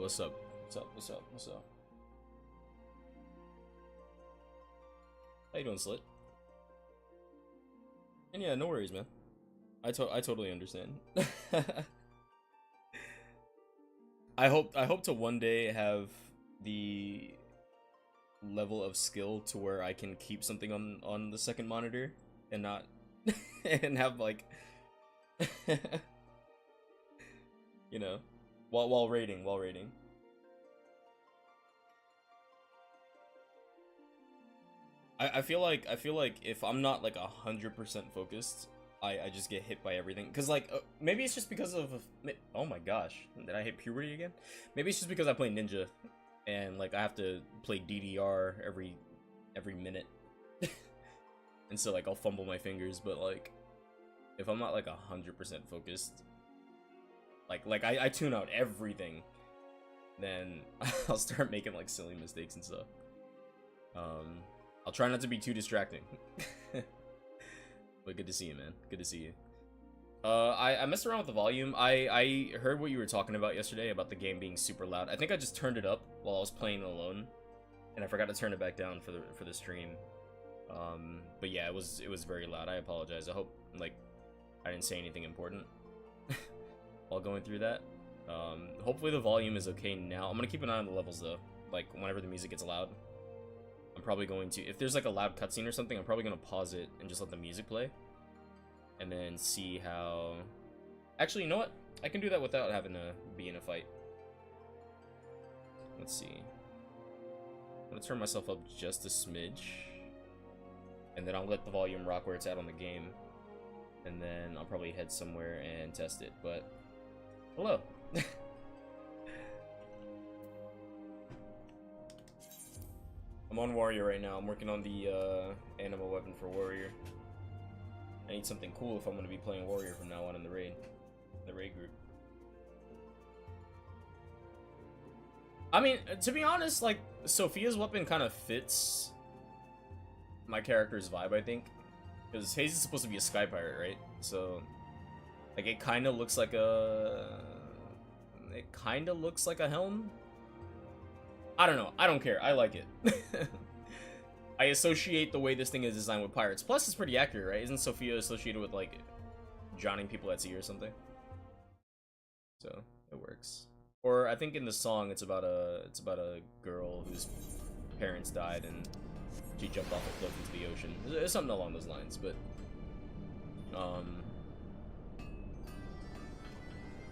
what's up? What's up? What's up? What's up? How you doing, Slit? And yeah, no worries, man. I totally understand. I hope to one day have the level of skill to where I can keep something on the second monitor and not and have like you know, while raiding. I feel like if I'm not like 100% focused, I just get hit by everything. Cause like maybe it's just because of oh my gosh, did I hit puberty again? Maybe it's just because I play ninja, and like I have to play DDR every minute, and so like I'll fumble my fingers. But like if I'm not like 100% focused, like I tune out everything, then I'll start making like silly mistakes and stuff. I'll try not to be too distracting. But good to see you, man. Good to see you. I messed around with the volume. I heard what you were talking about yesterday about the game being super loud. I think I just turned it up while I was playing alone, and I forgot to turn it back down for the stream. But yeah, it was very loud. I apologize. I hope like I didn't say anything important while going through that. Hopefully the volume is okay now. I'm gonna keep an eye on the levels though. Like whenever the music gets loud, I'm probably going to, if there's like a loud cutscene or something, I'm probably going to pause it and just let the music play. And then see how... Actually, you know what? I can do that without having to be in a fight. Let's see. I'm going to turn myself up just a smidge. And then I'll let the volume rock where it's at on the game. And then I'll probably head somewhere and test it. But, hello. I'm on Warrior right now. I'm working on the animal weapon for Warrior. I need something cool if I'm going to be playing Warrior from now on in the raid group. I mean, to be honest, like, Sophia's weapon kind of fits my character's vibe, I think. Because Haze is supposed to be a sky pirate, right? So, like, it kind of looks like a... It kind of looks like a helm. I don't know. I don't care. I like it. I associate the way this thing is designed with pirates. Plus, it's pretty accurate, right? Isn't Sophia associated with, like, drowning people at sea or something? So, it works. Or, I think in the song, it's about a girl whose parents died and she jumped off a cliff into the ocean. It's something along those lines, but...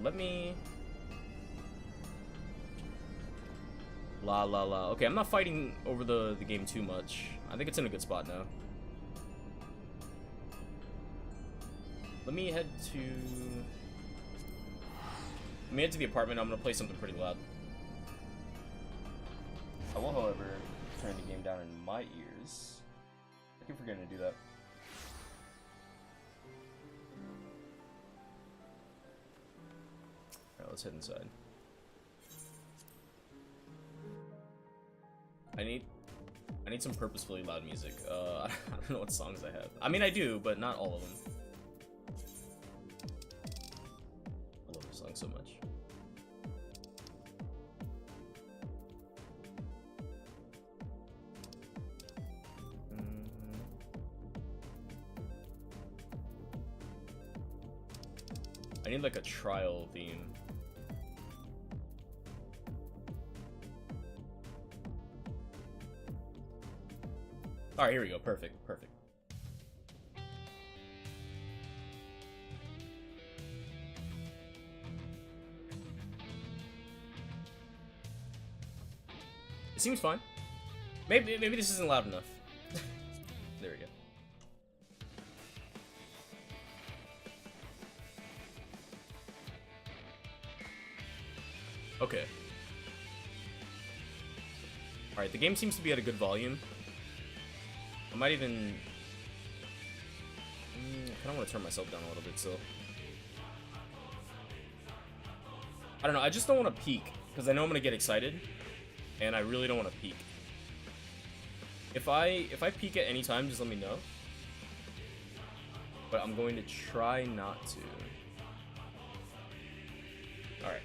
Let me... La la la. Okay, I'm not fighting over the game too much. I think it's in a good spot now. Let me head to the apartment. I'm gonna play something pretty loud. I will, however, turn the game down in my ears. I keep forgetting to do that. Alright, let's head inside. I need some purposefully loud music. I don't know what songs I have. I mean, I do, but not all of them. I love this song so much. I need like a trial theme. Alright, here we go. Perfect. Perfect. It seems fine. Maybe this isn't loud enough. There we go. Okay. Alright, the game seems to be at a good volume. I might even... I kind of want to turn myself down a little bit, so... I don't know, I just don't want to peek, because I know I'm going to get excited, and I really don't want to peek. If I peek at any time, just let me know. But I'm going to try not to. Alright.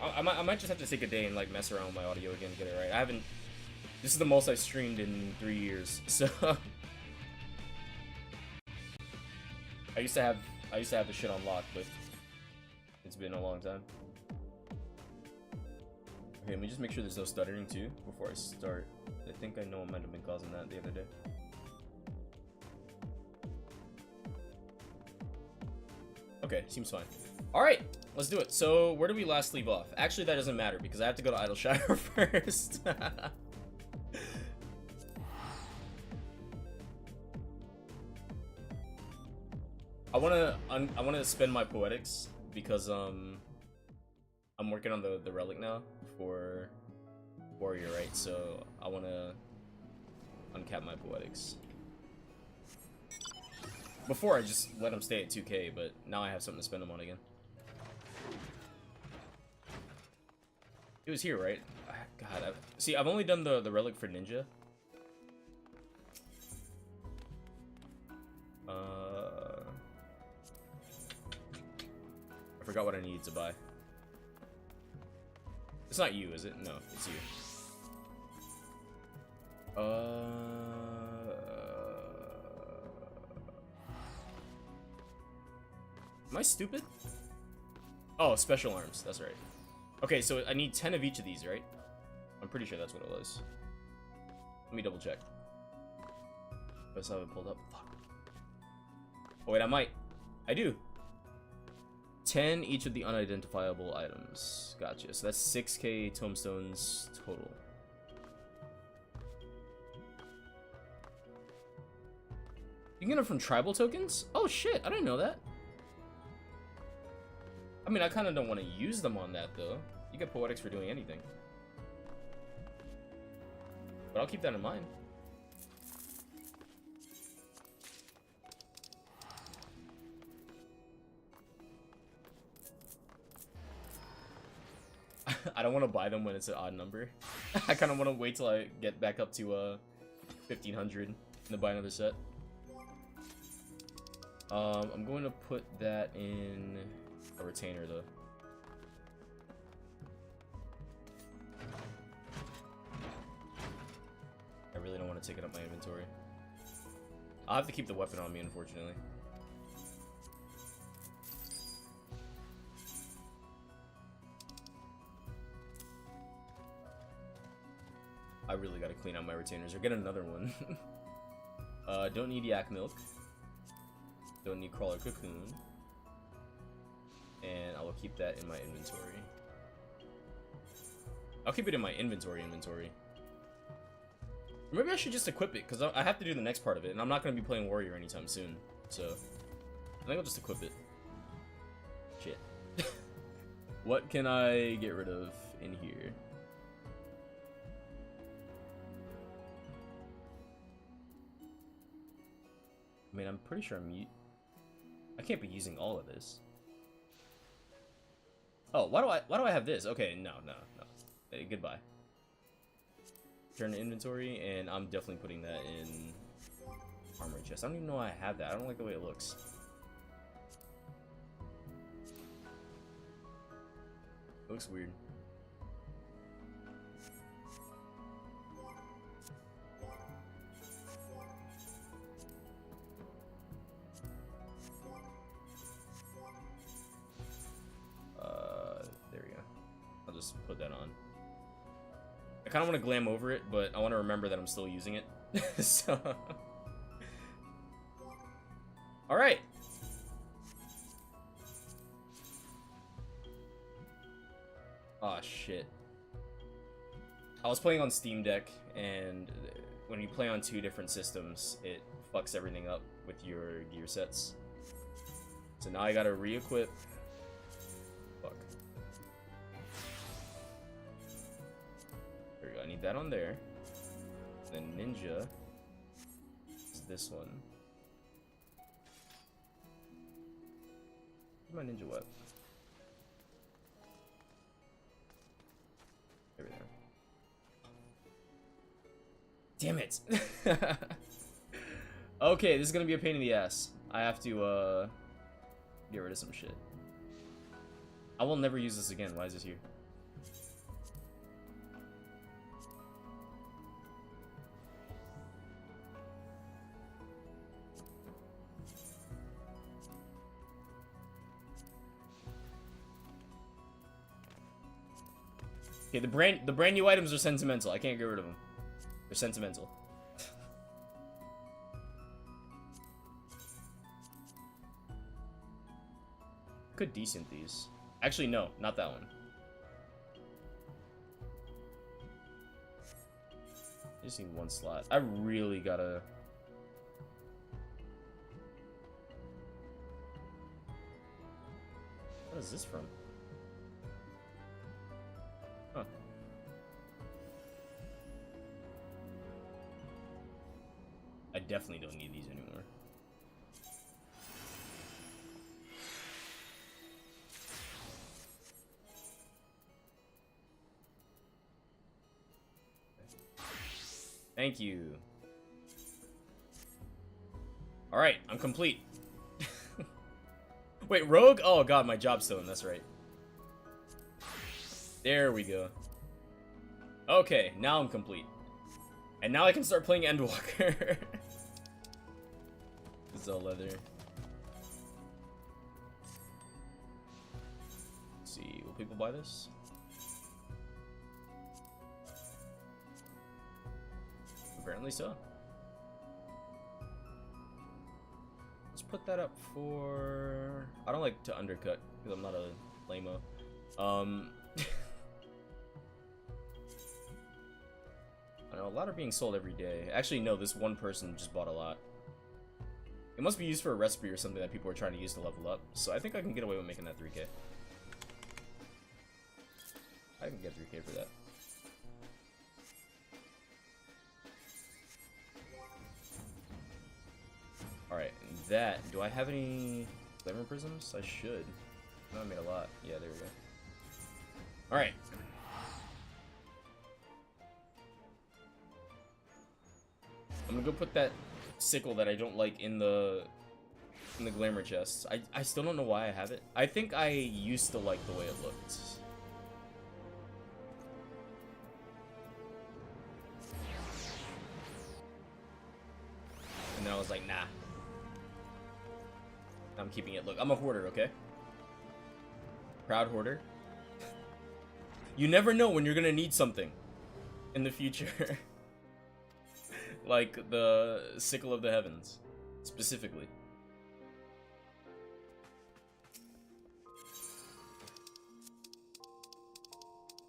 I might just have to take a day and like mess around with my audio again, get it right. I haven't. This is the most I've streamed in 3 years, so. I used to have the shit on lock, but it's been a long time. Okay, let me just make sure there's no stuttering too before I start. I think I know what might have been causing that the other day. Okay, seems fine. Alright, let's do it. So, where do we last leave off? Actually, that doesn't matter because I have to go to Idleshire first. I wanna spend my poetics because I'm working on the relic now for warrior, right? So I wanna uncap my poetics. Before I just let him stay at 2k, but now I have something to spend them on again. It was here, right? God, see, I've only done the relic for ninja. I forgot what I needed to buy. It's not you, is it? No, it's you. Am I stupid? Oh, special arms. That's right. Okay, so I need 10 of each of these, right? I'm pretty sure that's what it was. Let me double check. I still have it pulled up. Fuck. Oh wait, I might. I do. 10 each of the unidentifiable items. Gotcha. So that's 6k tombstones total. You can get them from tribal tokens? Oh shit, I didn't know that. I mean, I kind of don't want to use them on that though. You get poetics for doing anything. But I'll keep that in mind. I don't want to buy them when it's an odd number. I kind of want to wait till I get back up to 1500 and then buy another set. I'm going to put that in a retainer though. I really don't want to take it up my inventory. I'll have to keep the weapon on me, unfortunately. I really gotta clean out my retainers or get another one. Don't need yak milk. Don't need crawler cocoon. And I will keep that in my inventory. I'll keep it in my inventory. Maybe I should just equip it, because I have to do the next part of it, and I'm not going to be playing warrior anytime soon. So, I think I'll just equip it. Shit. What can I get rid of in here? I mean, I'm pretty sure I can't be using all of this. Oh, why do I have this? Okay, no. Hey, goodbye. Turn to inventory, and I'm definitely putting that in armory chest. I don't even know why I have that. I don't like the way it looks. It looks weird. There we go. I'll just put that on. I kind of want to glam over it, but I want to remember that I'm still using it. So, all right. Oh shit. I was playing on Steam Deck, and when you play on 2 different systems, it fucks everything up with your gear sets. So now I gotta re-equip. Fuck. There we go. I need that on there. Then ninja is this one. Where's my ninja web? There we go. Damn it! Okay, this is gonna be a pain in the ass. I have to get rid of some shit. I will never use this again. Why is this here? Okay, the brand new items are sentimental. I can't get rid of them. They're sentimental. Could decent these. Actually, no, not that one. I just need one slot. I really gotta... What is this from? Huh. I definitely don't need these anymore. Thank you. Alright, I'm complete. Wait, Rogue? Oh god, my job's still in, that's right. There we go. Okay, now I'm complete. And now I can start playing Endwalker. This is all leather. Let's see, will people buy this? Apparently so. Let's put that up for... I don't like to undercut, because I'm not a lame-o. I know, a lot are being sold every day. Actually, no, this one person just bought a lot. It must be used for a recipe or something that people are trying to use to level up. So I think I can get away with making that 3K. I can get 3K for that. Alright, that. Do I have any Glimmer Prisms? I should. No, I made a lot. Yeah, there we go. Alright. I'm gonna go put that sickle that I don't like in the glamour chest. I still don't know why I have it. I think I used to like the way it looked. And then I was like, nah. I'm keeping it. Look, I'm a hoarder, okay? Proud hoarder. You never know when you're gonna need something in the future. Like the Sickle of the Heavens, specifically.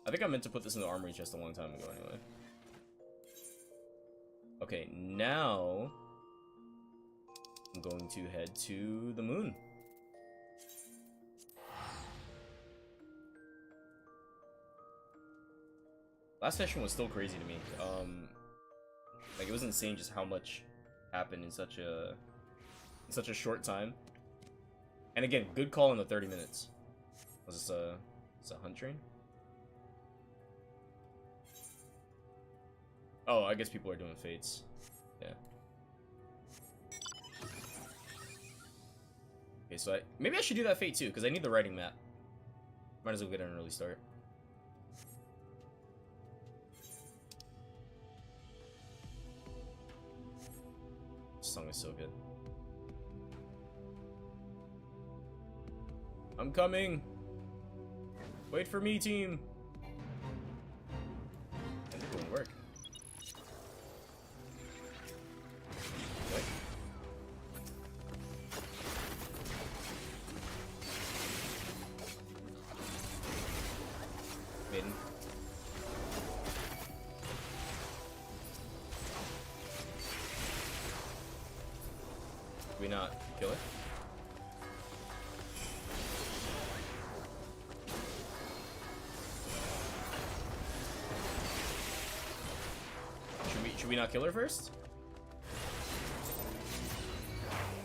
I think I meant to put this in the armory chest a long time ago anyway. Okay, now I'm going to head to the moon. Last session was still crazy to me. Like, it was insane just how much happened in such a short time. And again, good call in the 30 minutes. Was this a hunt train? Oh, I guess people are doing fates. Yeah. Okay, so maybe I should do that fate too, because I need the writing map. Might as well get an early start. This song is so good. I'm coming! Wait for me, team! And it wouldn't work. Okay. Maiden. Did we not kill it? Should we not kill her first?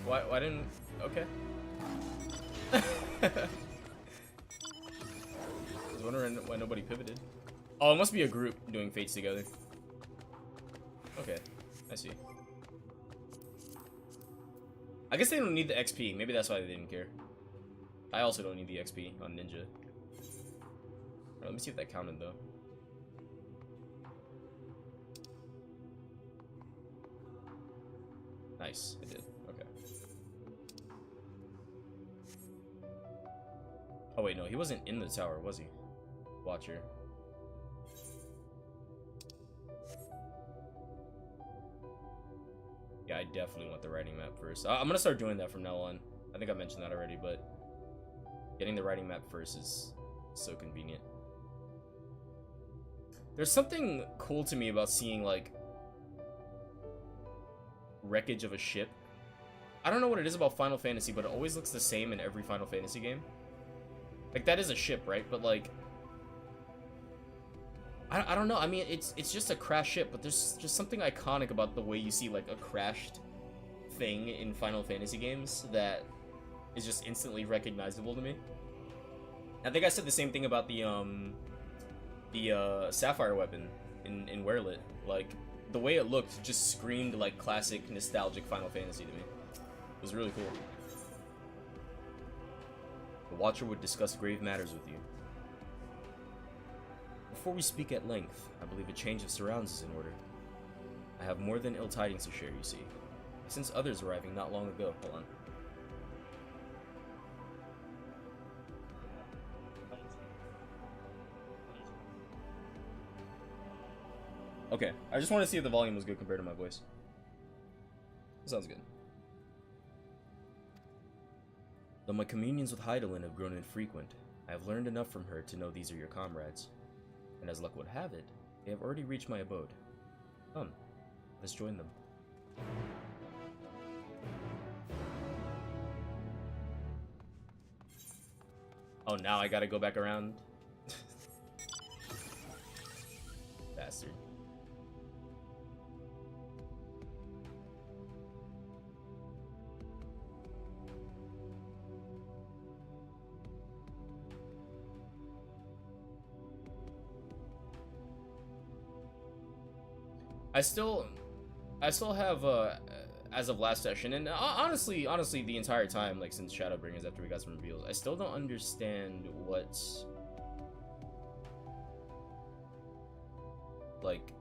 Why didn't... Okay. I was wondering why nobody pivoted. Oh, it must be a group doing fates together. Okay, I see. I guess they don't need the XP. Maybe that's why they didn't care. I also don't need the XP on Ninja. Alright, let me see if that counted, though. Nice, it did. Okay. Oh wait, no, he wasn't in the tower, was he? Watcher. I definitely want the writing map first. I'm gonna start doing that from now on. I think I mentioned that already, but getting the writing map first is so convenient. There's something cool to me about seeing, like, wreckage of a ship. I don't know what it is about Final Fantasy, but it always looks the same in every Final Fantasy game. Like, that is a ship, right? But, like, I don't know. I mean, it's just a crashed ship, but there's just something iconic about the way you see, like, a crashed thing in Final Fantasy games that is just instantly recognizable to me. I think I said the same thing about the Sapphire weapon in Werelit. Like, the way it looked just screamed like classic nostalgic Final Fantasy to me. It was really cool. The Watcher would discuss grave matters with you. Before we speak at length, I believe a change of surrounds is in order. I have more than ill tidings to share, you see. Since others arriving not long ago. Hold on. Okay, I just want to see if the volume was good compared to my voice. Sounds good. Though my communions with Heidelin have grown infrequent, I have learned enough from her to know these are your comrades. And as luck would have it, they have already reached my abode. Come, let's join them. Oh, now I gotta go back around? Bastard. I still have, as of last session, and honestly, the entire time, like, since Shadowbringers, after we got some reveals, I still don't understand what, like,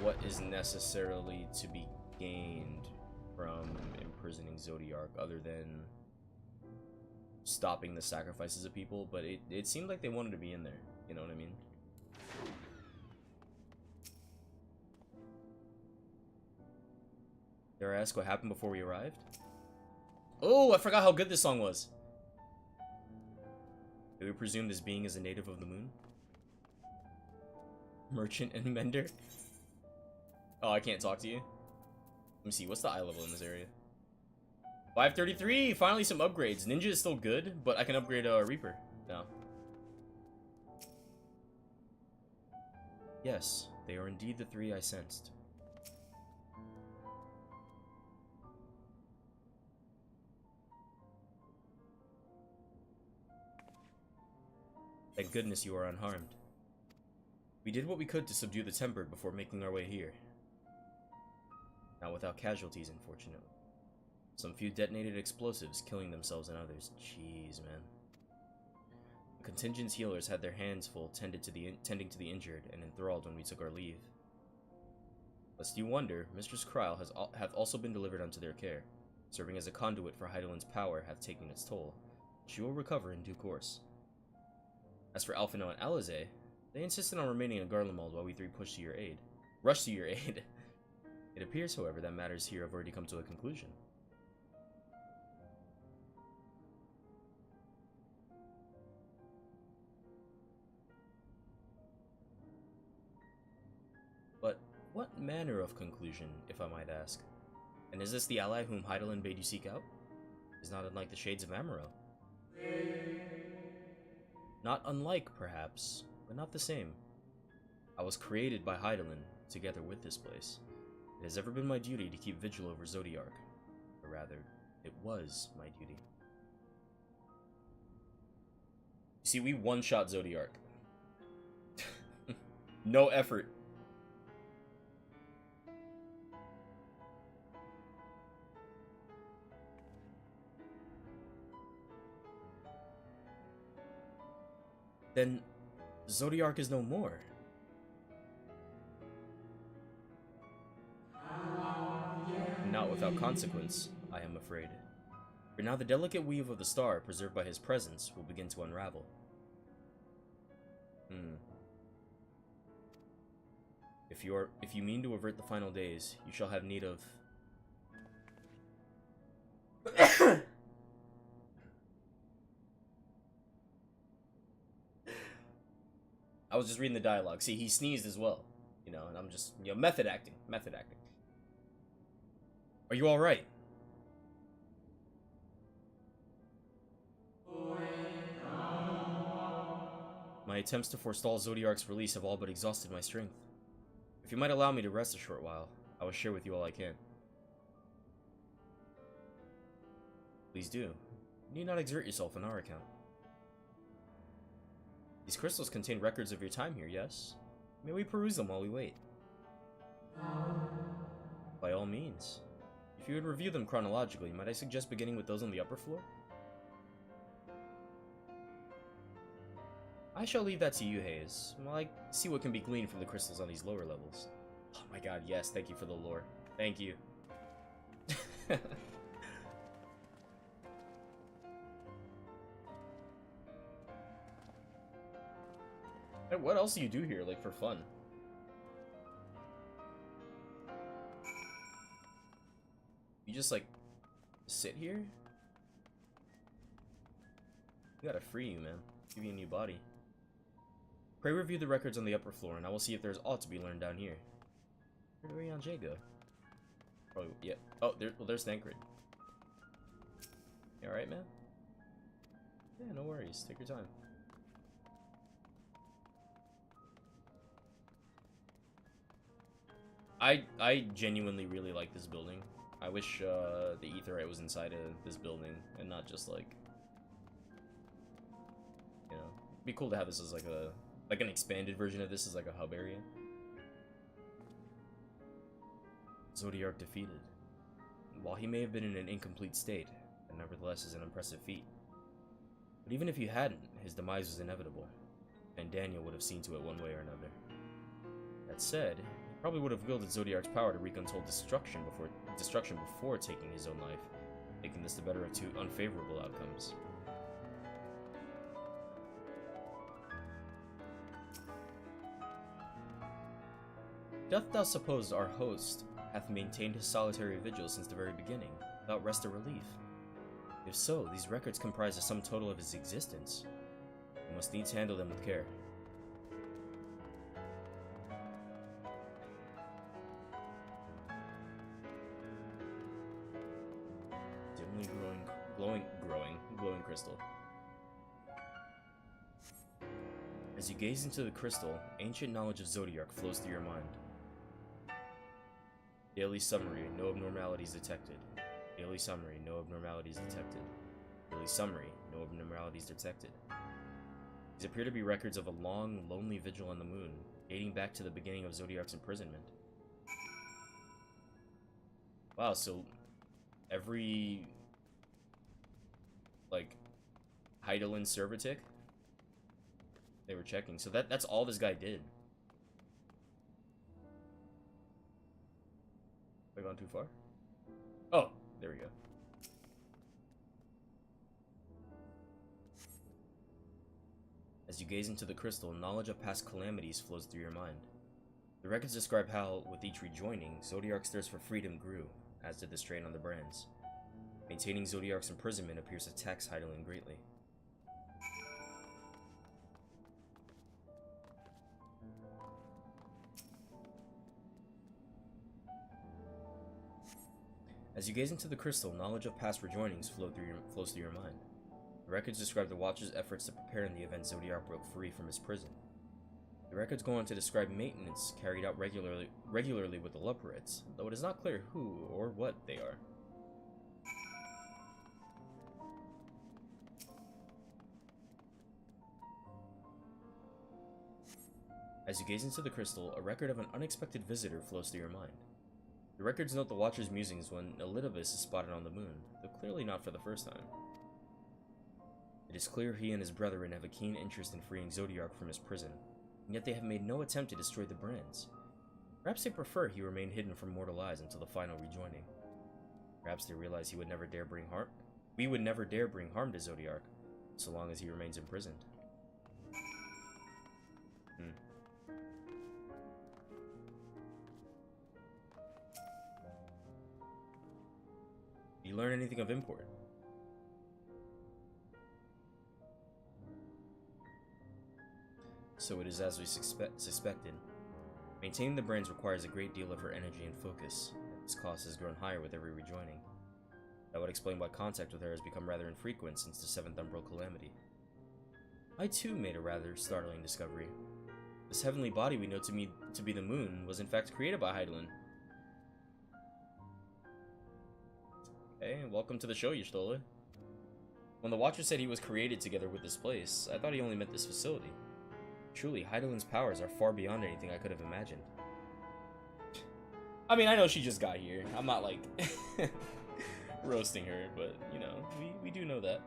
what is necessarily to be gained from imprisoning Zodiark, other than stopping the sacrifices of people, but it seemed like they wanted to be in there, you know what I mean? Dare I ask what happened before we arrived? Oh, I forgot how good this song was. Do we presume this being is a native of the moon? Merchant and mender? Oh, I can't talk to you. Let me see, what's the eye level in this area? 533! Finally some upgrades. Ninja is still good, but I can upgrade Reaper now. Yes, they are indeed the three I sensed. Thank goodness you are unharmed. We did what we could to subdue the Tempered before making our way here. Not without casualties, unfortunately. Some few detonated explosives, killing themselves and others. Jeez, man. The contingent's healers had their hands full tending to the injured and enthralled when we took our leave. Lest you wonder, Mistress Kryl hath also been delivered unto their care. Serving as a conduit for Heidelin's power hath taken its toll. She will recover in due course. As for Alphinaud and Alize, they insisted on remaining in Garlemald while we three rushed to your aid. It appears, however, that matters here have already come to a conclusion. But what manner of conclusion, if I might ask? And is this the ally whom Heidelin bade you seek out? It is not unlike the shades of Amaro. Not unlike, perhaps, but not the same. I was created by Heidelin, together with this place. It has ever been my duty to keep vigil over Zodiark. Or rather, it was my duty. You see, we one-shot Zodiark. No effort. Then, Zodiark is no more. Not without consequence, I am afraid. For now the delicate weave of the star, preserved by his presence, will begin to unravel. If If you mean to avert the final days, you shall have need of... I was just reading the dialogue. See, he sneezed as well. You know, and I'm just, you know, method acting. Method acting. Are you alright? My attempts to forestall Zodiark's release have all but exhausted my strength. If you might allow me to rest a short while, I will share with you all I can. Please do. You need not exert yourself on our account. These crystals contain records of your time here, yes? May we peruse them while we wait? By all means. If you would review them chronologically, might I suggest beginning with those on the upper floor? I shall leave that to you, Hayes, while I see what can be gleaned from the crystals on these lower levels. Oh my god, yes, thank you for the lore. Thank you. Hey, what else do you do here, like, for fun? You just, like, sit here? We gotta free you, man. Give you a new body. Pray review the records on the upper floor, and I will see if there's aught to be learned down here. Where did Rayon J go? Probably, yeah. Oh, there's Thancred. You alright, man? Yeah, no worries. Take your time. I genuinely really like this building. I wish the Aetheryte was inside of this building and not just like, you know, it'd be cool to have this as like an expanded version of this as like a hub area. Zodiark defeated. While he may have been in an incomplete state, it nevertheless is an impressive feat. But even if he hadn't, his demise was inevitable, and Daniel would have seen to it one way or another. That said, he probably would have wielded Zodiark's power to wreak untold destruction before taking his own life, making this the better of two unfavorable outcomes. Doth thou suppose our host hath maintained his solitary vigil since the very beginning, without rest or relief? If so, these records comprise the sum total of his existence. We must needs handle them with care. Dimly glowing crystal. As you gaze into the crystal, ancient knowledge of Zodiark flows through your mind. Daily summary, no abnormalities detected. Daily summary, no abnormalities detected. Daily summary, no abnormalities detected. These appear to be records of a long, lonely vigil on the moon, dating back to the beginning of Zodiark's imprisonment. Wow, so every, like, Heidelin Servitic, they were checking. So that's all this guy did. Have I gone too far? Oh, there we go. As you gaze into the crystal, knowledge of past calamities flows through your mind. The records describe how, with each rejoining, Zodiark's thirst for freedom grew, as did the strain on the brands. Maintaining Zodiark's imprisonment appears to tax Heidelin greatly. As you gaze into the crystal, knowledge of past rejoinings flows through your mind. The records describe the Watcher's efforts to prepare in the event Zodiark broke free from his prison. The records go on to describe maintenance carried out regularly with the Luperites, though it is not clear who or what they are. As you gaze into the crystal, a record of an unexpected visitor flows through your mind. The records note the Watcher's musings when Elidibus is spotted on the moon, though clearly not for the first time. It is clear he and his brethren have a keen interest in freeing Zodiark from his prison, and yet they have made no attempt to destroy the brands. Perhaps they prefer he remain hidden from mortal eyes until the final rejoining. Perhaps they realize we would never dare bring harm to Zodiark, so long as he remains imprisoned. You learn anything of import? So it is as we suspected. Maintaining the brains requires a great deal of her energy and focus, and its cost has grown higher with every rejoining. That would explain why contact with her has become rather infrequent since the 7th Umbral Calamity. I too made a rather startling discovery. This heavenly body we know to be the moon was in fact created by Heidelin. Hey, welcome to the show, Y'shtola. When the Watcher said he was created together with this place, I thought he only meant this facility. Truly, Heidelin's powers are far beyond anything I could have imagined. I mean, I know she just got here. I'm not, like, roasting her, but, you know, we do know that.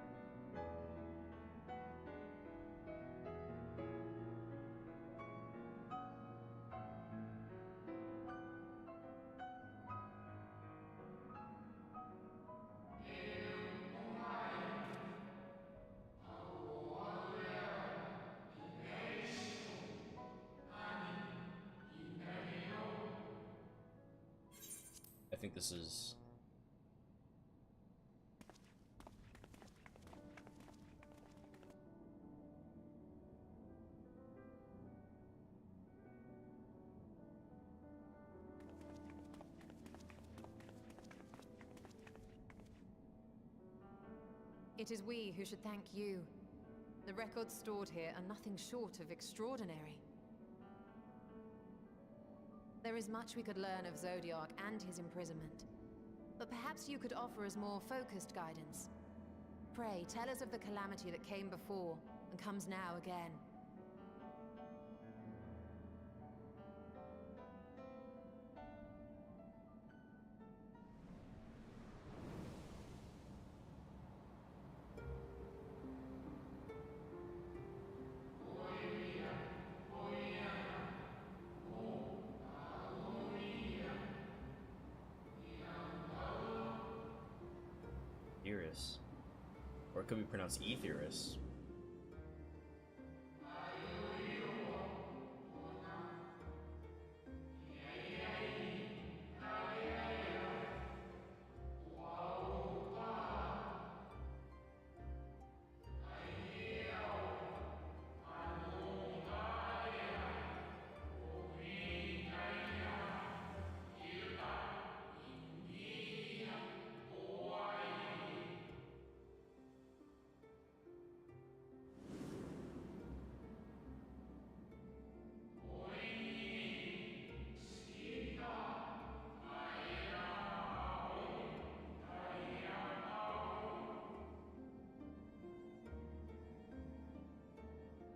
I think this is... It is we who should thank you. The records stored here are nothing short of extraordinary. There is much we could learn of Zodiac and his imprisonment, but perhaps you could offer us more focused guidance. Pray, tell us of the calamity that came before, and comes now again. Eris. Or it could be pronounced Etheris.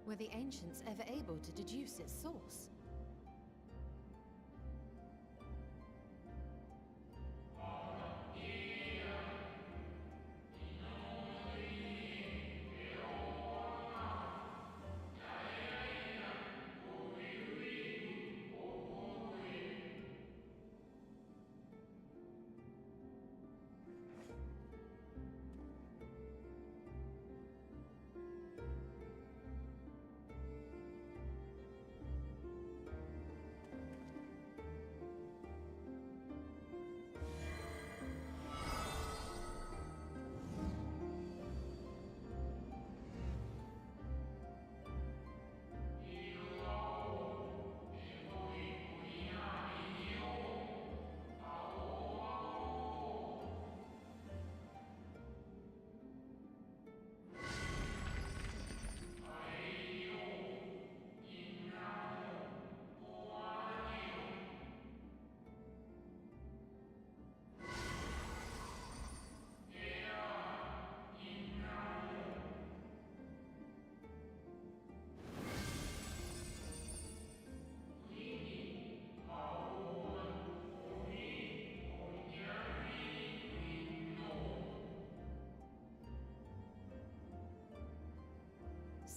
Were the ancients ever able to deduce its source?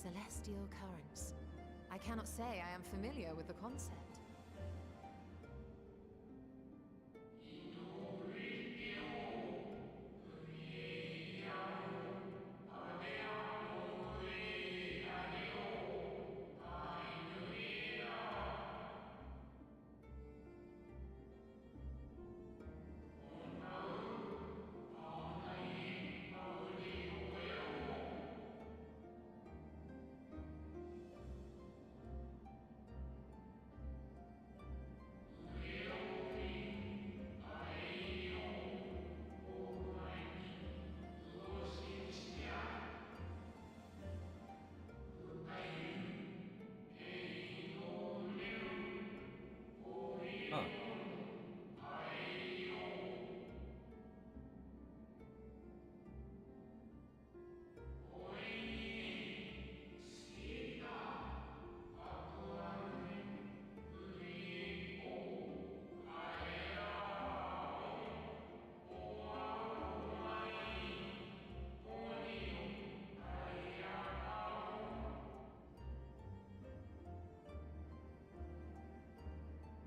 Celestial currents. I cannot say I am familiar with the concept.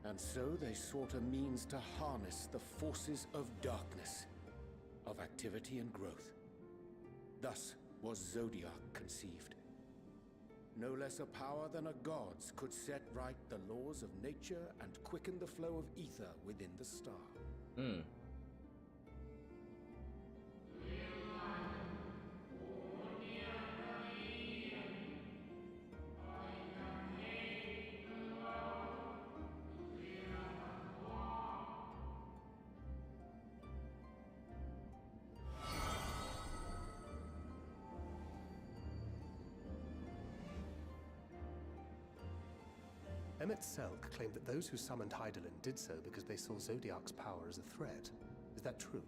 And so they sought a means to harness the forces of darkness, of activity and growth. Thus was Zodiac conceived. No less a power than a god's could set right the laws of nature and quicken the flow of ether within the star. Hmm. Emmett Selk claimed that those who summoned Hydaelyn did so because they saw Zodiac's power as a threat. Is that true?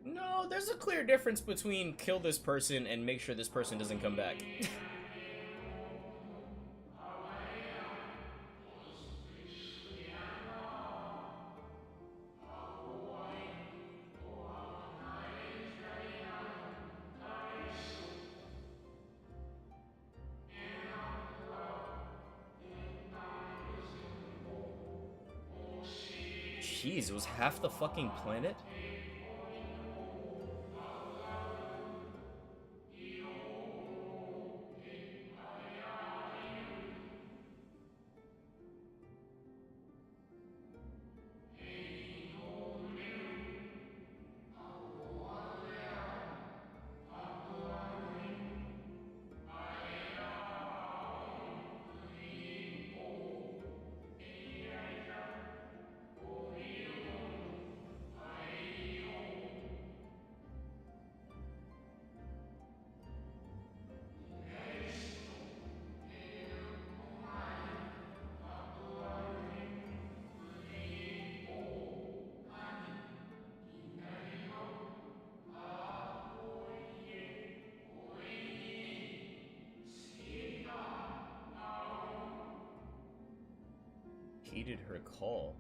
No, there's a clear difference between kill this person and make sure this person doesn't come back. Jeez, it was half the fucking planet? Heeded her call.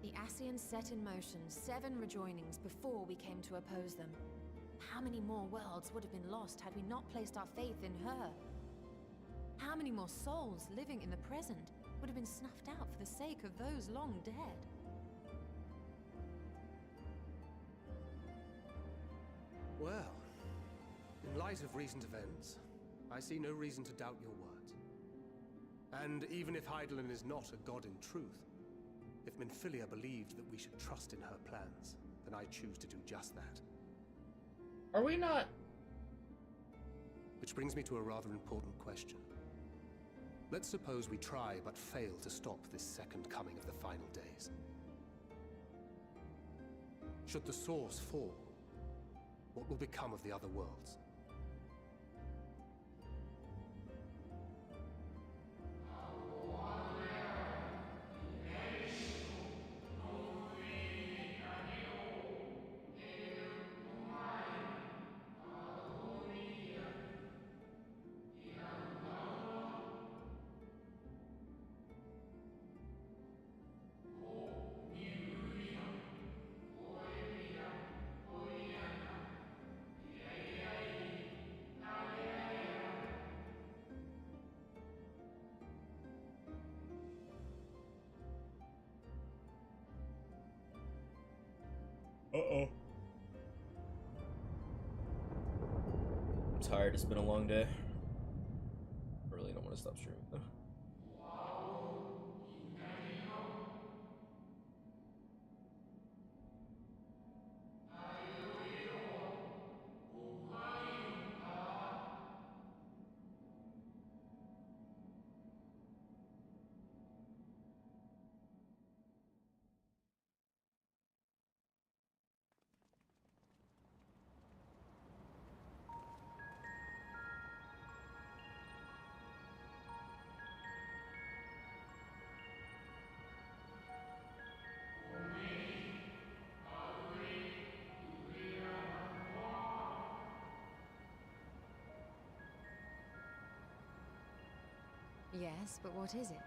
The Ascians set in motion 7 rejoinings before we came to oppose them. How many more worlds would have been lost had we not placed our faith in her? How many more souls living in the present would have been snuffed out for the sake of those long dead? Well, in light of recent events, I see no reason to doubt your words. And even if Hydaelyn is not a god in truth, if Minfilia believed that we should trust in her plans, then I choose to do just that. Are we not? Which brings me to a rather important question. Let's suppose we try but fail to stop this second coming of the final days. Should the source fall, what will become of the other worlds? Uh-oh. I'm tired. It's been a long day. I really don't want to stop streaming though. Yes, but what is it?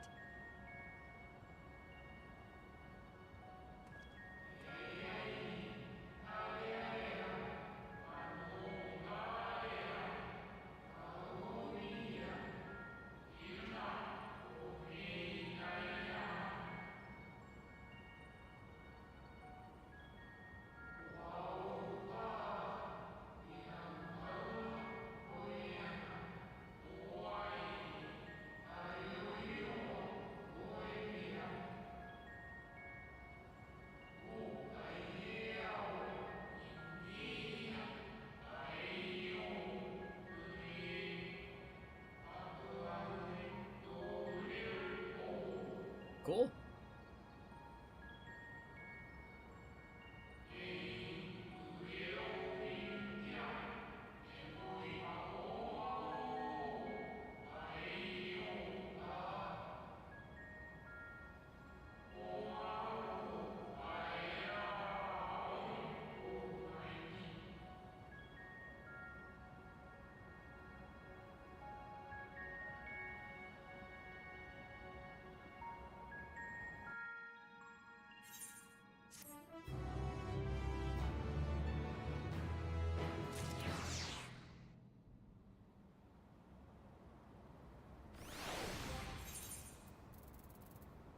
Cool.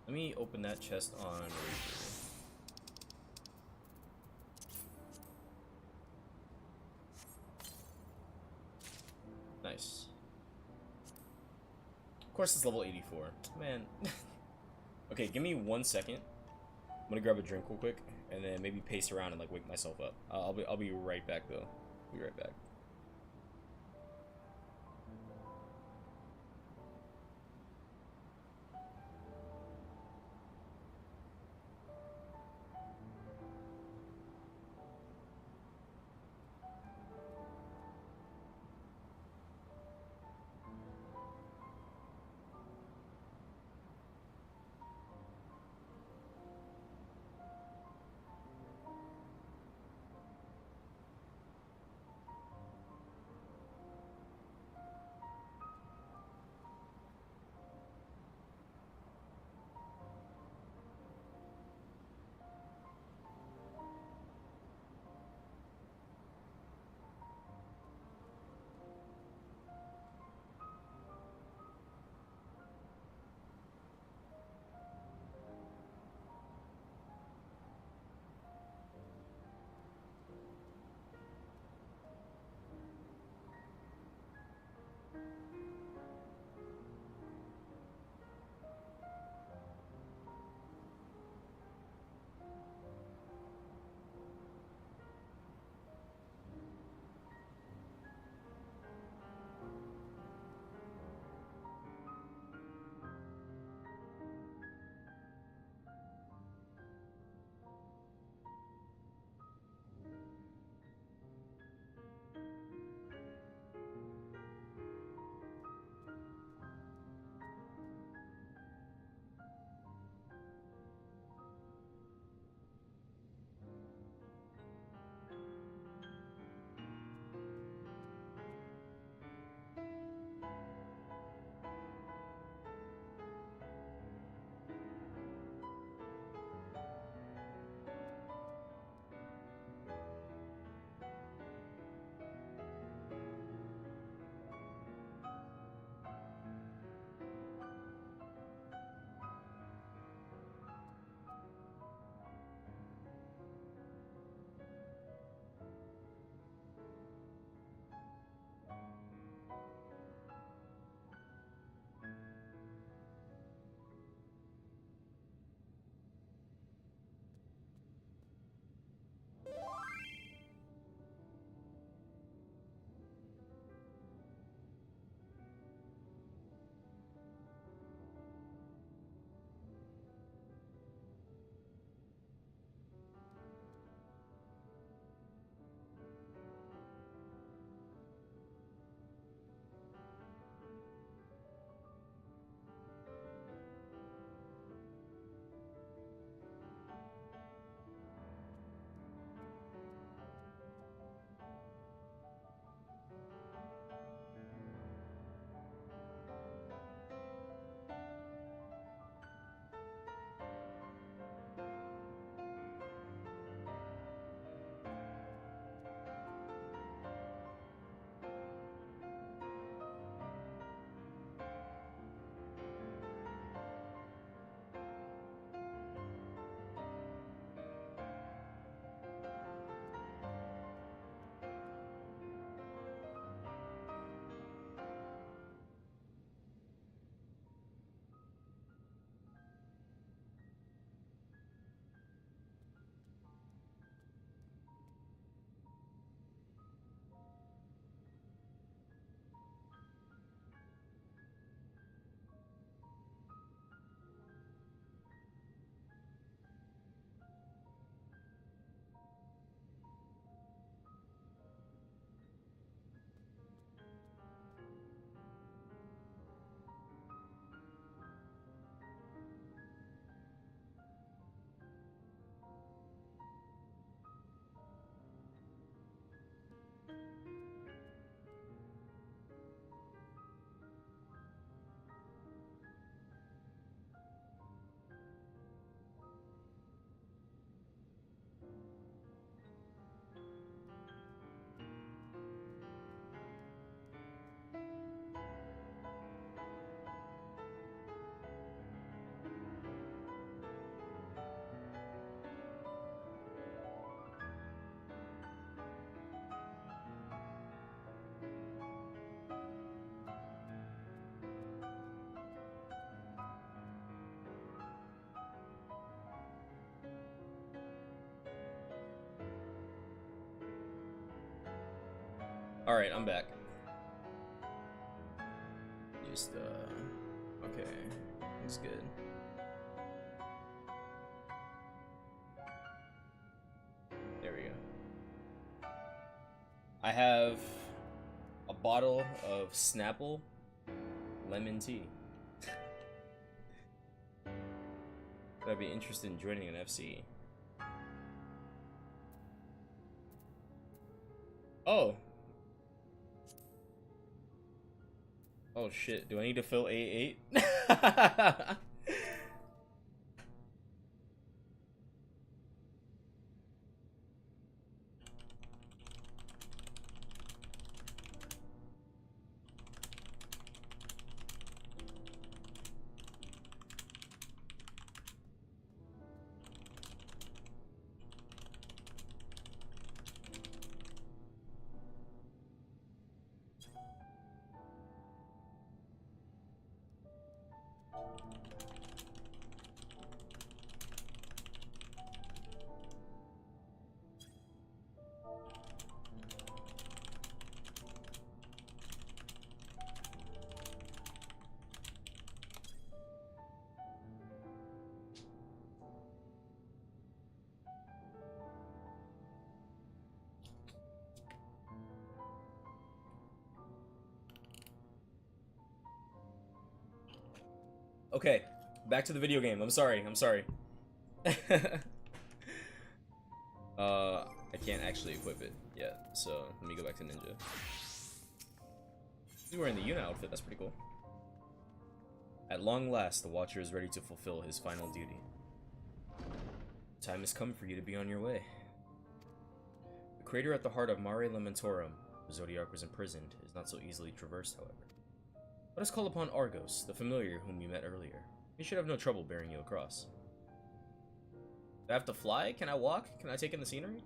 Let me open that chest on Razor. Nice. Of course it's level 84. Man. Okay, give me 1 second. I'm gonna grab a drink real quick and then maybe pace around and like wake myself up. I'll be right back though. Be right back. Alright, I'm back. Just, okay. It's good. There we go. I have a bottle of Snapple lemon tea. I'd be interested in joining an FC. Oh. Oh shit, do I need to fill A8? Okay, back to the video game. I'm sorry. I can't actually equip it yet, so let me go back to Ninja. He's wearing the Yuna outfit, that's pretty cool. At long last, the Watcher is ready to fulfill his final duty. Time has come for you to be on your way. The crater at the heart of Mare Lamentorum, where Zodiac was imprisoned, is not so easily traversed, however. Let us call upon Argos, the familiar whom you met earlier. He should have no trouble bearing you across. Do I have to fly? Can I walk? Can I take in the scenery?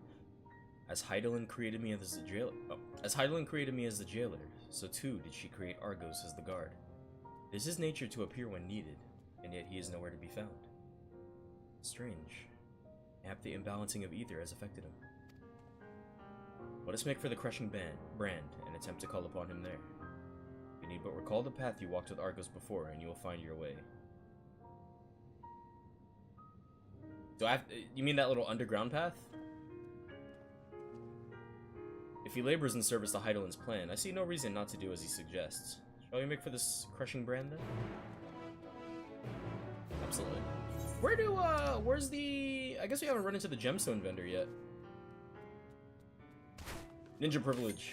As Hydaelyn created me as the jailer, so too did she create Argos as the guard. It is his nature to appear when needed, and yet he is nowhere to be found. Strange. Perhaps the imbalancing of ether has affected him. Let us make for the crushing brand and attempt to call upon him there. You need but recall the path you walked with Argos before, and you will find your way. Do I have you mean that little underground path? If he labors in service to Hydaelyn's plan, I see no reason not to do as he suggests. Shall we make for this crushing brand then? Absolutely. Where's the... I guess we haven't run into the gemstone vendor yet. Ninja privilege.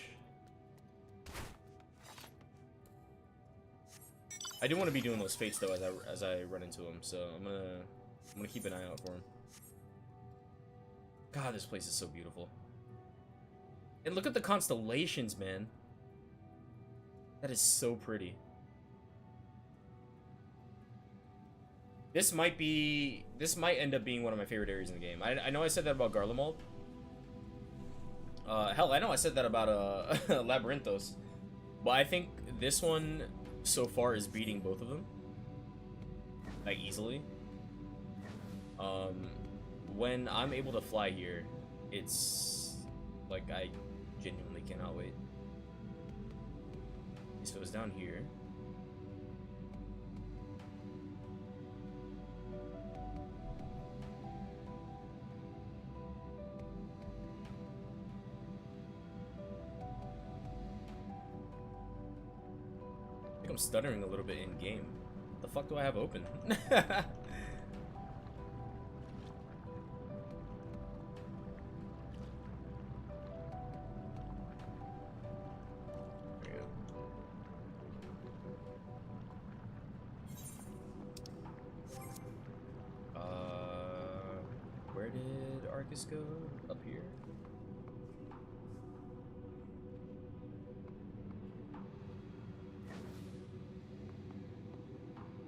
I do want to be doing those fates though as I run into them, so I'm gonna keep an eye out for him. God, this place is so beautiful. And look at the constellations, man. That is so pretty. This might end up being one of my favorite areas in the game. I know I said that about Garlemald. Hell, I know I said that about Labyrinthos. But I think this one so far is beating both of them. Like, easily. When I'm able to fly here, it's like I genuinely cannot wait. So it's down here. I think I'm stuttering a little bit in game. What the fuck do I have open? Where did Arcus go? Up here?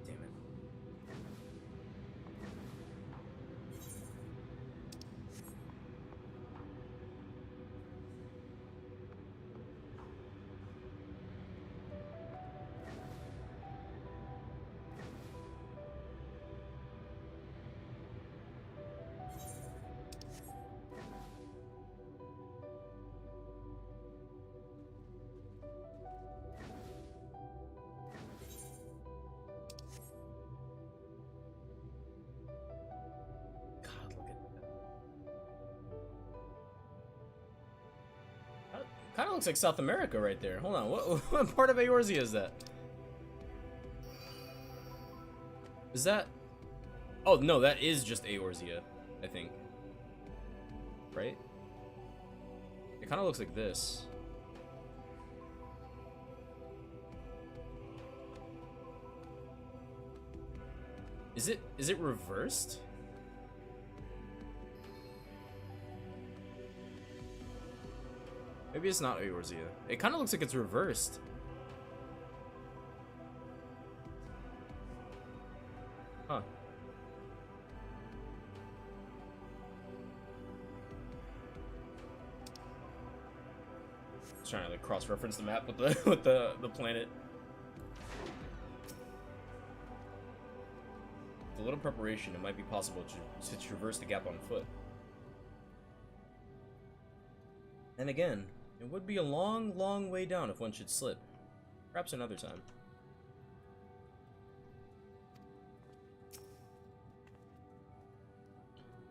Damn it. Kind of looks like South America right there. Hold on, what part of Eorzea is that? Is that? Oh no, that is just Eorzea, I think. Right? It kind of looks like this. Is it reversed? Maybe it's not Eorzea. It kind of looks like it's reversed. Huh. Just trying to like cross-reference the map with the with the planet. With a little preparation, it might be possible to traverse the gap on foot. And again, it would be a long, long way down if one should slip. Perhaps another time.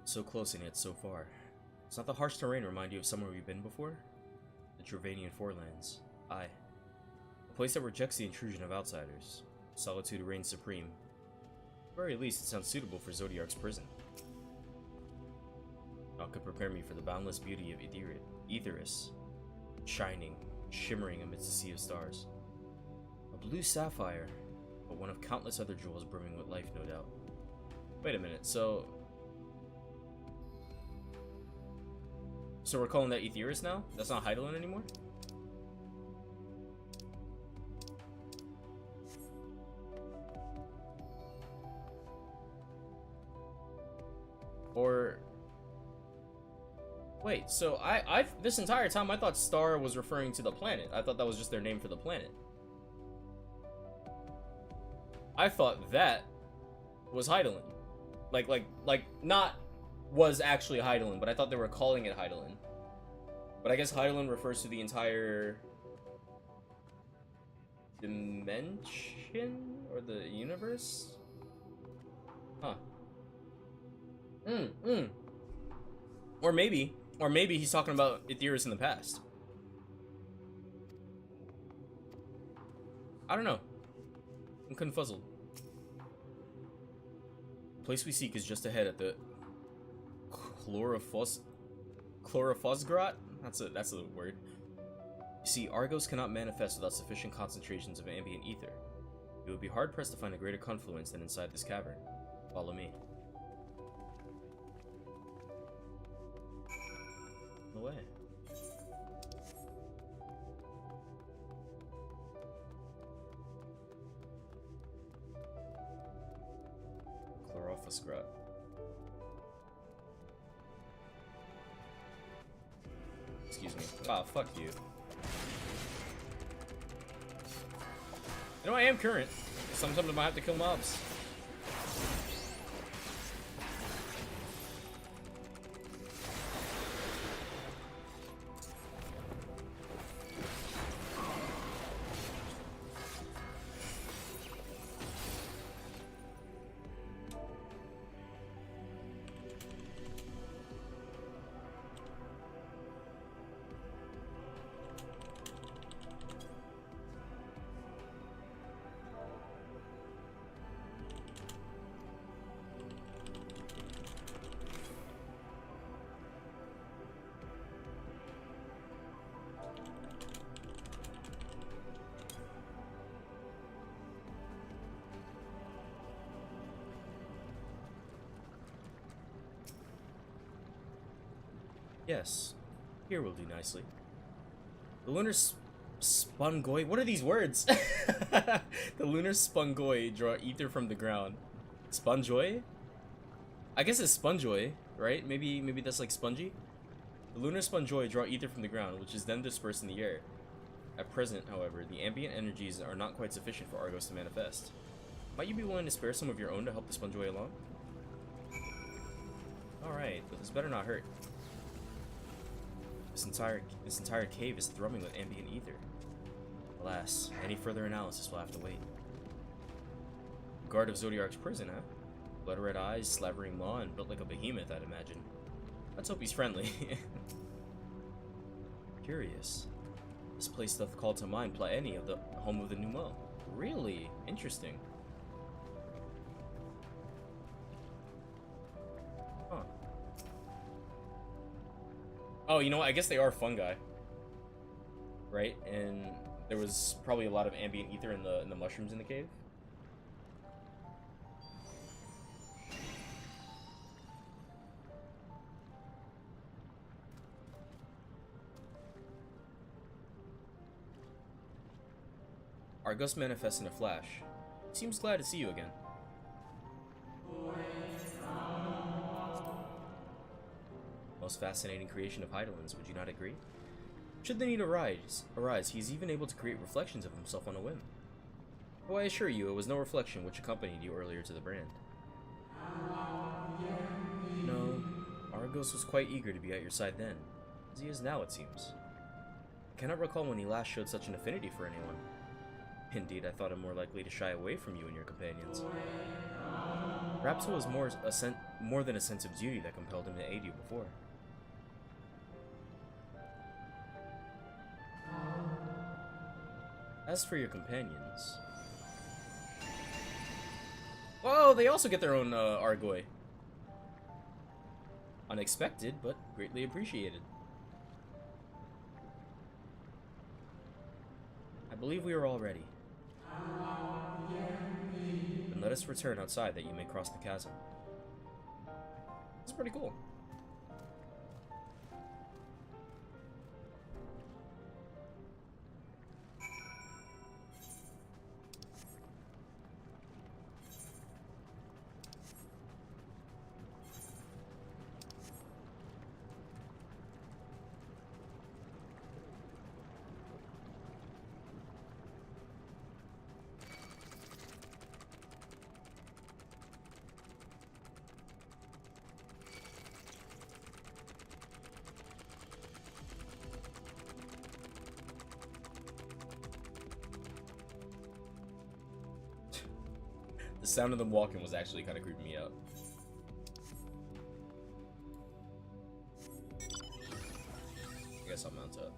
So close and yet so far. Does not the harsh terrain remind you of somewhere we've been before? The Travanian Forelands. Aye. A place that rejects the intrusion of outsiders. Solitude reigns supreme. At the very least, it sounds suitable for Zodiark's prison. Naught could prepare me for the boundless beauty of Aetheris, shining, shimmering amidst a sea of stars. A blue sapphire, but one of countless other jewels brimming with life, no doubt. Wait a minute, so we're calling that Aetheris now? That's not Hydaelyn anymore? Or wait, so I this entire time I thought Star was referring to the planet. I thought that was just their name for the planet. I thought that was Hydaelyn. Like not was actually Hydaelyn, but I thought they were calling it Hydaelyn. But I guess Hydaelyn refers to the entire dimension or the universe? Huh. Or maybe he's talking about Aetheris in the past. I don't know. I'm confuzzled. The place we seek is just ahead at the Chloraphosgrat? That's a word. You see, Argos cannot manifest without sufficient concentrations of ambient ether. It would be hard-pressed to find a greater confluence than inside this cavern. Follow me. No way. Chloraphosgrat. Excuse me. Wow, fuck you. You know, I am current. Sometimes I might have to kill mobs. Yes, here will do nicely. The lunar spongoi. What are these words? The lunar spongoi draw ether from the ground. Spongoi? I guess it's spongoi, right? Maybe that's like spongy. The lunar spongoi draw ether from the ground, which is then dispersed in the air. At present, however, the ambient energies are not quite sufficient for Argos to manifest. Might you be willing to spare some of your own to help the spongoi along? Alright, but this better not hurt. This entire cave is thrumming with ambient ether. Alas, any further analysis will have to wait. Guard of Zodiark's prison, huh? Blood-red eyes, slavering maw, and built like a behemoth, I'd imagine. Let's hope he's friendly. Curious. This place doth call to mind Plaeni of the home of the Numo. Really? Interesting. Huh. Oh, you know what? I guess they are fungi. Right? And there was probably a lot of ambient ether in the mushrooms in the cave. Argos manifests in a flash. Seems glad to see you again. Most fascinating creation of Heidelin's, would you not agree? Should the need arise, he is even able to create reflections of himself on a whim. Though I assure you, it was no reflection which accompanied you earlier to the brand. No, Argos was quite eager to be at your side then, as he is now, it seems. I cannot recall when he last showed such an affinity for anyone. Indeed, I thought him more likely to shy away from you and your companions. Perhaps it was more than a sense of duty that compelled him to aid you before. As for your companions... Oh, they also get their own Argoi. Unexpected, but greatly appreciated. I believe we are all ready. Then let us return outside that you may cross the chasm. It's pretty cool. The sound of them walking was actually kind of creeping me out. I guess I'll mount up.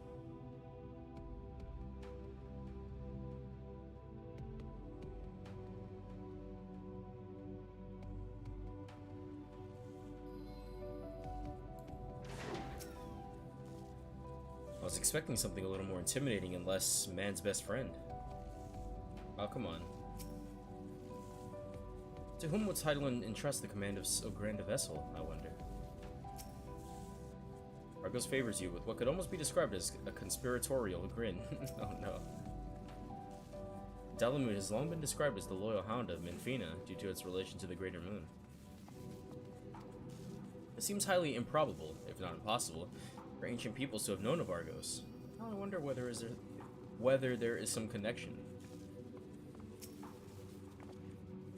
I was expecting something a little more intimidating and less man's best friend. Oh, come on. To whom would Heidelin entrust the command of so grand a vessel, I wonder? Argos favors you with what could almost be described as a conspiratorial grin. Oh no. Dalamud has long been described as the loyal hound of Minfina due to its relation to the Greater Moon. It seems highly improbable, if not impossible, for ancient peoples to have known of Argos. Now I wonder whether there is some connection.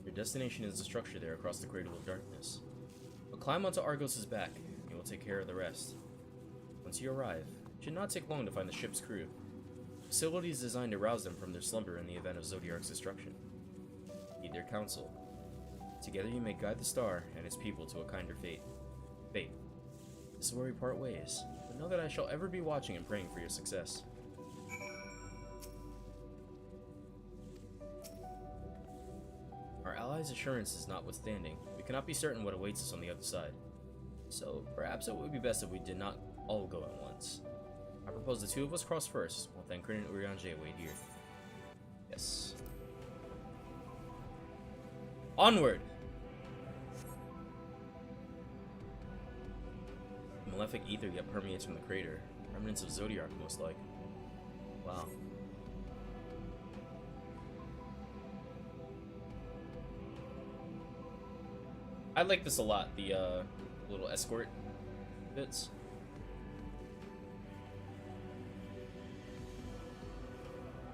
Your destination is the structure there across the Cradle of Darkness. But climb onto Argos' back, and he will take care of the rest. Once you arrive, it should not take long to find the ship's crew. The facility is designed to rouse them from their slumber in the event of Zodiark's destruction. Heed their counsel. Together you may guide the star and its people to a kinder fate. This is where we part ways, but know that I shall ever be watching and praying for your success. Our allies' assurances notwithstanding, we cannot be certain what awaits us on the other side. So, perhaps it would be best if we did not all go at once. I propose the two of us cross first, while Thancred and Urianger wait here. Yes. Onward! Malefic ether yet permeates from the crater. Remnants of Zodiark, most like. Wow. I like this a lot, the little escort bits.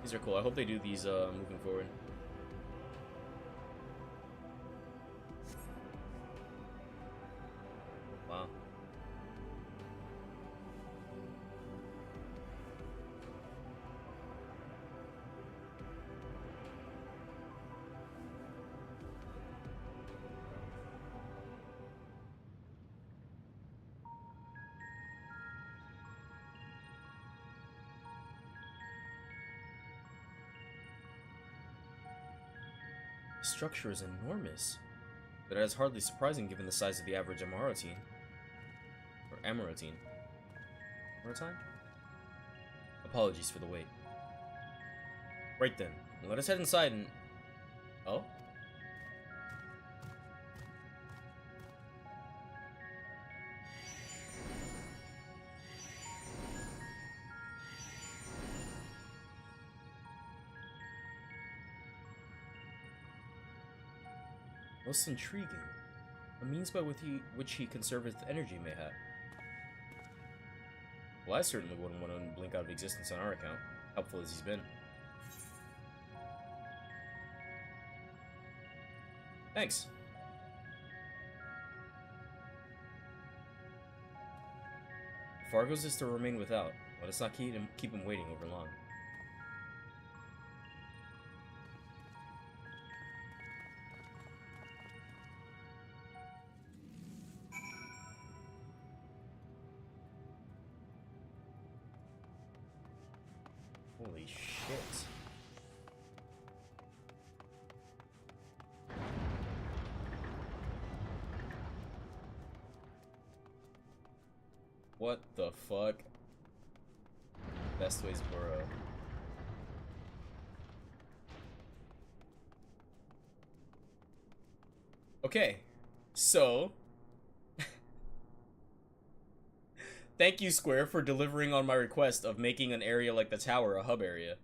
These are cool. I hope they do these moving forward. Wow. structure is enormous, but that is hardly surprising given the size of the average Amaratine. Or Amaratine. Amaratine? Apologies for the wait. Right then, let us head inside and... Oh? Most intriguing. A means by which he conserveth energy, mayhap. Well, I certainly wouldn't want to blink out of existence on our account, helpful as he's been. Thanks. If Argos is to remain without, let us not keep him waiting over long. Holy shit. What the fuck? Best ways burrow. Okay, so thank you, Square, for delivering on my request of making an area like the tower a hub area.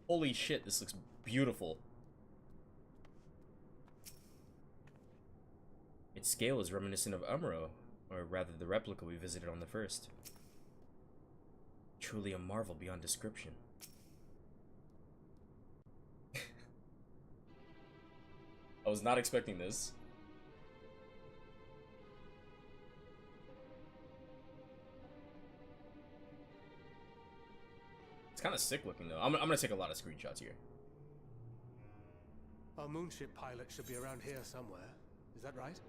Holy shit, this looks beautiful. Its scale is reminiscent of Umro, or rather the replica we visited on the first. Truly a marvel beyond description. I was not expecting this. It's kind of sick looking though. I'm gonna take a lot of screenshots here. Our moonship pilot should be around here somewhere. Is that right?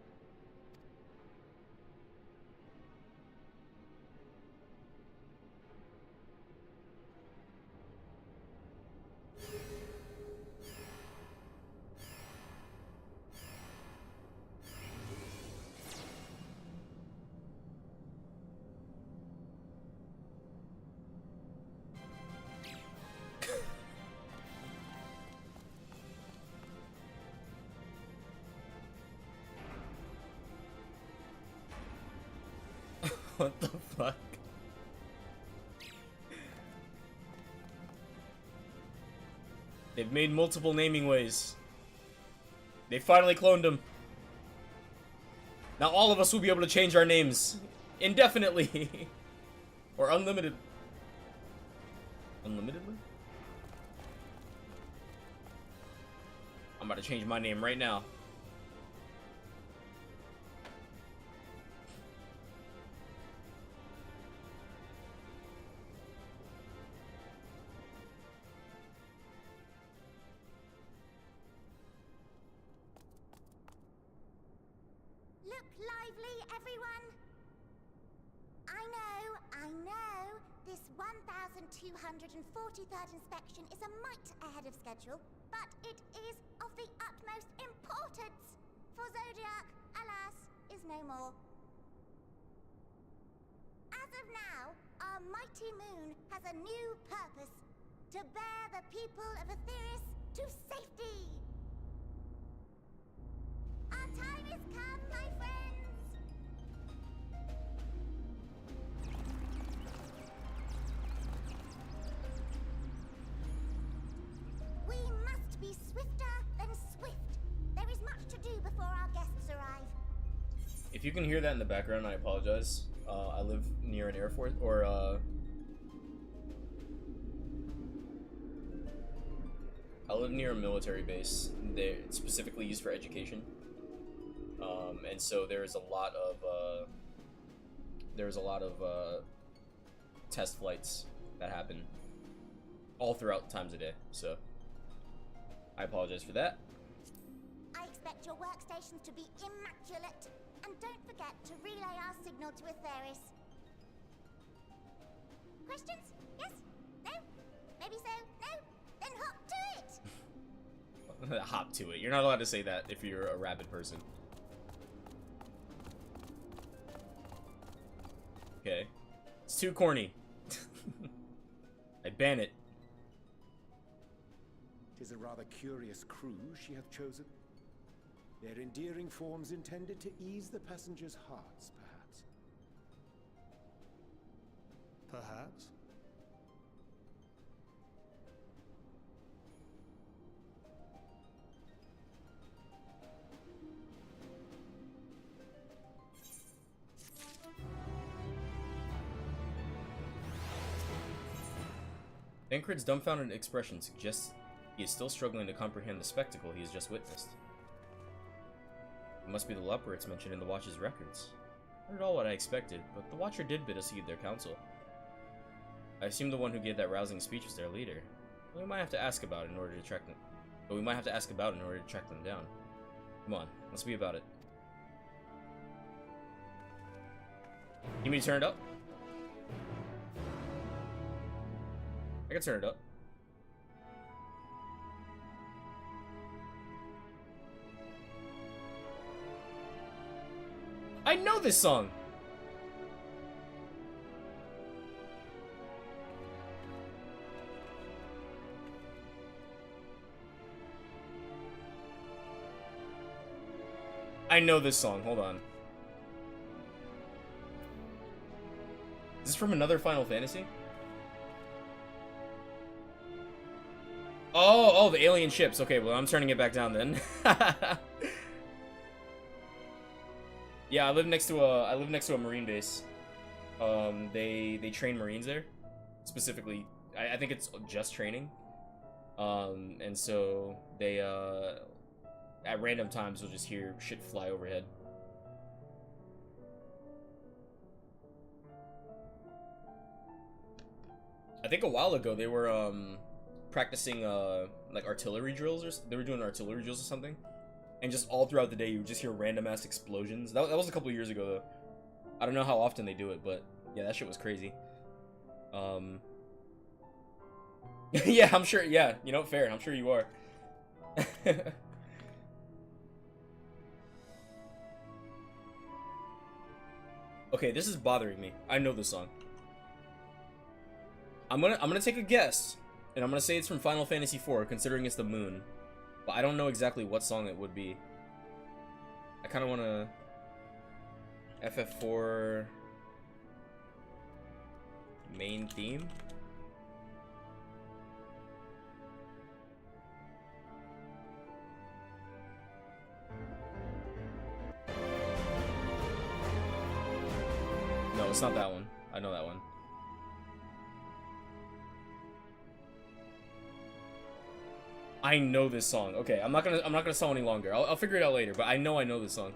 What the fuck? They've made multiple naming ways. They finally cloned him. Now all of us will be able to change our names indefinitely. Or unlimited. Unlimitedly? I'm about to change my name right now. Look lively, everyone! I know, this 1243rd inspection is a mite ahead of schedule, but it is of the utmost importance, for Zodiac, alas, is no more. As of now, our mighty moon has a new purpose, to bear the people of Etheris to safety! Our time has come, my friends! We must be swifter than swift. There is much to do before our guests arrive. If you can hear that in the background, I apologize. I live near an Air Force, I live near a military base. It's specifically used for education. And so there's a lot of test flights that happen all throughout times a day. So I apologize for that. I expect your workstations to be immaculate. And don't forget to relay our signal to Etheris. Questions? Yes? No? Maybe so? No? Then hop to it! hop to it. You're not allowed to say that if you're a rabid person. Okay. It's too corny. I ban it. 'Tis a rather curious crew she hath chosen. Their endearing forms intended to ease the passengers' hearts, perhaps. Perhaps. Tancred's dumbfounded expression suggests he is still struggling to comprehend the spectacle he has just witnessed. It must be the leopards mentioned in the Watch's records. Not at all what I expected, but the Watcher did bid us heed their counsel. I assume the one who gave that rousing speech was their leader. We might have to ask about it in order to track them. But we might have to ask about it in order to track them down. Come on, let's be about it. You mean to turn it up? I can turn it up. I know this song! I know this song, hold on. Is this from another Final Fantasy? Oh, the alien ships. Okay, well, I'm turning it back down then. Yeah, I live next to a Marine base. They train Marines there. Specifically, I think it's just training. And so they, at random times, you'll just hear shit fly overhead. I think a while ago they were, practicing, like artillery drills, or they were doing artillery drills or something. And just all throughout the day, you would just hear random ass explosions. That was a couple years ago, though. I don't know how often they do it, but yeah, that shit was crazy. Yeah, I'm sure. Yeah, you know, fair. I'm sure you are. Okay, this is bothering me. I know this song. I'm gonna take a guess, and I'm gonna say it's from Final Fantasy IV, considering it's the moon. But I don't know exactly what song it would be. I kind of want to... FF4... main theme? No, it's not that one. I know that one. I know this song. Okay, I'm not gonna sell any longer. I'll figure it out later, but I know this song.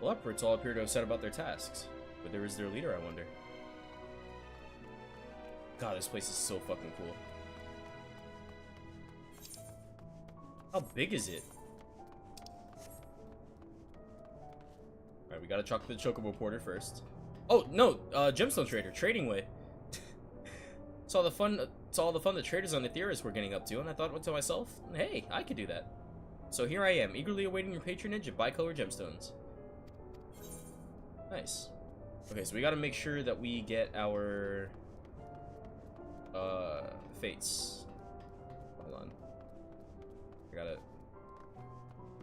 The leopards all appear to have set about their tasks, but there is their leader, I wonder. God, this place is so fucking cool. How big is it? Alright, we gotta talk to the Chocobo Porter first. Oh, no! Gemstone Trader. Trading Way. It's all the fun that traders on Etheirys were getting up to, and I thought to myself, hey, I could do that. So here I am, eagerly awaiting your patronage of bicolor gemstones. Nice. Okay, so we gotta make sure that we get our... fates. Hold on. I gotta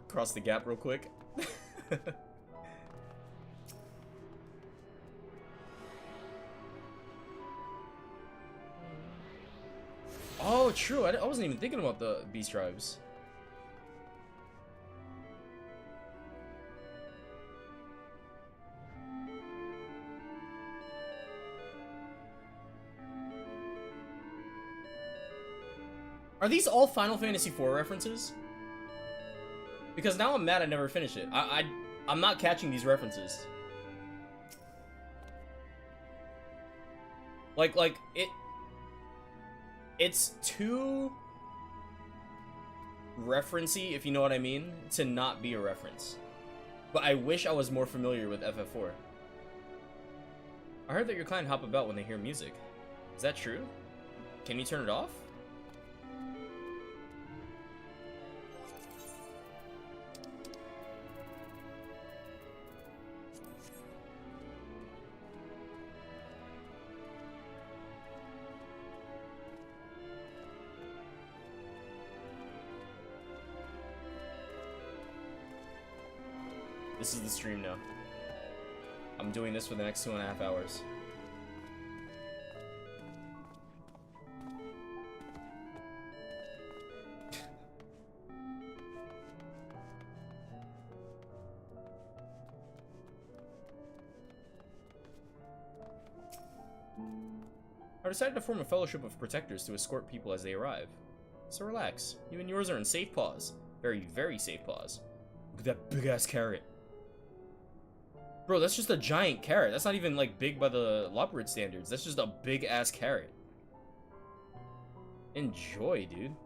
cross the gap real quick. Oh, true. I wasn't even thinking about the beast tribes. Are these all Final Fantasy IV references? Because now I'm mad I never finished it. I'm not catching these references. Like it's too referencey, if you know what I mean, to not be a reference. But I wish I was more familiar with FF4. I heard that your client hop about when they hear music. Is that true? Can you turn it off? This is the stream now. I'm doing this for the next 2.5 hours. I decided to form a fellowship of protectors to escort people as they arrive. So relax. You and yours are in safe paws. Very, very safe paws. Look at that big-ass carrot. Bro, that's just a giant carrot. That's not even, like, big by the Loprid standards. That's just a big-ass carrot. Enjoy, dude.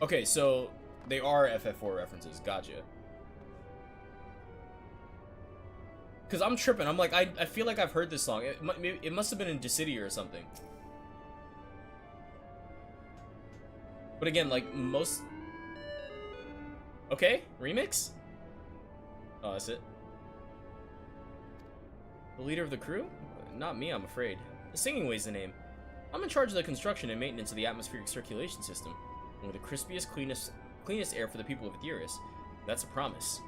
Okay, so they are FF4 references. Gotcha. Because I'm tripping. I'm like, I feel like I've heard this song. It must have been in Dissidia or something. But again, like, most... Okay, remix? Oh, that's it. The leader of the crew? Not me, I'm afraid. The Singing Way's the name. I'm in charge of the construction and maintenance of the atmospheric circulation system. And with the crispiest, cleanest air for the people of Etheirys. That's a promise.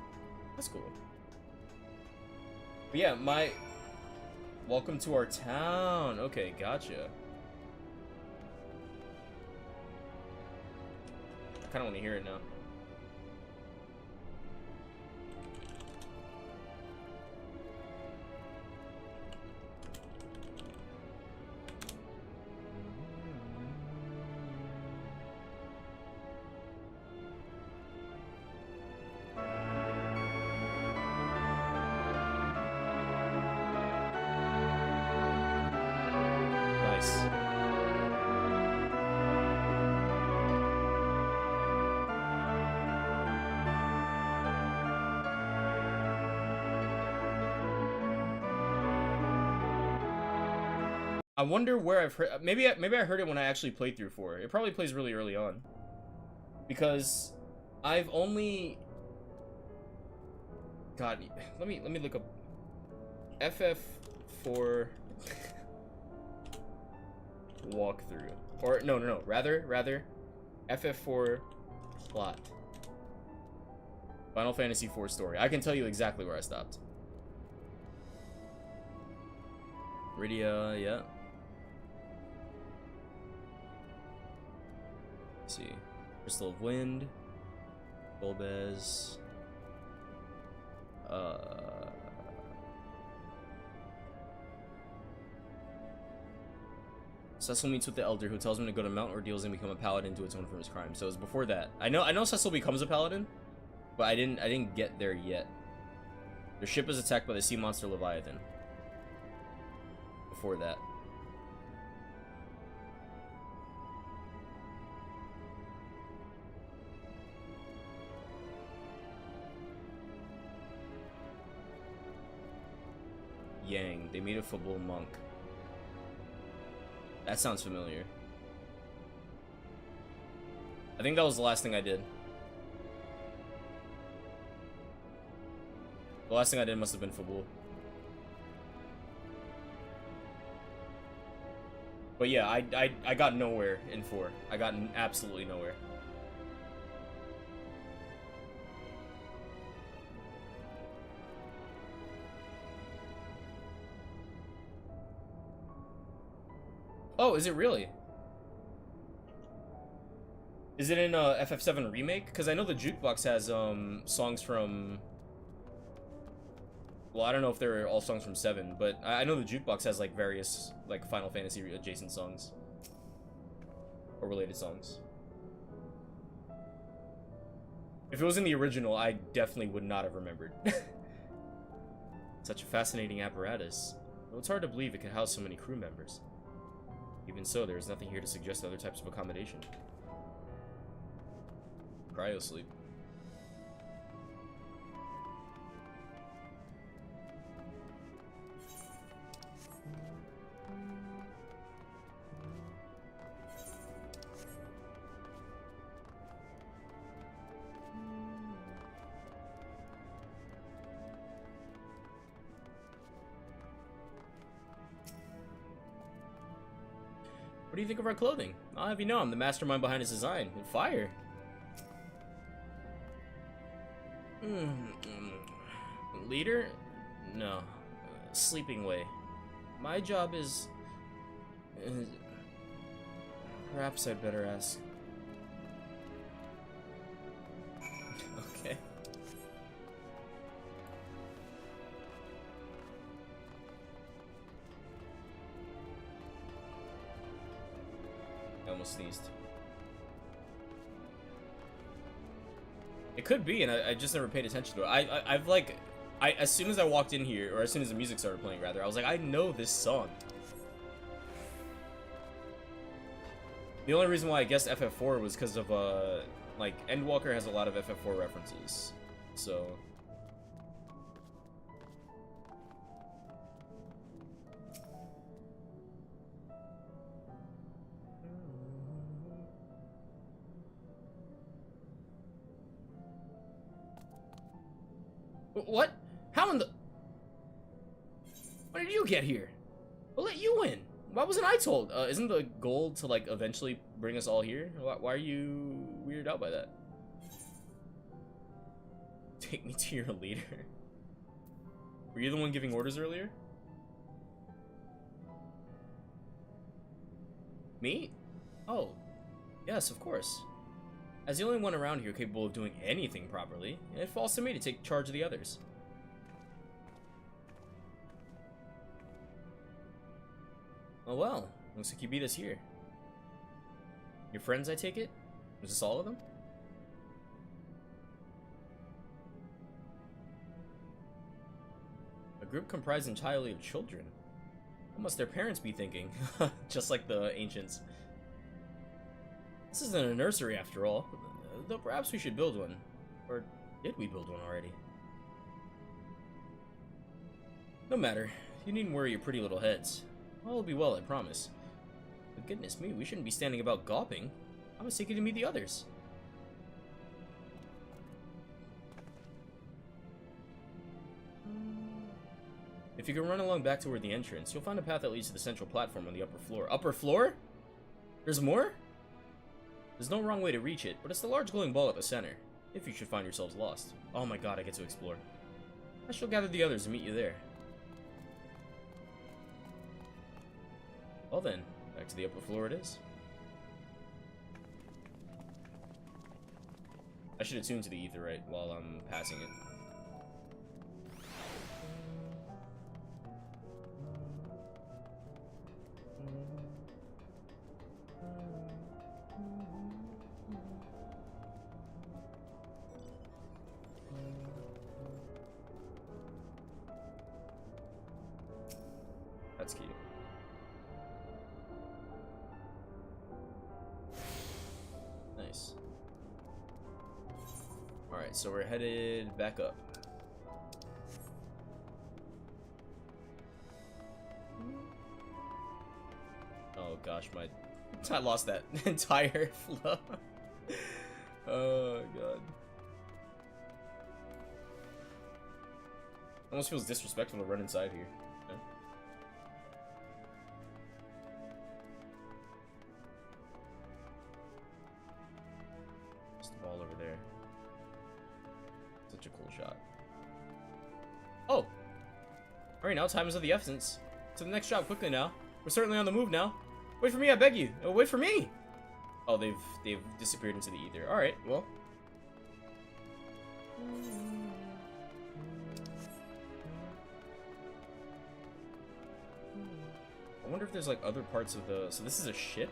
That's cool. But yeah, welcome to our town. Okay, gotcha. I kind of want to hear it now. Nice. I wonder where I've heard. Maybe I heard it when I actually played through 4. It probably plays really early on, because I've only. God, let me look up FF4 walkthrough, or no, rather FF4 plot. Final Fantasy IV story. I can tell you exactly where I stopped. Rydia, yeah. Let's see. Crystal of Wind. Golbez. Cecil meets with the Elder, who tells him to go to Mount Ordeals and become a paladin to atone for his crime. So it was before that. I know Cecil becomes a paladin, but I didn't get there yet. Their ship is attacked by the sea monster Leviathan. Before that. Yang. They meet a Fabul monk. That sounds familiar. I think that was the last thing I did. The last thing I did must have been Fabul. But yeah, I got nowhere in 4. I got absolutely nowhere. Oh, is it really? Is it in FF7 Remake? Because I know the jukebox has songs from... Well, I don't know if they're all songs from 7, but I know the jukebox has like various like Final Fantasy adjacent songs. Or related songs. If it was in the original, I definitely would not have remembered. Such a fascinating apparatus. Though it's hard to believe it could house so many crew members. Even so, there is nothing here to suggest other types of accommodation. Cryosleep. What do you think of our clothing? I'll have you know I'm the mastermind behind its design. Fire. Leader? No. Sleeping way. My job is... Perhaps I'd better ask. Okay. I almost sneezed. It could be, and I just never paid attention to it. I've like, as soon as I walked in here, or as soon as the music started playing, rather, I was like, I know this song. The only reason why I guessed FF4 was because of, like, Endwalker has a lot of FF4 references, so... What? How in the... When did you get here? Who let you in? Why wasn't I told? Isn't the goal to, like, eventually bring us all here? Why are you weirded out by that? Take me to your leader. Were you the one giving orders earlier? Me? Oh. Yes, of course. As the only one around here capable of doing anything properly, it falls to me to take charge of the others. Oh well, looks like you beat us here. Your friends, I take it? Was this all of them? A group comprised entirely of children. What must their parents be thinking? Just like the ancients. This isn't a nursery after all, though perhaps we should build one. Or did we build one already? No matter, you needn't worry your pretty little heads. All will be well, I promise. But goodness me, we shouldn't be standing about gawping. I was seeking to meet the others. If you can run along back toward the entrance, you'll find a path that leads to the central platform on the upper floor. Upper floor? There's more? There's no wrong way to reach it, but it's the large glowing ball at the center, if you should find yourselves lost. Oh my god, I get to explore. I shall gather the others and meet you there. Well then, back to the upper floor it is. I should attune to the etherite while I'm passing it. That's cute. Nice. Alright, so we're headed back up. Oh gosh, I lost that entire flow. Oh god. Almost feels disrespectful to run inside here. Yeah. Just the ball over there. Such a cool shot. Oh! Alright, now time is of the essence. To the next job quickly now. We're certainly on the move now. Wait for me, I beg you. Oh, wait for me! Oh, they've disappeared into the ether. Alright, well. I wonder if there's like other parts of the... So this is a ship?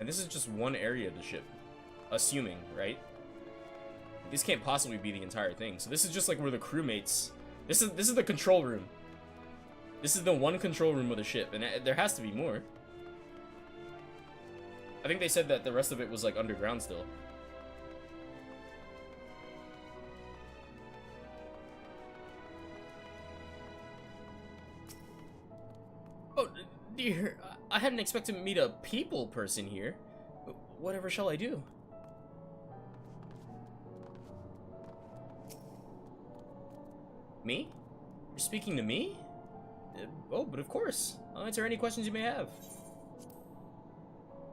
And this is just one area of the ship. assuming, right? This can't possibly be the entire thing. So this is just like where the crewmates. This is the control room. This is the one control room of the ship, and there has to be more. I think they said that the rest of it was like underground still. Oh dear, I hadn't expected to meet a people person here. Whatever shall I do? Me? You're speaking to me? Oh, but of course. I'll answer any questions you may have.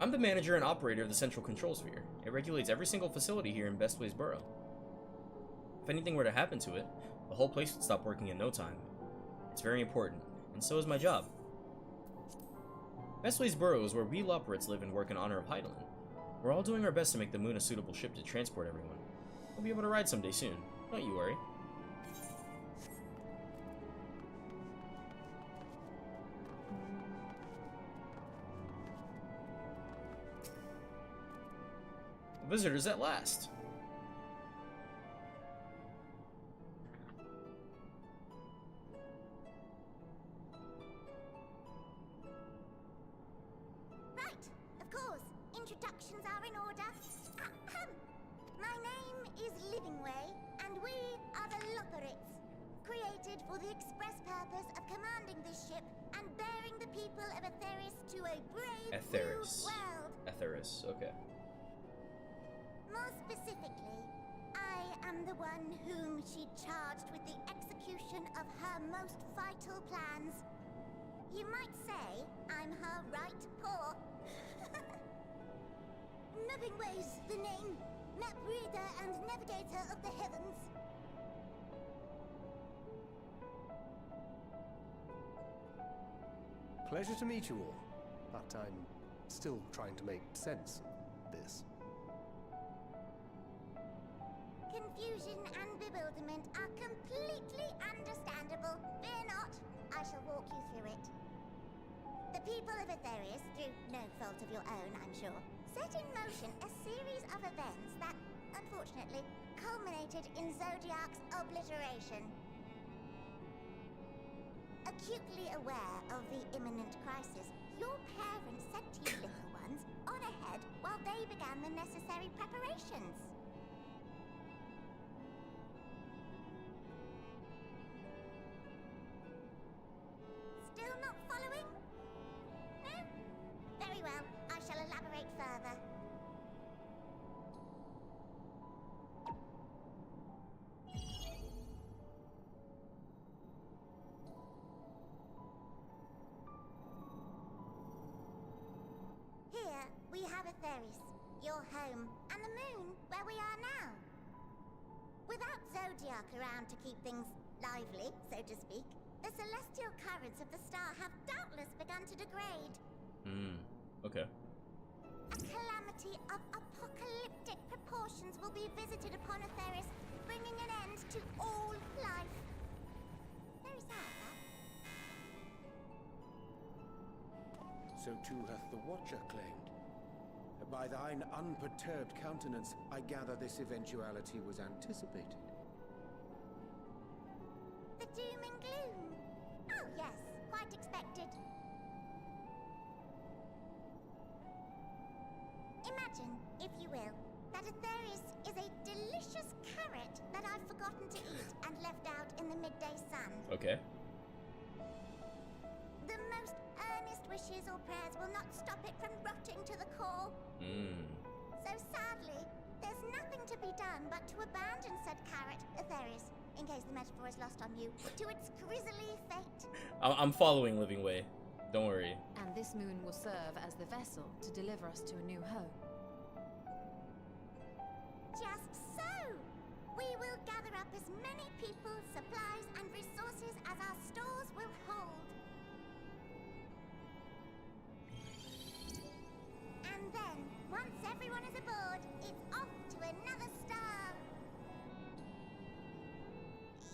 I'm the manager and operator of the Central Control Sphere. It regulates every single facility here in Bestways Borough. If anything were to happen to it, the whole place would stop working in no time. It's very important, and so is my job. Bestways Borough is where we Loperates live and work in honor of Heidelin. We're all doing our best to make the moon a suitable ship to transport everyone. We'll be able to ride someday soon. Don't you worry. Visitors at last. Right, of course. Introductions are in order. Ahem. My name is Livingway, and we are the Loperates, created for the express purpose of commanding this ship and bearing the people of Etheris to a brave new world. Etheris, okay. More specifically, I am the one whom she charged with the execution of her most vital plans. You might say I'm her right paw. Livingway's the name, map reader and navigator of the heavens. Pleasure to meet you all, but I'm still trying to make sense of this. Confusion and bewilderment are completely understandable. Fear not, I shall walk you through it. The people of Etheris, through no fault of your own, I'm sure, set in motion a series of events that, unfortunately, culminated in Zodiac's obliteration. Acutely aware of the imminent crisis, your parents sent you little ones on ahead while they began the necessary preparations. Still not following? No? Very well, I shall elaborate further. Here, we have Etheris, your home, and the moon, where we are now. Without Zodiac around to keep things lively, so to speak, the celestial currents of the star have doubtless begun to degrade. Okay. A calamity of apocalyptic proportions will be visited upon Etheris, bringing an end to all life. Very sad, that. So too hath the Watcher claimed. By thine unperturbed countenance, I gather this eventuality was anticipated. The doom and gloom. Oh yes, quite expected. Imagine, if you will, that Etheris is a delicious carrot that I've forgotten to eat and left out in the midday sun. Okay. The most earnest wishes or prayers will not stop it from rotting to the core. So sadly, there's nothing to be done but to abandon said carrot, Etheris, in case the metaphor is lost on you, to its grisly fate. I'm following Livingway. Don't worry. And this moon will serve as the vessel to deliver us to a new home. Just so! We will gather up as many people, supplies, and resources as our stores will hold. And then, once everyone is aboard, it's off to another star.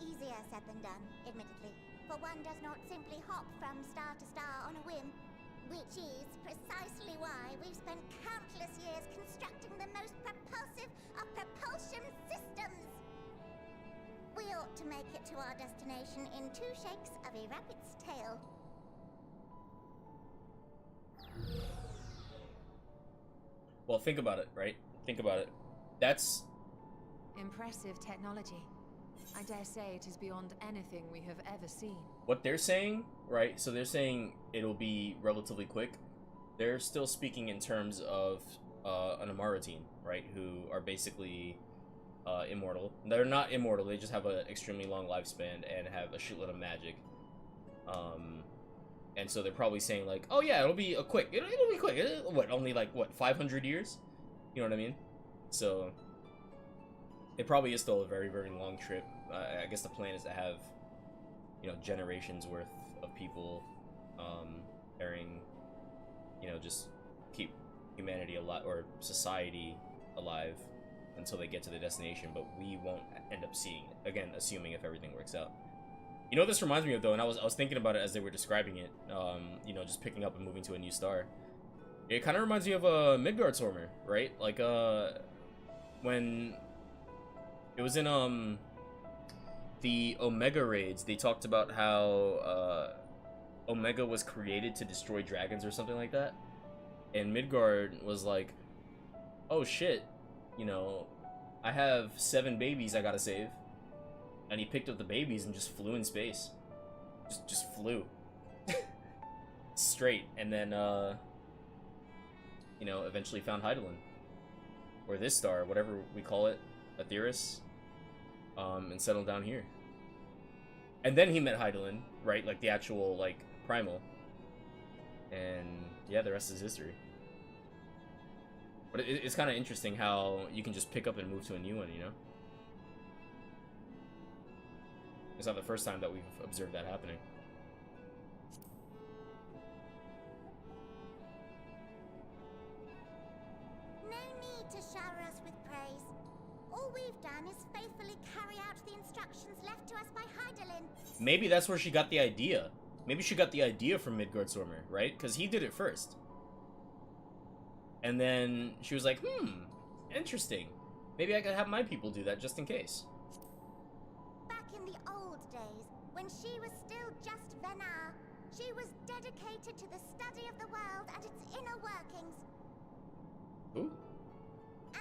Easier said than done, admittedly, for one does not simply hop from star to star on a whim, which is precisely why we've spent countless years constructing the most propulsive of propulsion systems. We ought to make it to our destination in 2 shakes of a rabbit's tail. Well, think about it, right? Think about it. That's Impressive technology. I dare say it is beyond anything we have ever seen. what they're saying, right? So they're saying it'll be relatively quick. They're still speaking in terms of an Amara team, right? Who are basically immortal. They're not immortal. They just have an extremely long lifespan and have a shitload of magic. And so they're probably saying like, oh yeah, it'll be a quick. It'll be quick. What? Only like what? 500 years? You know what I mean? So it probably is still a very, very long trip. I guess the plan is to have, you know, generations worth of people carrying, you know, just keep humanity alive, or society alive until they get to the destination, but we won't end up seeing it. Again, assuming if everything works out. You know what this reminds me of though, and I was thinking about it as they were describing it, you know, just picking up and moving to a new star. It kind of reminds me of Midgard Swarmer, right? Like when it was in the Omega raids, they talked about how Omega was created to destroy dragons or something like that. And Midgard was like, oh shit, you know, I have 7 babies I gotta save. And he picked up the babies and just flew in space. Just flew. Straight. And then, you know, eventually found Hydaelyn. Or this star, whatever we call it, Aetheris. And settled down here. And then he met Hydaelyn, right? Like the actual, like, primal. And yeah, the rest is history. But it's kind of interesting how you can just pick up and move to a new one, you know? It's not the first time that we've observed that happening. No need to shower us with praise. All we've done is faithfully carry out the instructions left to us by Hydaelyn. Maybe that's where she got the idea. Maybe she got the idea from Midgard Swarmer, right? Because he did it first. And then she was like, interesting. Maybe I could have my people do that just in case. Back in the old days, when she was still just Venar, she was dedicated to the study of the world and its inner workings. Ooh.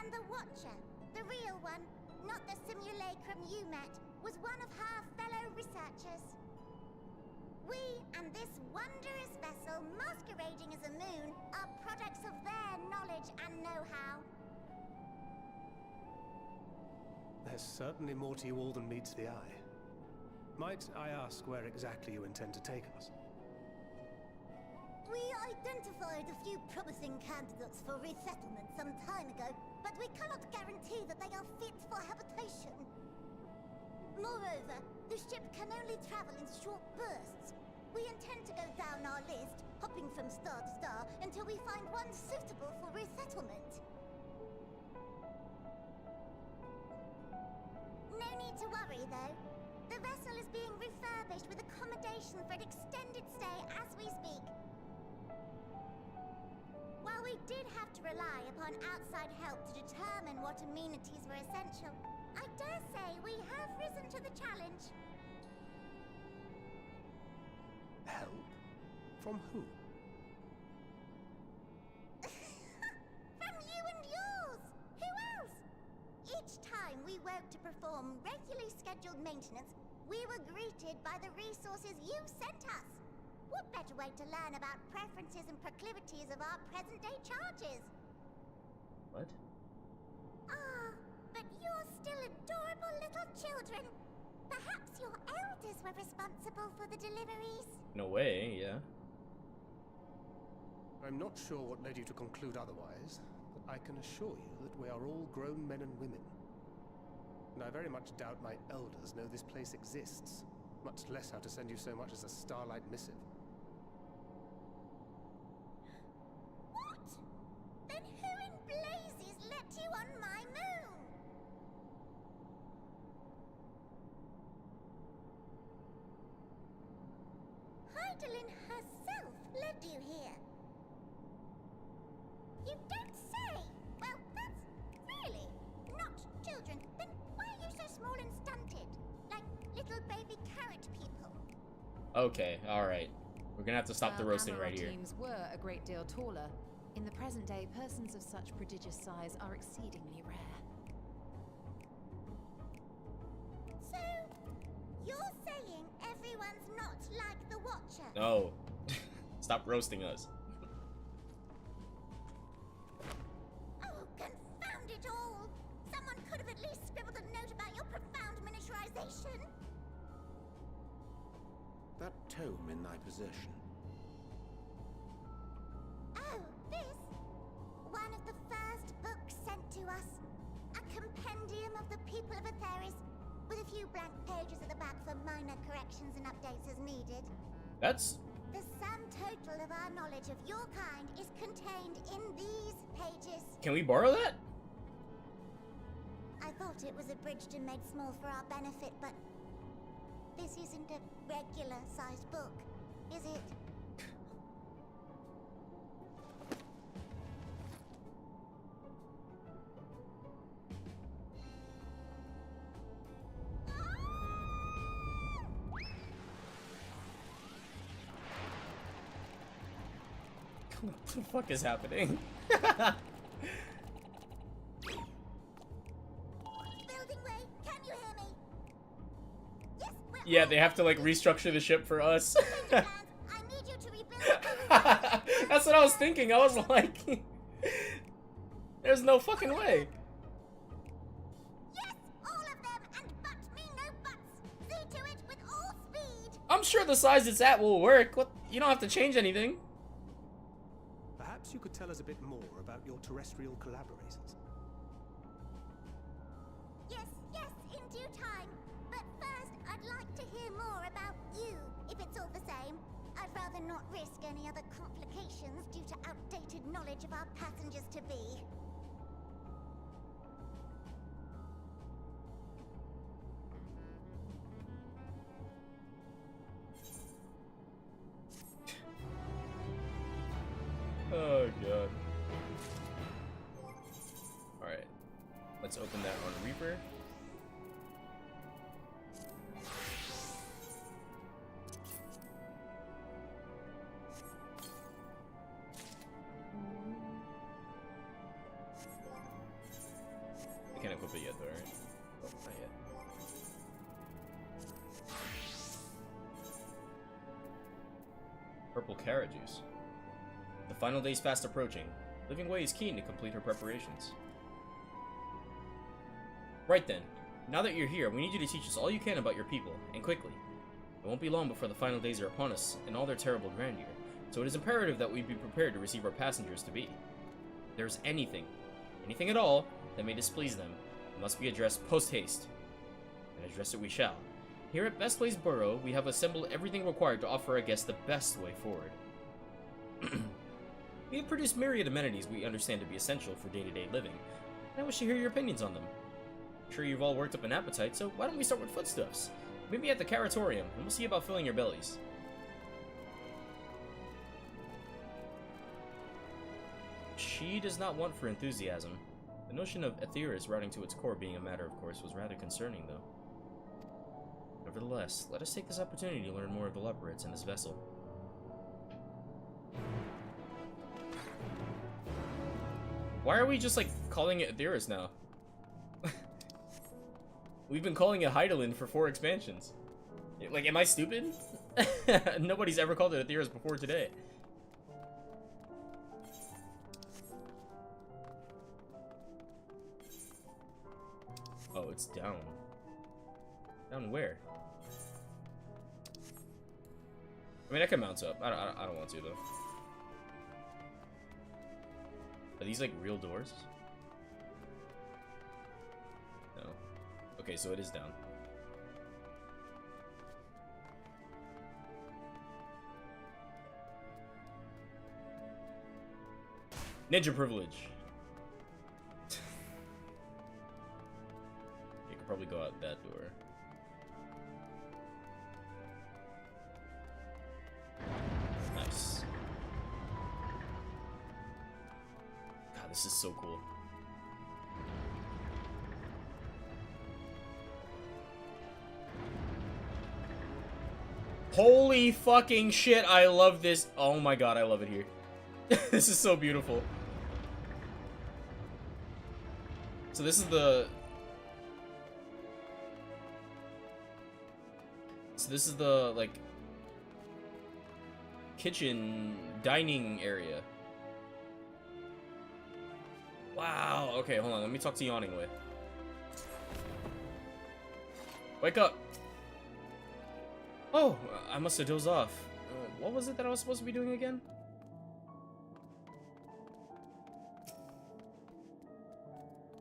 And the Watcher, the real one, not the simulacrum you met, was one of her fellow researchers. We and this wondrous vessel masquerading as a moon are products of their knowledge and know-how. There's certainly more to you all than meets the eye. Might I ask where exactly you intend to take us? We identified a few promising candidates for resettlement some time ago, but we cannot guarantee that they are fit for habitation. Moreover, the ship can only travel in short bursts. We intend to go down our list, hopping from star to star, until we find one suitable for resettlement. No need to worry, though. The vessel is being refurbished with accommodation for an extended stay as we speak. While we did have to rely upon outside help to determine what amenities were essential, I dare say we have risen to the challenge. Help? From who? From you and yours! Who else? Each time we woke to perform regularly scheduled maintenance, we were greeted by the resources you sent us. What better way to learn about preferences and proclivities of our present-day charges? What? Ah, but you're still adorable little children. Perhaps your elders were responsible for the deliveries. No way, yeah. I'm not sure what led you to conclude otherwise, but I can assure you that we are all grown men and women. And I very much doubt my elders know this place exists, much less how to send you so much as a starlight missive. What? Then who in blazes let you on my moon? Hydaelyn herself led you here. You don't say! Well, that's really Okay, alright. We're gonna have to stop the While roasting right here. Teams were a great deal taller. In the present day, persons of such prodigious size are exceedingly rare. So, you're saying everyone's not like the Watcher? No. Stop roasting us. Oh, confound it all! Someone could have at least scribbled a note about your profound miniaturization. That tome in thy possession. Oh, this? One of the first books sent to us. A compendium of the people of Atheris, with a few blank pages at the back for minor corrections and updates as needed. That's... The sum total of our knowledge of your kind is contained in these pages. Can we borrow that? I thought it was abridged and made small for our benefit, but this isn't a regular-sized book, is it? What the fuck is happening? Building Way, can you hear me? Yes, we're Yeah, they have to like restructure the ship for us. plans. I need you to rebuild. That's what I was thinking. I was like, there's no fucking way. Yes, all of them, and but me no buts. See to it with all speed. I'm sure the size it's at will work. What? You don't have to change anything. Perhaps you could tell us a bit more about your terrestrial collaborators. Yes, yes, in due time. But first, I'd like to hear more about you, if it's all the same. I'd rather not risk any other complications due to outdated knowledge of our passengers-to-be. Oh god. Alright. Let's open that on Reaper. I can't equip it yet though, right? Oh, not yet. Purple carrot juice. The final day is fast approaching. Living Way is keen to complete her preparations. Right then. Now that you're here, we need you to teach us all you can about your people, and quickly. It won't be long before the final days are upon us, in all their terrible grandeur, so it is imperative that we be prepared to receive our passengers-to-be. If there is anything at all, that may displease them, it must be addressed post-haste. And address it we shall. Here at Best Place Borough, we have assembled everything required to offer our guests the best way forward. We have produced myriad amenities we understand to be essential for day-to-day living, and I wish to hear your opinions on them. I'm sure you've all worked up an appetite, so why don't we start with foodstuffs? Maybe at the Caratorium, and we'll see about filling your bellies. She does not want for enthusiasm. The notion of Atheris routing to its core being a matter of course was rather concerning, though. Nevertheless, let us take this opportunity to learn more of the Leoparids and this vessel. Why are we just, like, calling it Atheris now? We've been calling it Heidelin for 4 expansions. Like, am I stupid? Nobody's ever called it Atheris before today. Oh, it's down. Down where? I mean, I can mount up. I don't want to, though. Are these, like, real doors? No. Okay, so it is down. Ninja privilege. You could probably go out that door. Nice. God, this is so cool. Holy fucking shit, I love this. Oh my god, I love it here. This is so beautiful. So this is the... So this is the, like, kitchen, dining area. Wow, okay, hold on, let me talk to Yawning Way. Wake up! Oh, I must have dozed off. What was it that I was supposed to be doing again?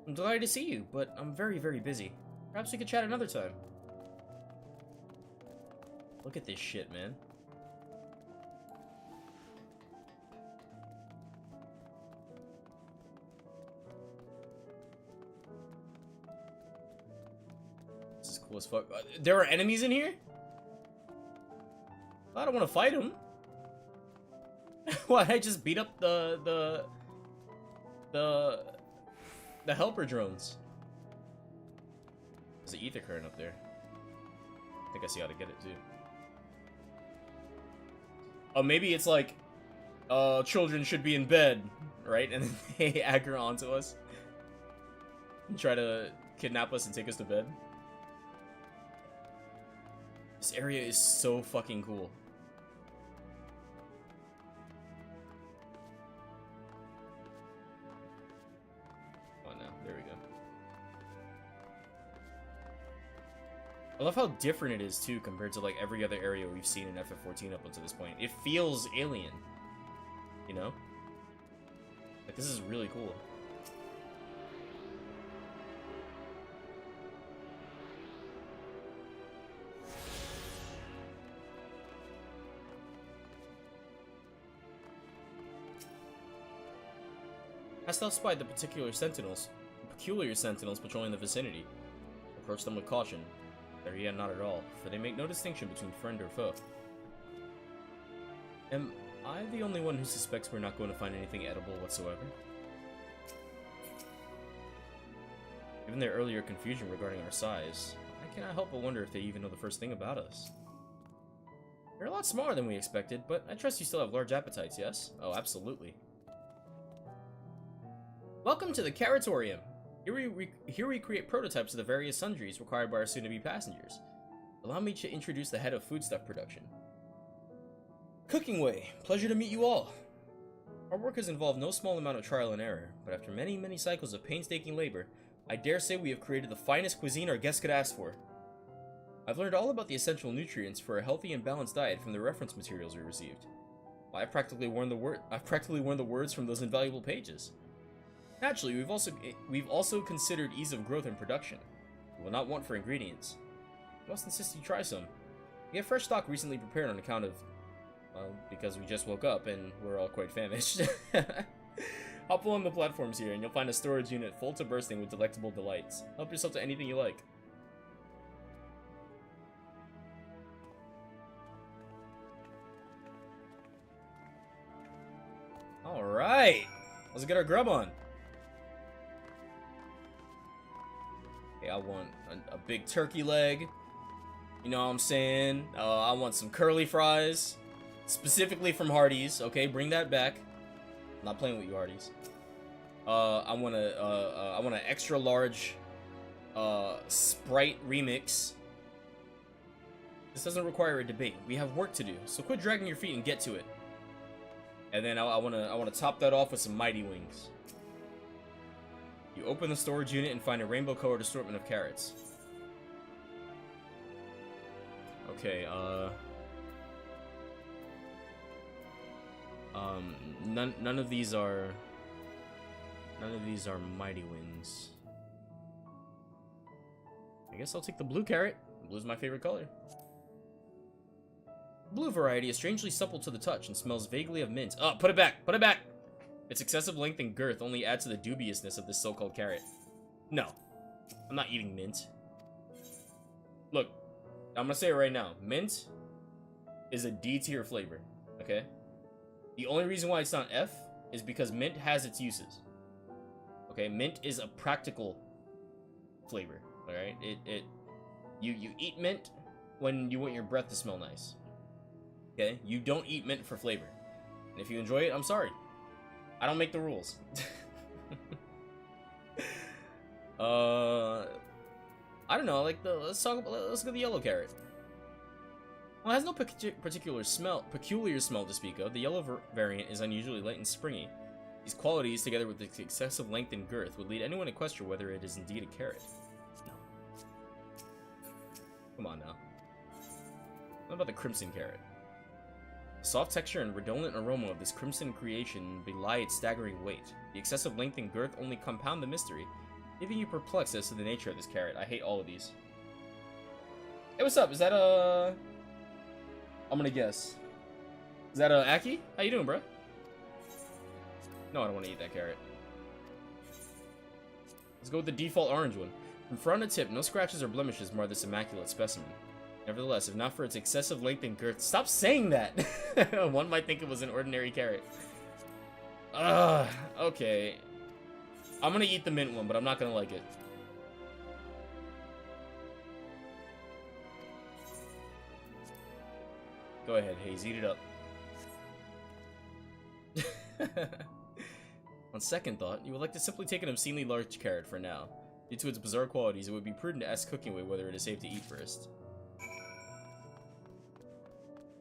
I'm delighted to see you, but I'm very, very busy. Perhaps we could chat another time. Look at this shit, man. This is cool as fuck. There are enemies in here? I don't want to fight them. Why? I just beat up the helper drones. There's an ether current up there. I think I see how to get it too. Oh, maybe it's like, children should be in bed, right? And then they aggro onto us and try to kidnap us and take us to bed. This area is so fucking cool. I love how different it is, too, compared to, like, every other area we've seen in FF14 up until this point. It feels alien, you know? Like, this is really cool. Hast thou spied the peculiar sentinels patrolling the vicinity? Approach them with caution. There yet not at all, for they make no distinction between friend or foe. Am I the only one who suspects we're not going to find anything edible whatsoever? Given their earlier confusion regarding our size, I cannot help but wonder if they even know the first thing about us. You're a lot smaller than we expected, but I trust you still have large appetites, yes? Oh, absolutely. Welcome to the Caratorium! Here we create prototypes of the various sundries required by our soon-to-be passengers. Allow me to introduce the head of foodstuff production. Cooking Way, pleasure to meet you all. Our work has involved no small amount of trial and error, but after many, many cycles of painstaking labor, I dare say we have created the finest cuisine our guests could ask for. I've learned all about the essential nutrients for a healthy and balanced diet from the reference materials we received. I've practically worn the words from those invaluable pages. Naturally, we've also considered ease of growth and production. We will not want for ingredients. I must insist you try some. We have fresh stock recently prepared on account of, well, because we just woke up and we're all quite famished. Hop along the platforms here and you'll find a storage unit full to bursting with delectable delights. Help yourself to anything you like. Alright! Let's get our grub on. Okay, I want a big turkey leg. You know what I'm saying? I want some curly fries. Specifically from Hardee's, okay? Bring that back. I'm not playing with you, Hardee's. I want an extra large Sprite remix. This doesn't require a debate. We have work to do, so quit dragging your feet and get to it. And then I wanna top that off with some Mighty Wings. You open the storage unit and find a rainbow-colored assortment of carrots. Okay, none of these are Mighty Wings. I guess I'll take the blue carrot. Blue's my favorite color. Blue variety is strangely supple to the touch and smells vaguely of mint. Oh, put it back! Put it back! Its excessive length and girth only add to the dubiousness of this so-called carrot. No. I'm not eating mint. Look, I'm gonna say it right now. Mint is a D-tier flavor, okay? The only reason why it's not F is because mint has its uses. Okay, mint is a practical flavor, alright? You eat mint when you want your breath to smell nice. Okay? You don't eat mint for flavor. And if you enjoy it, I'm sorry. I don't make the rules. I don't know, like let's look at the yellow carrot. Well, it has no peculiar smell to speak of. The yellow variant is unusually light and springy. These qualities, together with its excessive length and girth, would lead anyone to question whether it is indeed a carrot. No. Come on now. What about the crimson carrot? The soft texture and redolent aroma of this crimson creation belie its staggering weight. The excessive length and girth only compound the mystery, leaving you perplexed as to the nature of this carrot. I hate all of these. Hey, what's up? Is that I'm gonna guess. Is that Aki? How you doing, bro? No, I don't want to eat that carrot. Let's go with the default orange one. From front to tip, no scratches or blemishes mar this immaculate specimen. Nevertheless, if not for its excessive length and girth... Stop saying that! One might think it was an ordinary carrot. Okay. I'm gonna eat the mint one, but I'm not gonna like it. Go ahead, Hayes, eat it up. On second thought, you would like to simply take an obscenely large carrot for now. Due to its bizarre qualities, it would be prudent to ask Cooking Way whether it is safe to eat first.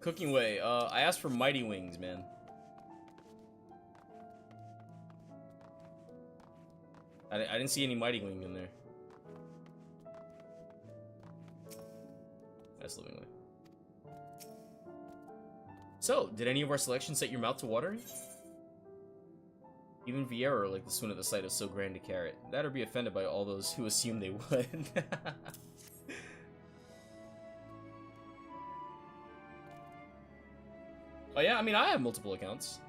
Cooking Way, I asked for Mighty Wings, man. I didn't see any Mighty Wing in there. That's Living Way. So, did any of our selections set your mouth to watering? Even Vieira liked to swoon at the sight of so grand a carrot. That or be offended by all those who assume they would. Oh yeah, I mean, I have multiple accounts.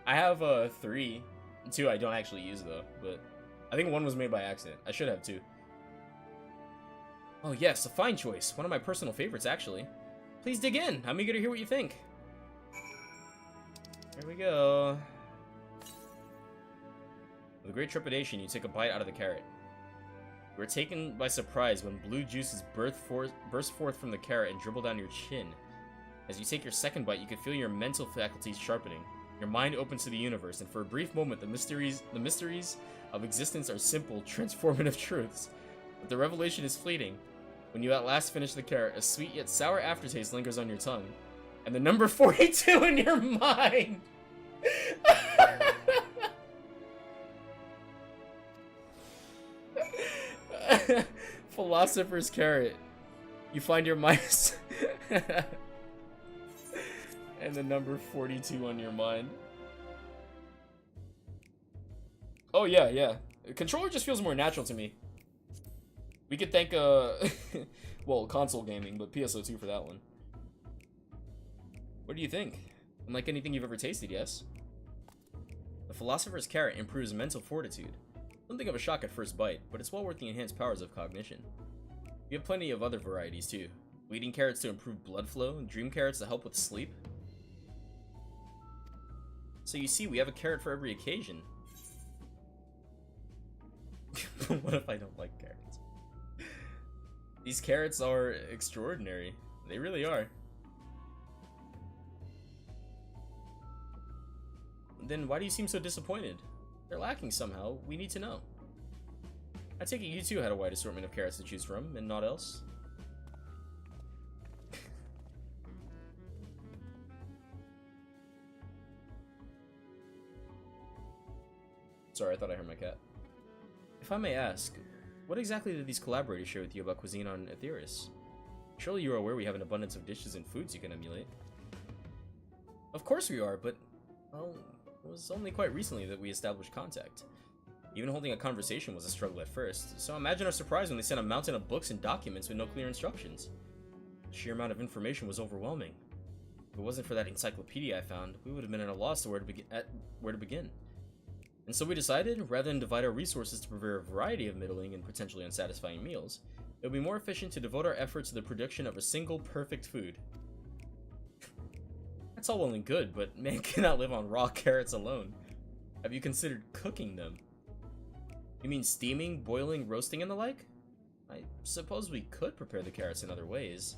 I have 3. 2 I don't actually use though, but I think 1 was made by accident. I should have 2. Oh yes, a fine choice. One of my personal favorites, actually. Please dig in. I'm eager to hear what you think. Here we go. With great trepidation, you take a bite out of the carrot. You are taken by surprise when blue juices burst forth from the carrot and dribble down your chin. As you take your second bite, you can feel your mental faculties sharpening. Your mind opens to the universe, and for a brief moment, the mysteries of existence are simple, transformative truths. But the revelation is fleeting. When you at last finish the carrot, a sweet yet sour aftertaste lingers on your tongue, and the number 42 in your mind. Philosopher's carrot. You find your mind. And the number 42 on your mind. Oh yeah, yeah. Controller just feels more natural to me. We could thank well, console gaming, but PSO2 for that one. What do you think? Unlike anything you've ever tasted, yes? The Philosopher's Carrot improves mental fortitude. Something of a shock at first bite, but it's well worth the enhanced powers of cognition. We have plenty of other varieties too. Bleeding carrots to improve blood flow, and dream carrots to help with sleep. So you see, we have a carrot for every occasion. What if I don't like carrots? These carrots are extraordinary. They really are. Then why do you seem so disappointed? They're lacking somehow. We need to know. I take it you too had a wide assortment of carrots to choose from, and not else? Sorry, I thought I heard my cat. If I may ask, what exactly did these collaborators share with you about cuisine on Aetheris? Surely you are aware we have an abundance of dishes and foods you can emulate. Of course we are, but, well, it was only quite recently that we established contact. Even holding a conversation was a struggle at first, so imagine our surprise when they sent a mountain of books and documents with no clear instructions. The sheer amount of information was overwhelming. If it wasn't for that encyclopedia I found, we would have been at a loss to where to begin. And so we decided, rather than divide our resources to prepare a variety of middling and potentially unsatisfying meals, it would be more efficient to devote our efforts to the production of a single perfect food. That's all well and good, but man cannot live on raw carrots alone. Have you considered cooking them? You mean steaming, boiling, roasting, and the like? I suppose we could prepare the carrots in other ways.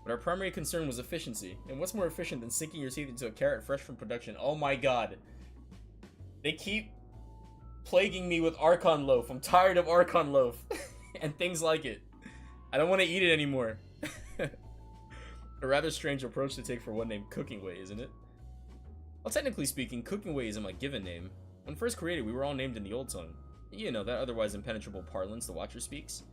But our primary concern was efficiency. And what's more efficient than sinking your teeth into a carrot fresh from production? Oh my god. They keep plaguing me with Archon Loaf. I'm tired of Archon Loaf. And things like it. I don't want to eat it anymore. A rather strange approach to take for one named Cooking Way, isn't it? Well, technically speaking, Cooking Way isn't my given name. When first created, we were all named in the Old Tongue. You know, that otherwise impenetrable parlance the Watcher speaks.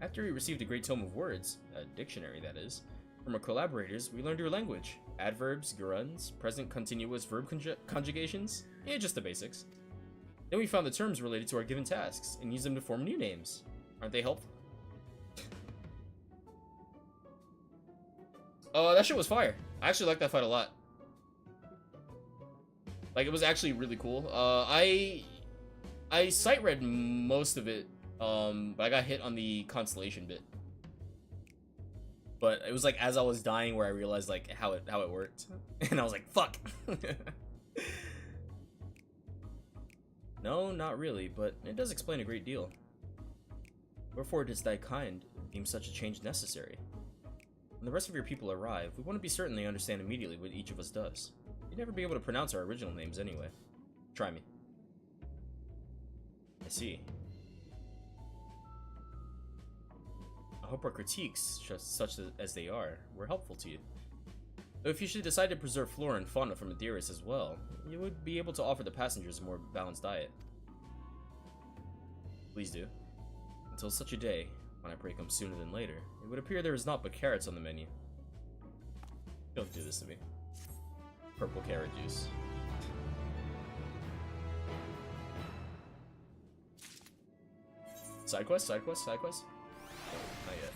After we received a great tome of words, a dictionary that is, from our collaborators, we learned your language. Adverbs, gerunds, present continuous verb conjugations, just the basics. Then we found the terms related to our given tasks, and used them to form new names. Aren't they helpful? That shit was fire. I actually liked that fight a lot. Like, it was actually really cool. I sight read most of it, but I got hit on the constellation bit. But it was like as I was dying where I realized like how it worked, and I was like, "Fuck." No, not really, but it does explain a great deal. Wherefore does thy kind deem such a change necessary? When the rest of your people arrive, we want to be certain they understand immediately what each of us does. You'd never be able to pronounce our original names anyway. Try me. I see. I hope our critiques, such as they are, were helpful to you. Though if you should decide to preserve flora and fauna from Adyrus as well, you would be able to offer the passengers a more balanced diet. Please do. Until such a day, when I pray comes sooner than later, it would appear there is naught but carrots on the menu. Don't do this to me. Purple carrot juice. Side quest, side quest, side quest? Oh, not yet.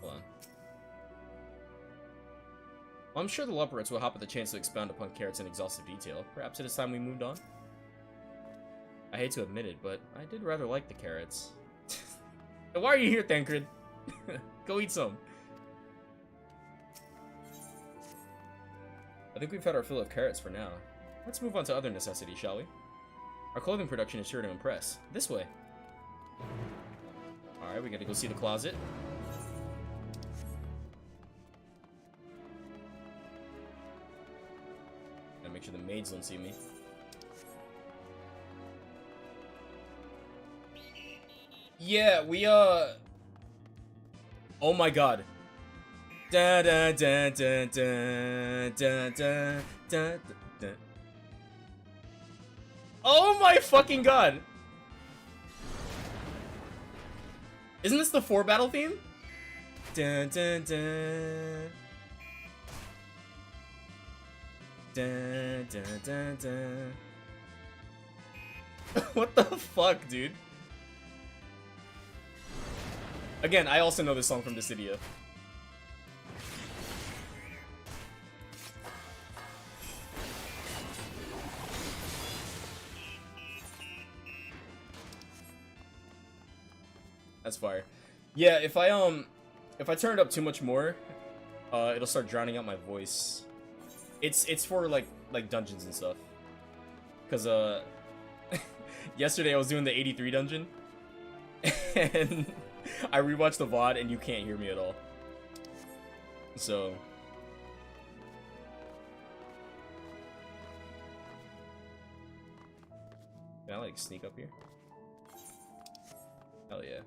Hold on. Well, I'm sure the Leopards will hop at the chance to expound upon carrots in exhaustive detail. Perhaps it is time we moved on? I hate to admit it, but I did rather like the carrots. Why are you here, Thancred? Go eat some. I think we've had our fill of carrots for now. Let's move on to other necessities, shall we? Our clothing production is sure to impress. This way. Alright, we gotta go see the closet. Gotta make sure the maids don't see me. Yeah, we, oh my god. Da da da da da da da da da. Oh my fucking god! Isn't this the 4 battle theme? Dun, dun, dun. Dun, dun, dun, dun. What the fuck, dude? Again, I also know this song from Dissidia. That's fire. Yeah, if I turn it up too much more, it'll start drowning out my voice. It's for like dungeons and stuff. Cause yesterday I was doing the 83 dungeon, and I rewatched the VOD and you can't hear me at all. So can I like sneak up here? Hell yeah.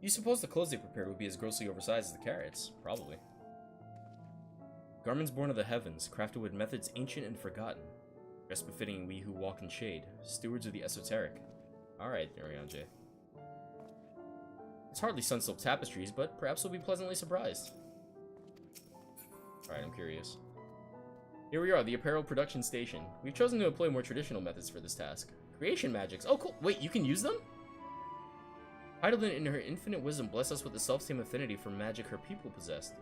You suppose the clothes they prepared would be as grossly oversized as the carrots? Probably. Garments born of the heavens, crafted with methods ancient and forgotten. Dress befitting we who walk in shade, stewards of the esoteric. Alright, Arianje. It's hardly sun-silk tapestries, but perhaps we'll be pleasantly surprised. Alright, I'm curious. Here we are, the apparel production station. We've chosen to employ more traditional methods for this task. Creation magics. Oh, cool. Wait, you can use them? Heidelin, in her infinite wisdom, bless us with the self-same affinity for magic her people possessed.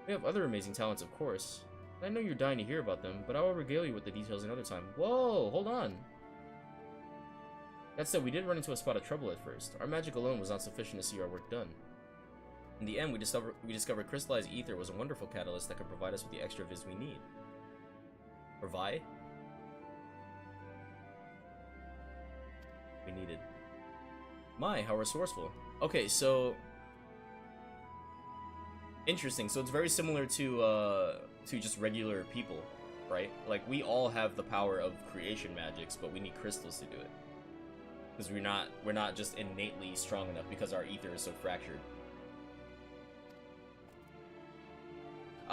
We have other amazing talents, of course. I know you're dying to hear about them, but I will regale you with the details another time. Whoa, hold on. That said, we did run into a spot of trouble at first. Our magic alone was not sufficient to see our work done. In the end, we discovered crystallized ether was a wonderful catalyst that could provide us with the extra viz we need. Provide? We needed. My, how resourceful. Okay, so interesting. So it's very similar to just regular people, right? Like, we all have the power of creation magics, but we need crystals to do it. Because we're not just innately strong enough because our ether is so fractured.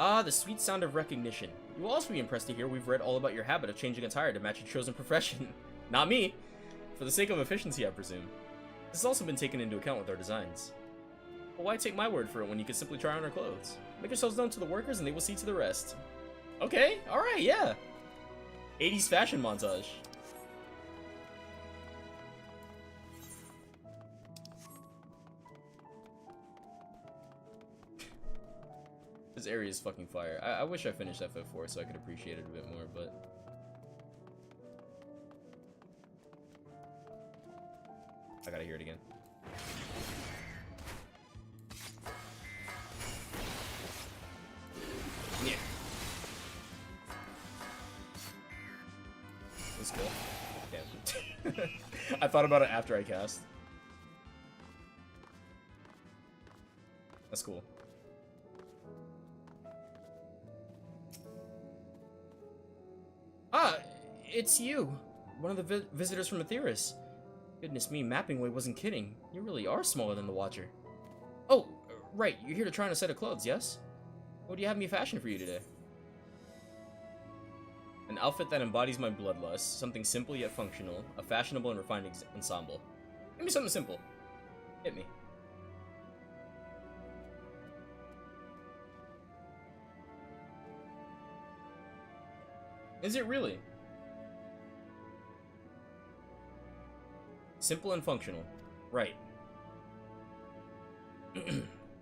Ah, the sweet sound of recognition. You will also be impressed to hear we've read all about your habit of changing attire to match your chosen profession. Not me. For the sake of efficiency, I presume. This has also been taken into account with our designs. But why take my word for it when you can simply try on our clothes? Make yourselves known to the workers and they will see to the rest. Okay, alright, yeah. 80s fashion montage. This area is fucking fire. I wish I finished FF4 so I could appreciate it a bit more, but... I gotta hear it again. Yeah. Let's go. Damn. I thought about it after I cast. That's cool. Ah, it's you. One of the visitors from Aetheris. Goodness me, Mappingway wasn't kidding. You really are smaller than the Watcher. Oh, right, you're here to try on a set of clothes, yes? What do you have me fashion for you today? An outfit that embodies my bloodlust, something simple yet functional, a fashionable and refined ensemble. Give me something simple. Hit me. Is it really? Simple and functional. Right.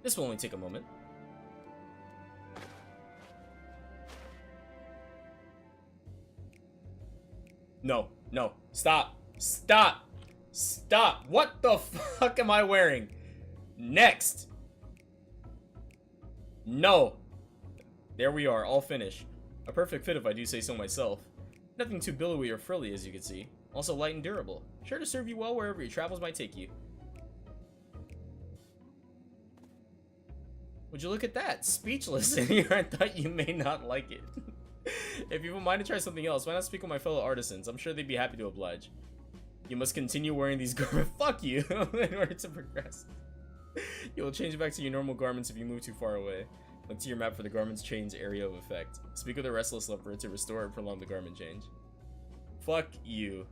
This will only take a moment. No, no. Stop. Stop. Stop. What the fuck am I wearing? Next. No. There we are, all finished. A perfect fit if I do say so myself. Nothing too billowy or frilly, as you can see. Also light and durable. Sure to serve you well wherever your travels might take you. Would you look at that? Speechless in here. I thought you may not like it. If you would mind to try something else, why not speak with my fellow artisans? I'm sure they'd be happy to oblige. You must continue wearing these garments. Fuck you! In order to progress. You will change back to your normal garments if you move too far away. Look to your map for the garment's change area of effect. Speak with a restless leper to restore or prolong the garment change. Fuck you.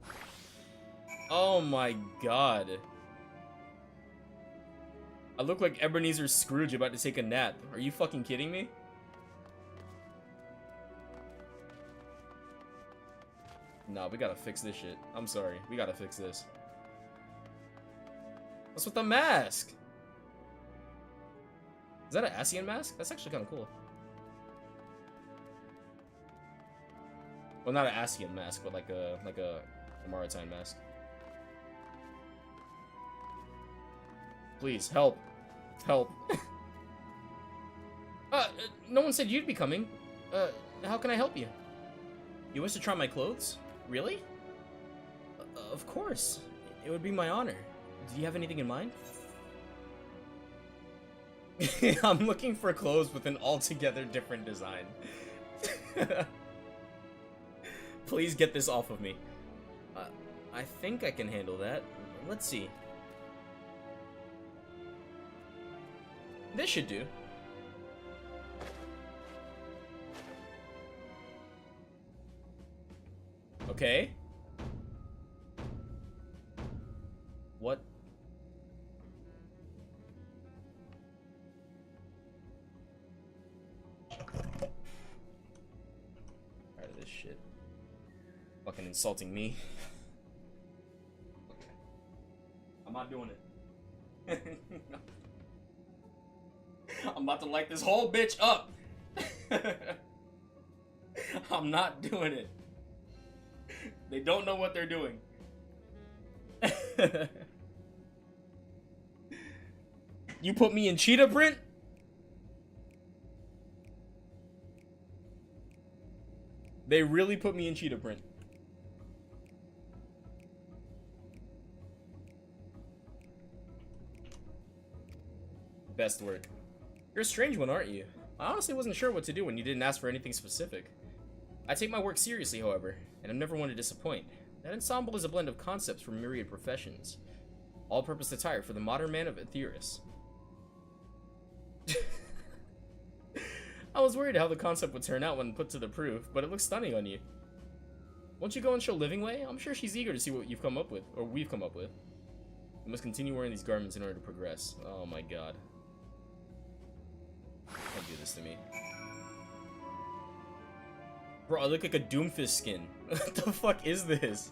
Oh my god. I look like Ebenezer Scrooge about to take a nap. Are you fucking kidding me? Nah, we gotta fix this shit. I'm sorry. We gotta fix this. What's with the mask? Is that an Asian mask? That's actually kind of cool. Well, not an Asian mask, but like a Maritime mask. Please, help. Help. No one said you'd be coming. How can I help you? You wish to try my clothes? Really? Of course. It would be my honor. Do you have anything in mind? I'm looking for clothes with an altogether different design. Please get this off of me. I think I can handle that. Let's see. This should do. Okay. What? Tired of this shit. Fucking insulting me. Okay. I'm not doing it. I'm about to light this whole bitch up. I'm not doing it. They don't know what they're doing. You put me in cheetah print? They really put me in cheetah print. Best work. You're a strange one, aren't you? I honestly wasn't sure what to do when you didn't ask for anything specific. I take my work seriously, however, and I'm never one to disappoint. That ensemble is a blend of concepts from myriad professions. All-purpose attire for the modern man of Aetheris. I was worried how the concept would turn out when put to the proof, but it looks stunning on you. Won't you go and show Living Way? I'm sure she's eager to see what you've come up with, or we've come up with. You must continue wearing these garments in order to progress. Oh my god. Don't do this to me. Bro, I look like a Doomfist skin. What the fuck is this?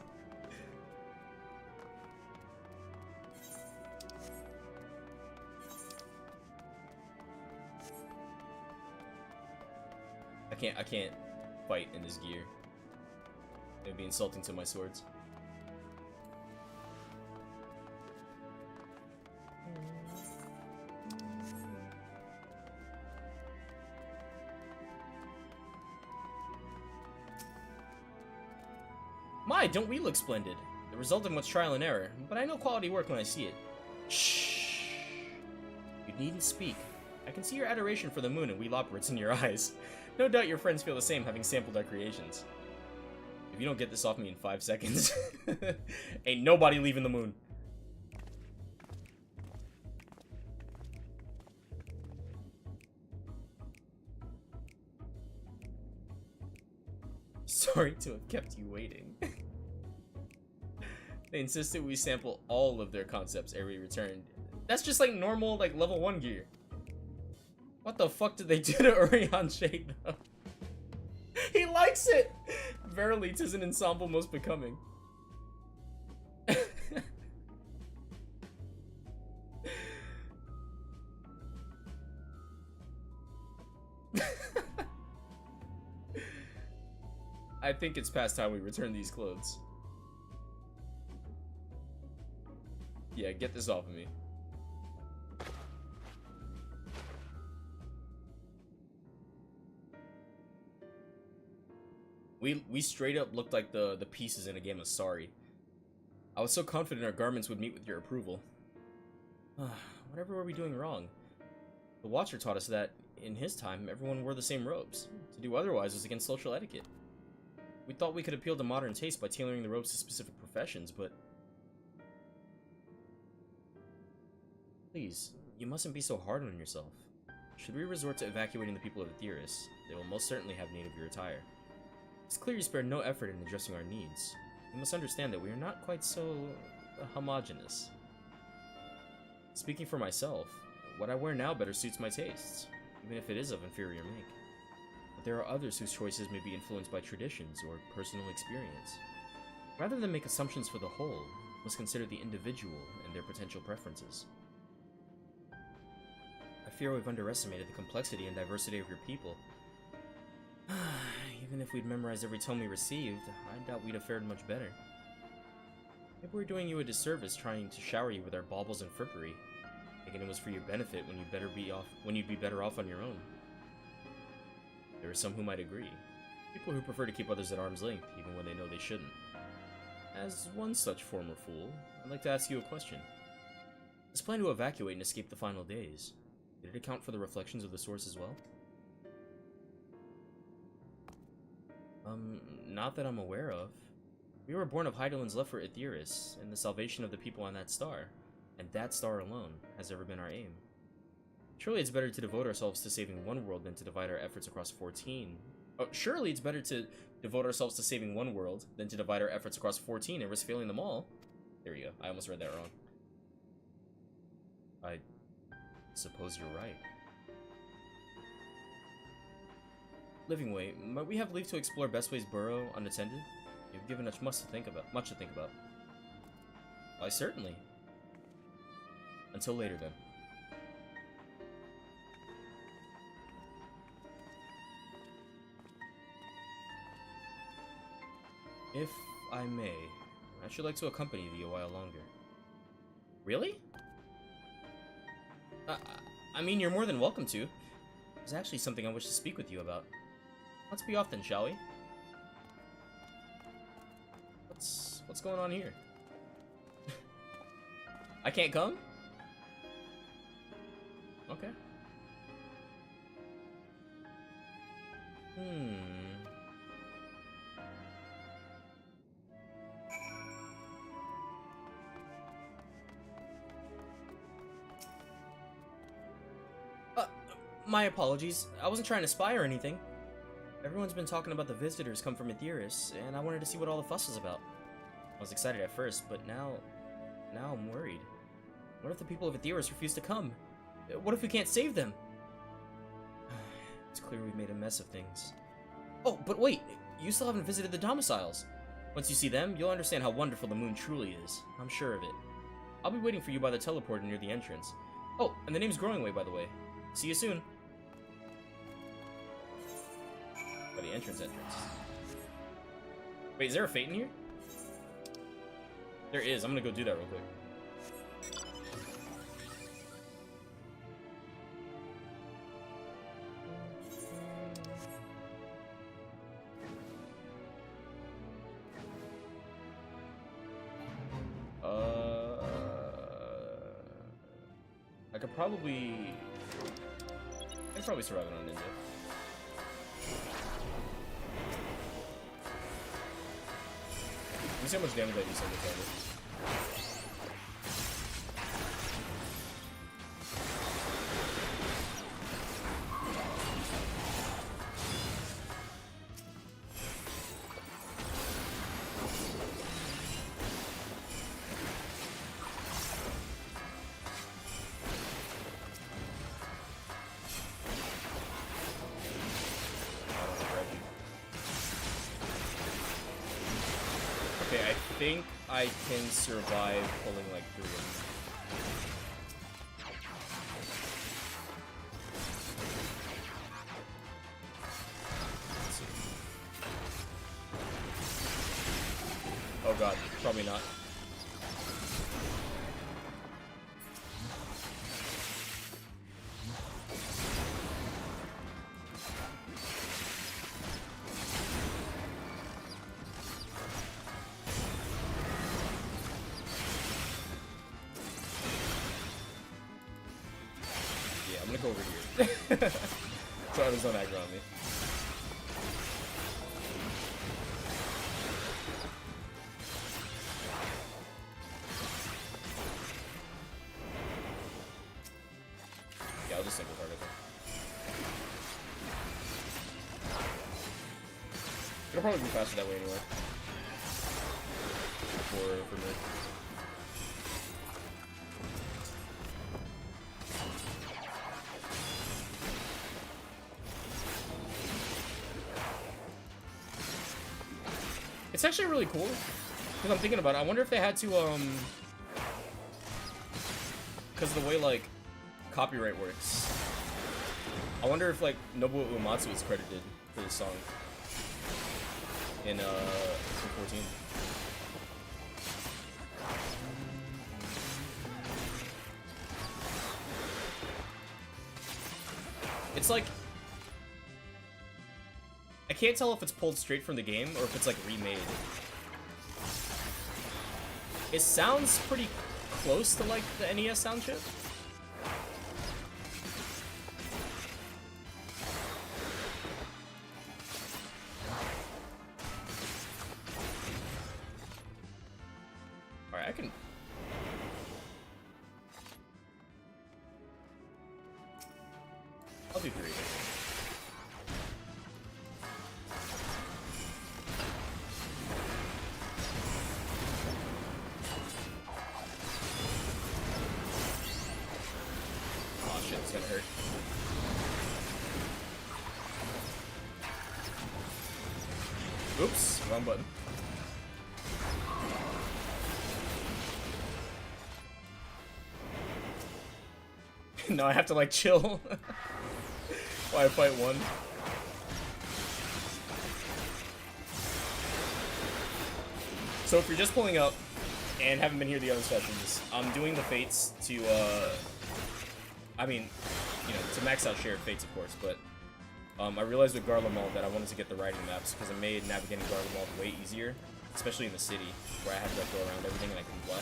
I can't fight in this gear. It would be insulting to my swords. My, don't we look splendid? The result of much trial and error, but I know quality work when I see it. Shh. You needn't speak. I can see your adoration for the moon and wee operates in your eyes. No doubt your friends feel the same having sampled our creations. If you don't get this off me in 5 seconds, ain't nobody leaving the moon. Sorry to have kept you waiting. They insisted we sample all of their concepts ere we returned. That's just like normal, like level 1 gear. What the fuck did they do to Urion Shade though? He likes it! Verily, 'tis an ensemble most becoming. I think it's past time we return these clothes. Yeah, get this off of me. We straight up looked like the pieces in a game of Sorry. I was so confident our garments would meet with your approval. Whatever were we doing wrong? The Watcher taught us that, in his time, everyone wore the same robes. To do otherwise was against social etiquette. We thought we could appeal to modern taste by tailoring the robes to specific professions, but... Please, you mustn't be so hard on yourself. Should we resort to evacuating the people of Aetheris, they will most certainly have need of your attire. It's clear you spared no effort in addressing our needs. You must understand that we are not quite so... homogeneous. Speaking for myself, what I wear now better suits my tastes, even if it is of inferior make. But there are others whose choices may be influenced by traditions or personal experience. Rather than make assumptions for the whole, we must consider the individual and their potential preferences. I fear we've underestimated the complexity and diversity of your people. Even if we'd memorized every tome we received, I doubt we'd have fared much better. Maybe we're doing you a disservice trying to shower you with our baubles and frippery, thinking it was for your benefit when you'd be better off on your own. There are some who might agree. People who prefer to keep others at arm's length, even when they know they shouldn't. As one such former fool, I'd like to ask you a question. This plan to evacuate and escape the final days, did it account for the reflections of the source as well? Not that I'm aware of. We were born of Hydaelyn's love for Aetheris, and the salvation of the people on that star, and that star alone has ever been our aim. Surely it's better to devote ourselves to saving one world than to divide our efforts across 14. Oh, surely it's better to devote ourselves to saving one world than to divide our efforts across 14 and risk failing them all. There you go. I almost read that wrong. I suppose you're right. Living Way, might we have leave to explore Bestway's burrow unattended? You've given us much to think about. Why, certainly. Until later, then. If I may, I should like to accompany thee a while longer. Really? I mean, you're more than welcome to. There's actually something I wish to speak with you about. Let's be off then, shall we? What's going on here? I can't come? Okay. My apologies. I wasn't trying to spy or anything. Everyone's been talking about the visitors come from Aetheris, and I wanted to see what all the fuss is about. I was excited at first, but now I'm worried. What if the people of Aetheris refuse to come? What if we can't save them? It's clear we've made a mess of things. Oh, but wait! You still haven't visited the domiciles. Once you see them, you'll understand how wonderful the moon truly is. I'm sure of it. I'll be waiting for you by the teleporter near the entrance. Oh, and the name's Growing Way, by the way. See you soon. By the entrance. Wait, is there a fate in here? There is. I'm gonna go do that real quick. I could probably survive it on Ninja. Let me see how much damage I do send this target. Okay, I think I can survive pulling like 3 of them. Let's see. Oh god, probably not. I'm gonna go over here. So there's no aggro on me. Yeah, I'll just single target them. It'll probably be faster that way anyway. For me. It's actually really cool, because I'm thinking about it. I wonder if they had to, because of the way, like, copyright works. I wonder if, like, Nobuo Uematsu is credited for this song in 2014. It's like, I can't tell if it's pulled straight from the game or if it's like remade. It sounds pretty close to like the NES sound chip. Alright, I can... I'll do 3. It's gonna hurt. Oops, wrong button. No, I have to like chill while I fight one. So if you're just pulling up and haven't been here the other sessions, I'm doing the fates to I mean, you know, to max out shared fates, of course, but I realized with Garlemald that I wanted to get the riding maps because it made navigating Garlemald way easier especially in the city, where I had to like, go around everything and I couldn't fly.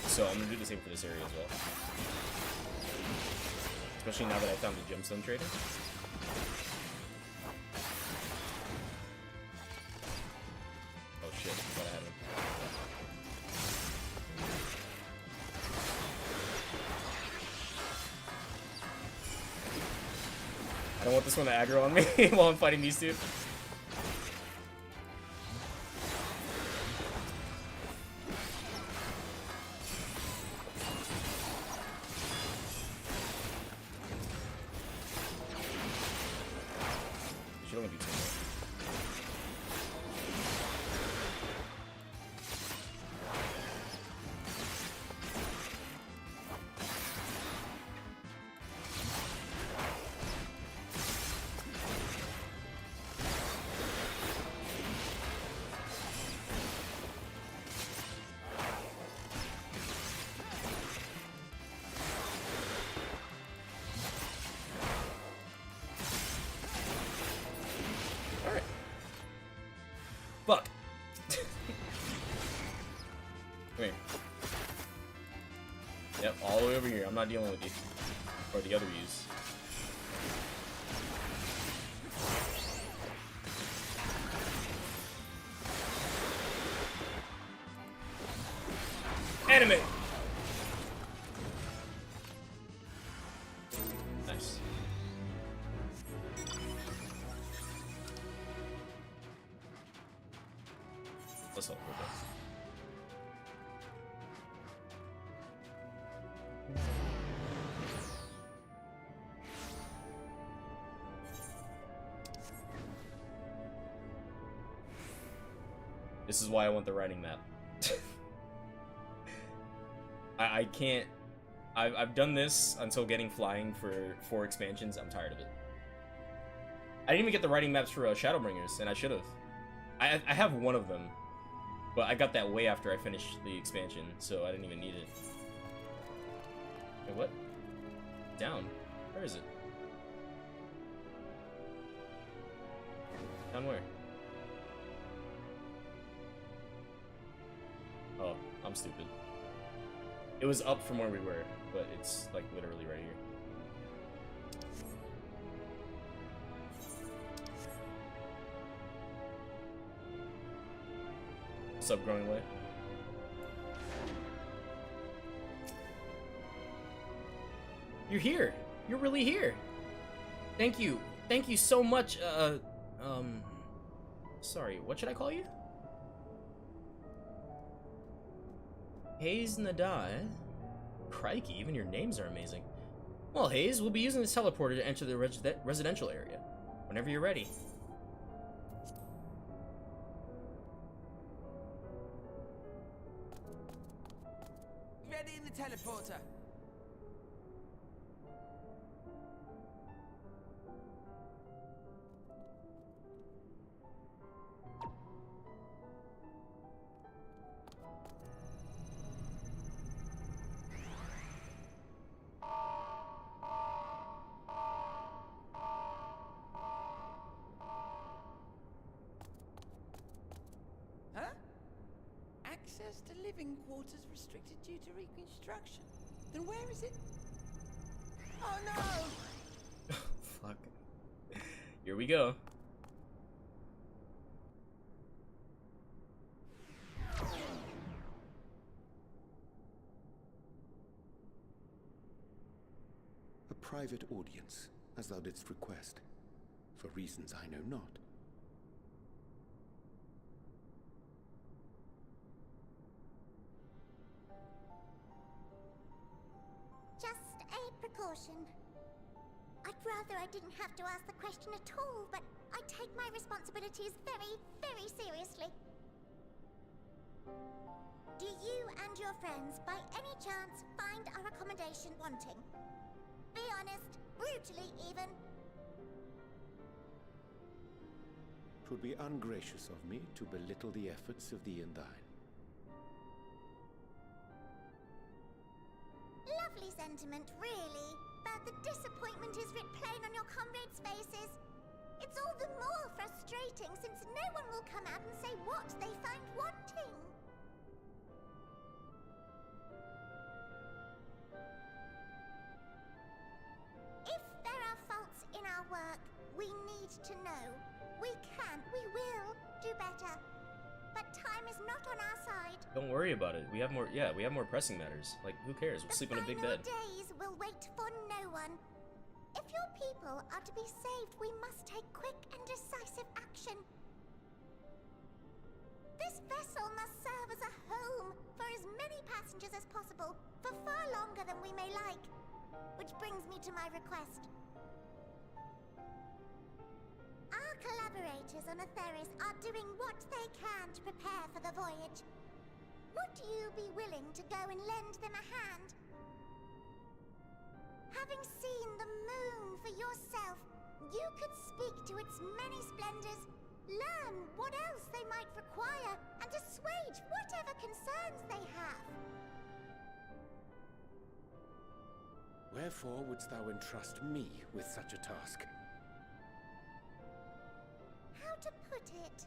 So I'm gonna do the same for this area as well. Especially now that I found the gemstone trader. Oh shit, what I had him. I don't want this one to aggro on me while I'm fighting these two. Should only be two more. Alright. Fuck. Come here. Yep, all the way over here. I'm not dealing with you. Or the other views. Anime! Nice. Let's hope we're done. This is why I want the writing map. I can't. I've done this until getting flying for 4 expansions. I'm tired of it. I didn't even get the writing maps for Shadowbringers, and I should have. I have one of them, but I got that way after I finished the expansion, so I didn't even need it. Wait, what? Down? Where is it? Down where? Oh, I'm stupid. It was up from where we were, but it's like literally right here. What's up, Growing Way? You're here. You're really here. Thank you. Thank you so much. Sorry, what should I call you? Hayes Nadai? Crikey, even your names are amazing. Well, Hayes, we'll be using this teleporter to enter the residential area. Whenever you're ready. Ready in the teleporter. Access to living quarters restricted due to reconstruction. Then where is it? Oh no! Fuck. Here we go. A private audience, as thou didst request, for reasons I know not. Just a precaution. I'd rather I didn't have to ask the question at all, but I take my responsibilities very, very seriously. Do you and your friends, by any chance, find our accommodation wanting? Be honest, brutally even. 'Twould be ungracious of me to belittle the efforts of thee and thine. Lovely sentiment, really. But the disappointment is writ plain on your comrades' faces. It's all the more frustrating since no one will come out and say what they find wanting. If there are faults in our work, we need to know. We can, we will do better. But time is not on our side. Don't worry about it. We have more. Yeah, we have more pressing matters. Like, who cares? We'll sleep in a big bed. The final days will wait for no one. If your people are to be saved, we must take quick and decisive action. This vessel must serve as a home for as many passengers as possible, for far longer than we may like. Which brings me to my request. Our collaborators on Atheris are doing what they can to prepare for the voyage. Would you be willing to go and lend them a hand? Having seen the moon for yourself, you could speak to its many splendors, learn what else they might require, and assuage whatever concerns they have. Wherefore wouldst thou entrust me with such a task? How to put it?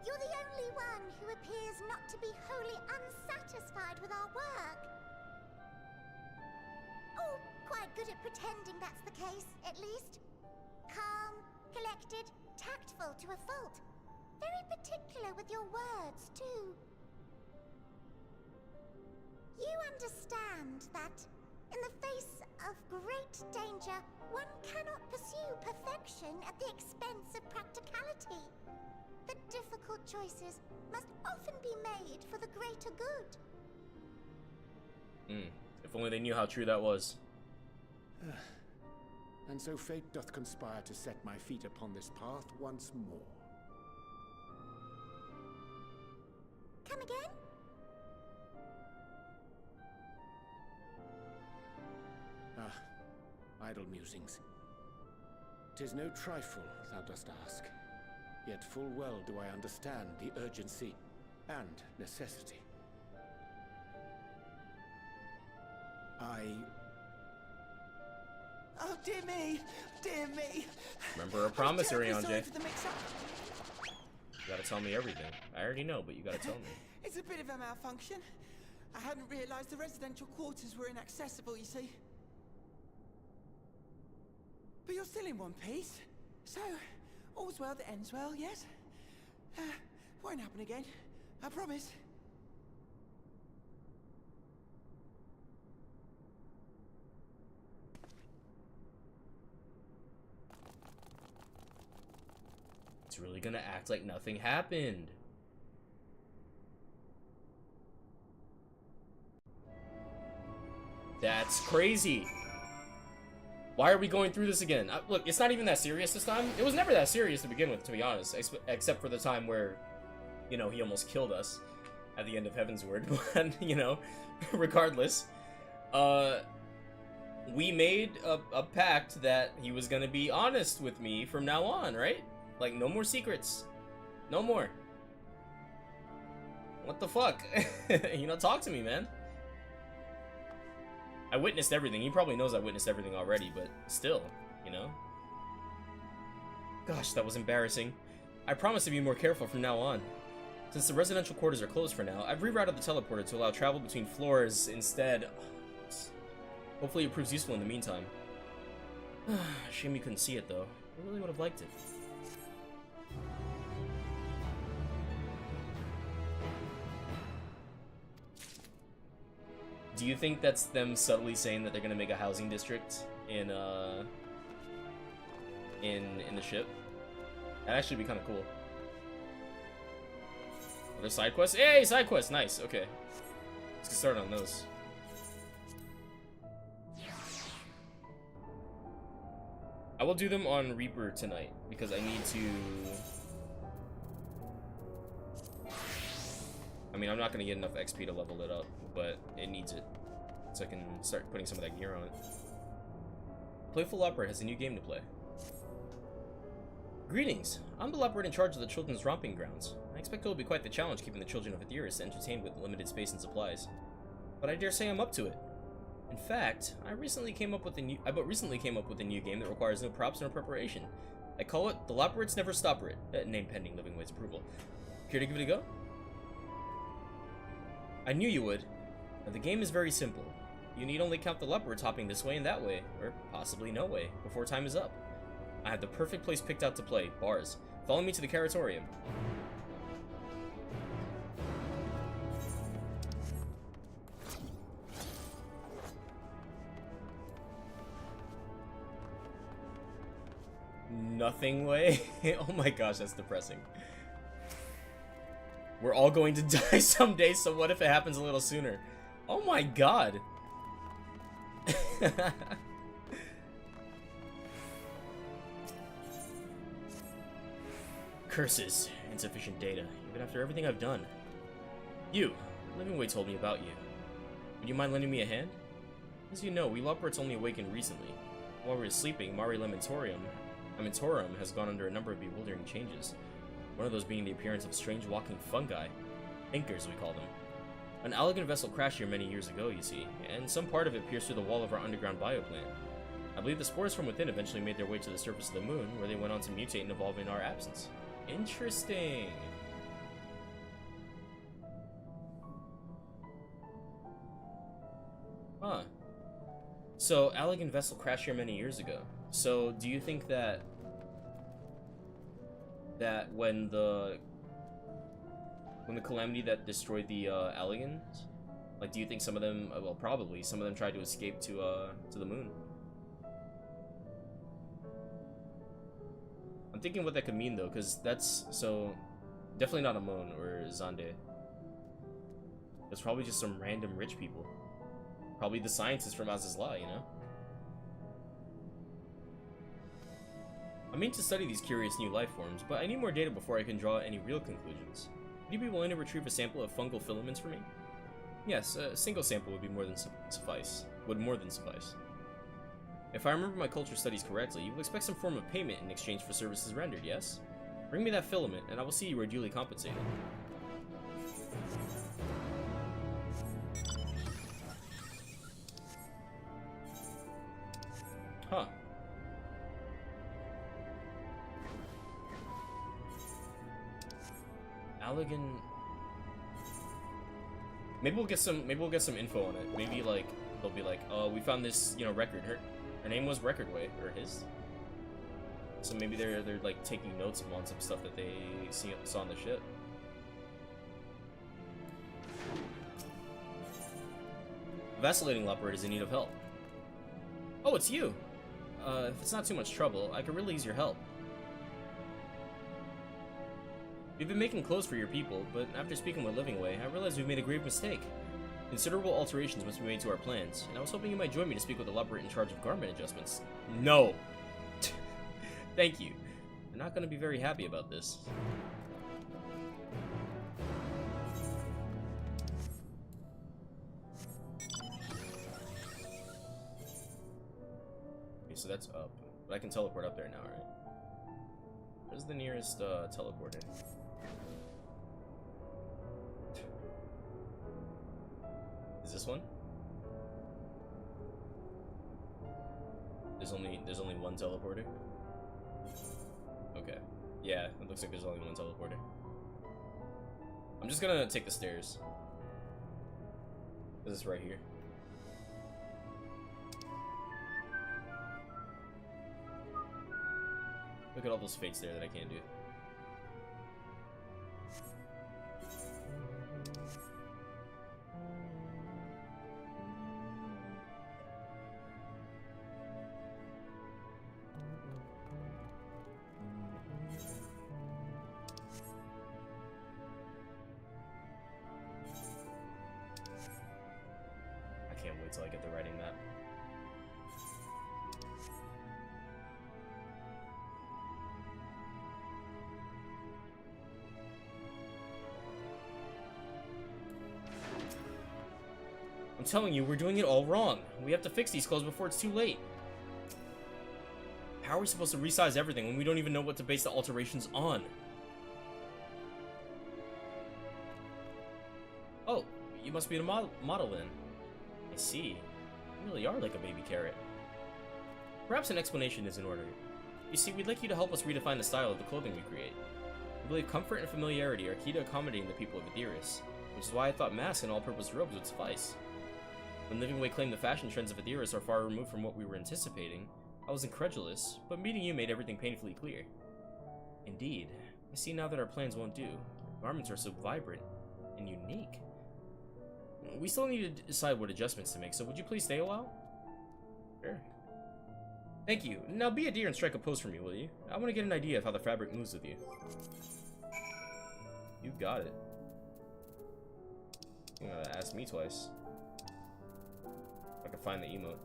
You're the only one who appears not to be wholly unsatisfied with our work. Oh, quite good at pretending that's the case, at least. Calm, collected, tactful to a fault. Very particular with your words, too. You understand that, in the face of great danger, one cannot pursue perfection at the expense of practicality. The difficult choices must often be made for the greater good. If only they knew how true that was. And so fate doth conspire to set my feet upon this path once more. Come again? Idle musings. 'Tis no trifle, thou dost ask. Yet full well do I understand the urgency and necessity. Oh, dear me! Dear me! Remember our promissory, I'm terribly sorry Anjay. for the mix-up. You gotta tell me everything. I already know, but you gotta tell me. It's a bit of a malfunction. I hadn't realized the residential quarters were inaccessible, you see. But you're still in one piece. So, all's well that ends well, yes? Won't happen again. I promise. It's really gonna act like nothing happened. That's crazy. Why are we going through this again? Look, it's not even that serious this time. It was never that serious to begin with, to be honest. Except for the time where, you know, he almost killed us at the end of Heaven's Word. But, you know, regardless. We made a pact that he was gonna be honest with me from now on, right? Like, no more secrets. No more. What the fuck? You know, talk to me, man. I witnessed everything. He probably knows I witnessed everything already, but still, you know? Gosh, that was embarrassing. I promise to be more careful from now on. Since the residential quarters are closed for now, I've rerouted the teleporter to allow travel between floors instead. Hopefully it proves useful in the meantime. Shame you couldn't see it, though. I really would have liked it. Do you think that's them subtly saying that they're gonna make a housing district in the ship? That'd actually be kind of cool. Other side quests? Hey, side quests! Nice. Okay, let's get started on those. I will do them on Reaper tonight because I need to. I mean, I'm not gonna get enough XP to level it up, but it needs it, so I can start putting some of that gear on it. Playful Opera has a new game to play. Greetings! I'm the leopard in charge of the children's romping grounds. I expect it will be quite the challenge keeping the children of Aetheris entertained with limited space and supplies. But I dare say I'm up to it. In fact, I recently came up with a new game that requires no props nor preparation. I call it the Labyrinth's Never Stopper It, name pending Living Way's approval. Care to give it a go? I knew you would. Now, the game is very simple. You need only count the leopards hopping this way and that way, or possibly no way, before time is up. I have the perfect place picked out to play, bars. Follow me to the Caratorium. Nothing way? Oh my gosh, that's depressing. We're all going to die someday, so what if it happens a little sooner? Oh my god. Curses. Insufficient data, even after everything I've done. You. Livingway told me about you. Would you mind lending me a hand? As you know, we Loports only awakened recently. While we were sleeping, Mari Lamentorium has gone under a number of bewildering changes. One of those being the appearance of strange walking fungi. Inkers, we call them. An elegant vessel crashed here many years ago, you see, and some part of it pierced through the wall of our underground bioplant. I believe the spores from within eventually made their way to the surface of the moon, where they went on to mutate and evolve in our absence. Interesting. Huh. So, elegant vessel crashed here many years ago. So, do you think that when the calamity that destroyed the Elegans, like, do you think some of them, well, probably some of them tried to escape to the moon? I'm thinking what that could mean though, because that's so definitely not Amon or Zande. It's probably just some random rich people. Probably the scientists from Azizla, you know? I mean to study these curious new life forms, but I need more data before I can draw any real conclusions. Would you be willing to retrieve a sample of fungal filaments for me? Yes, a single sample would be more than suffice. If I remember my culture studies correctly, you will expect some form of payment in exchange for services rendered, yes? Bring me that filament, and I will see you are duly compensated. Huh. Allegan. Maybe we'll get some info on it. Maybe like they'll be like, oh, we found this, you know, record. Her name was Recordway, or his. So maybe they're like taking notes on some stuff that they saw on the ship. Vacillating Leopard is in need of help. Oh, it's you! If it's not too much trouble, I could really use your help. We've been making clothes for your people, but after speaking with Livingway, I realized we've made a grave mistake. Considerable alterations must be made to our plans, and I was hoping you might join me to speak with the Leopard in charge of garment adjustments. No! Thank you. I'm not going to be very happy about this. Okay, so that's up. But I can teleport up there now, right? Where's the nearest teleporter? Is this one? There's only one teleporter? Okay. Yeah, it looks like there's only one teleporter. I'm just gonna take the stairs. This is right here. Look at all those fates there that I can't do. I can't wait till I get the writing map. I'm telling you, we're doing it all wrong. We have to fix these clothes before it's too late. How are we supposed to resize everything when we don't even know what to base the alterations on? Oh, you must be the model then. I see. You really are like a baby carrot. Perhaps an explanation is in order. You see, we'd like you to help us redefine the style of the clothing we create. We believe comfort and familiarity are key to accommodating the people of Aetheris, which is why I thought masks and all-purpose robes would suffice. When Living Way claimed the fashion trends of Aetheris are far removed from what we were anticipating, I was incredulous, but meeting you made everything painfully clear. Indeed, I see now that our plans won't do. Our garments are so vibrant and unique. We still need to decide what adjustments to make, so would you please stay a while? Sure. Thank you. Now be a dear and strike a pose for me, will you? I want to get an idea of how the fabric moves with you. You got it. You gotta ask me twice. If I can find the emote.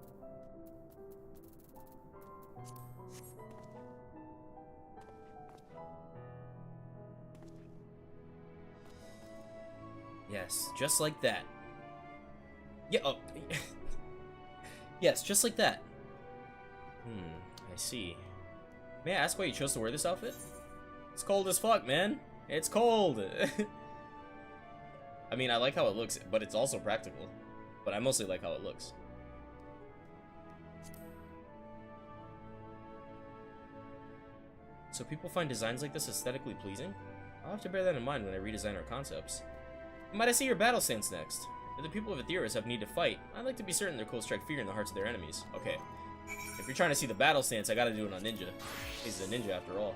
Yes, just like that. Yeah, oh. Yes, just like that. I see. May I ask why you chose to wear this outfit? It's cold as fuck, man. It's cold. I mean, I like how it looks, but it's also practical. But I mostly like how it looks. So people find designs like this aesthetically pleasing? I'll have to bear that in mind when I redesign our concepts. Might I see your battle stance next? If the people of Aetheris have need to fight, I'd like to be certain their clothes strike fear in the hearts of their enemies. Okay. If you're trying to see the battle stance, I gotta do it on Ninja. He's a ninja after all.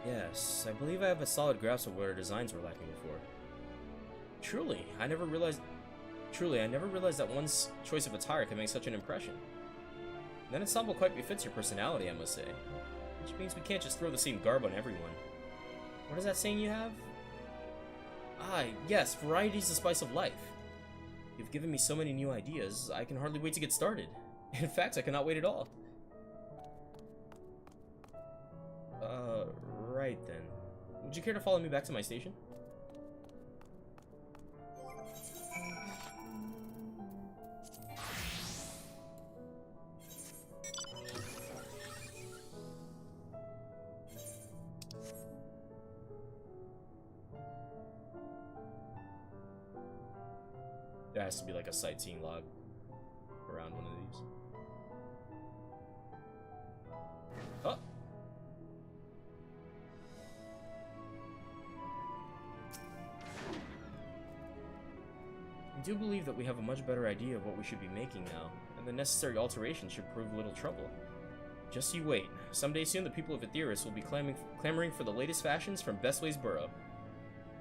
Yes, I believe I have a solid grasp of what our designs were lacking before. Truly, I never realized that one's choice of attire can make such an impression. That ensemble quite befits your personality, I must say. Which means we can't just throw the same garb on everyone. What is that saying you have? Ah, yes, variety is the spice of life. You've given me so many new ideas, I can hardly wait to get started. In fact, I cannot wait at all. Right then. Would you care to follow me back to my station? There has to be like a sightseeing log around one of these. Oh! I do believe that we have a much better idea of what we should be making now, and the necessary alterations should prove little trouble. Just you wait. Someday soon the people of Aetheris will be clamoring for the latest fashions from Bestway's Borough.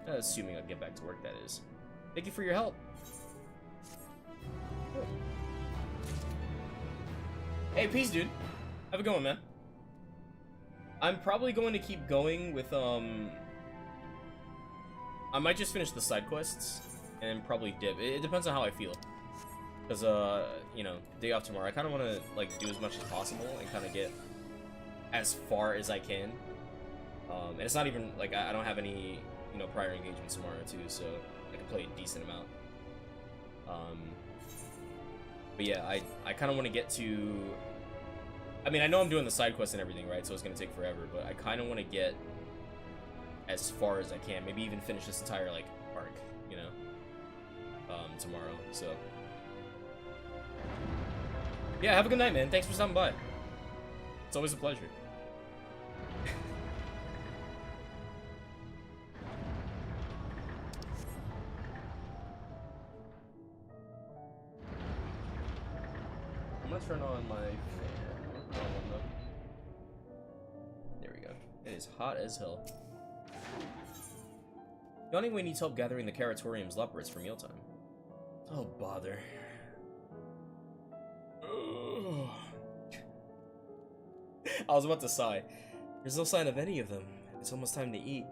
Assuming I get back to work, that is. Thank you for your help. Cool. Hey, peace, dude. How's it going, man? I'm probably going to keep going with, I might just finish the side quests and probably dip. It depends on how I feel. Because, you know, day off tomorrow, I kind of want to, like, do as much as possible and kind of get as far as I can. And it's not even, like, I don't have any, you know, prior engagements tomorrow, too, so I can play a decent amount. But yeah, I kind of want to get to... I mean, I know I'm doing the side quest and everything, right? So it's going to take forever, but I kind of want to get as far as I can. Maybe even finish this entire, like, arc, you know? Tomorrow, so... Yeah, have a good night, man. Thanks for stopping by. It's always a pleasure. I'm gonna turn on my fan. There we go. It is hot as hell. Yawning Way needs help gathering the Caratorium's leopards for mealtime. Oh, bother. I was about to sigh. There's no sign of any of them. It's almost time to eat.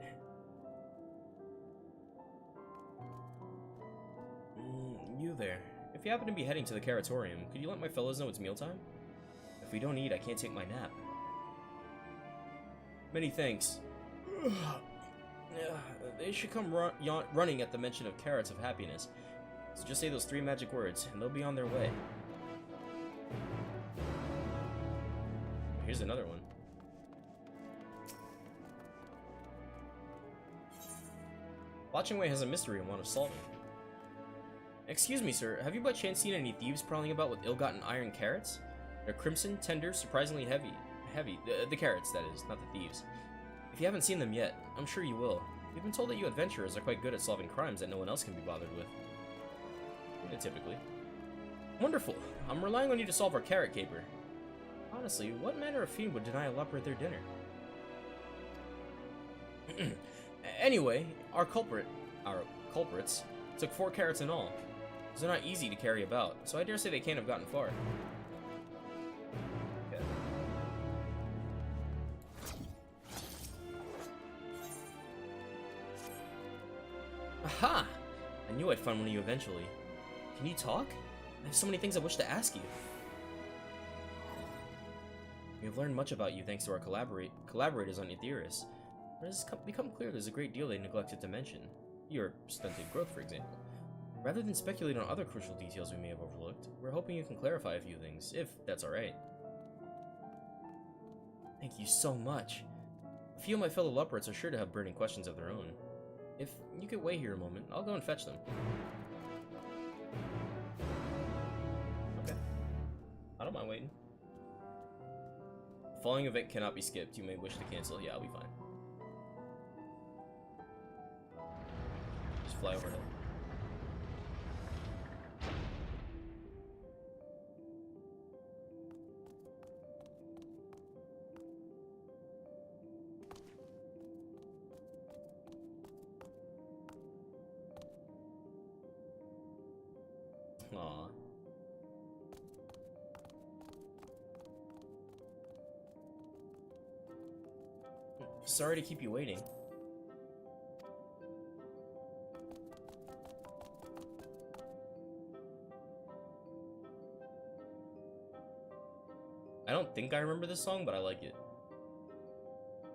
You there. If you happen to be heading to the Caratorium, could you let my fellows know it's mealtime? If we don't eat, I can't take my nap. Many thanks. They should come running at the mention of carrots of happiness. So just say those 3 magic words, and they'll be on their way. Here's another one. Watching Way has a mystery and one of solving. Excuse me, sir, have you by chance seen any thieves prowling about with ill-gotten iron carrots? They're crimson, tender, surprisingly heavy. The carrots, that is, not the thieves. If you haven't seen them yet, I'm sure you will. We've been told that you adventurers are quite good at solving crimes that no one else can be bothered with. Yeah, typically. Wonderful. I'm relying on you to solve our carrot caper. Honestly, what manner of fiend would deny a leper their dinner? Anyway, our culprits, took 4 carrots in all. They're not easy to carry about, so I dare say they can't have gotten far. Okay. Aha! I knew I'd find one of you eventually. Can you talk? I have so many things I wish to ask you. We have learned much about you thanks to our collaborators on Etheirys. It has become clear there's a great deal they neglected to mention. Your stunted growth, for example. Rather than speculate on other crucial details we may have overlooked, we're hoping you can clarify a few things, if that's alright. Thank you so much. A few of my fellow Luprats are sure to have burning questions of their own. If you could wait here a moment, I'll go and fetch them. Okay. I don't mind waiting. The following event cannot be skipped. You may wish to cancel. Yeah, I'll be fine. Just fly overhead. Aww. Sorry to keep you waiting. I don't think I remember this song, but I like it.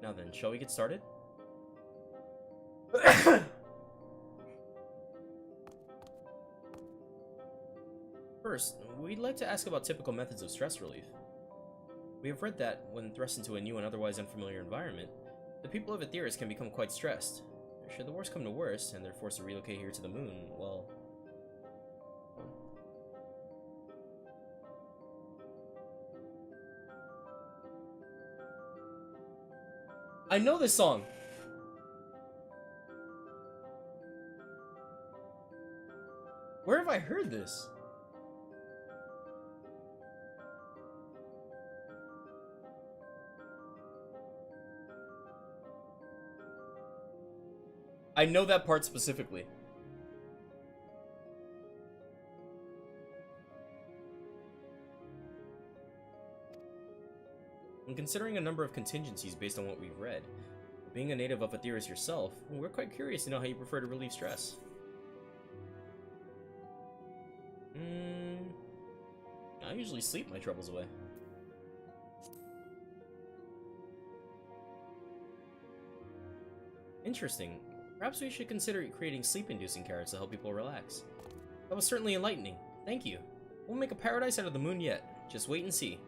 Now then, shall we get started? First, we'd like to ask about typical methods of stress relief. We have read that, when thrust into a new and otherwise unfamiliar environment, the people of Etheirys can become quite stressed. Should the worst come to worst, and they're forced to relocate here to the moon, well... I know this song! Where have I heard this? I know that part specifically. When considering a number of contingencies based on what we've read, being a native of Etheirys yourself, we're quite curious to know how you prefer to relieve stress. I usually sleep my troubles away. Interesting. Perhaps we should consider creating sleep-inducing carrots to help people relax. That was certainly enlightening. Thank you. We'll make a paradise out of the moon yet. Just wait and see.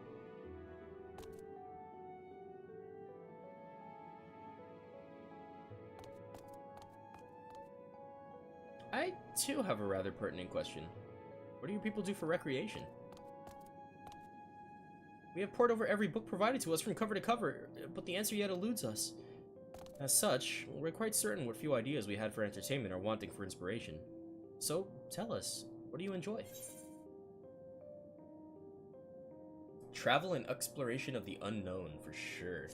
I, too, have a rather pertinent question. What do you people do for recreation? We have pored over every book provided to us from cover to cover, but the answer yet eludes us. As such, we're quite certain what few ideas we had for entertainment are wanting for inspiration. So, tell us, what do you enjoy? Travel and exploration of the unknown, for sure.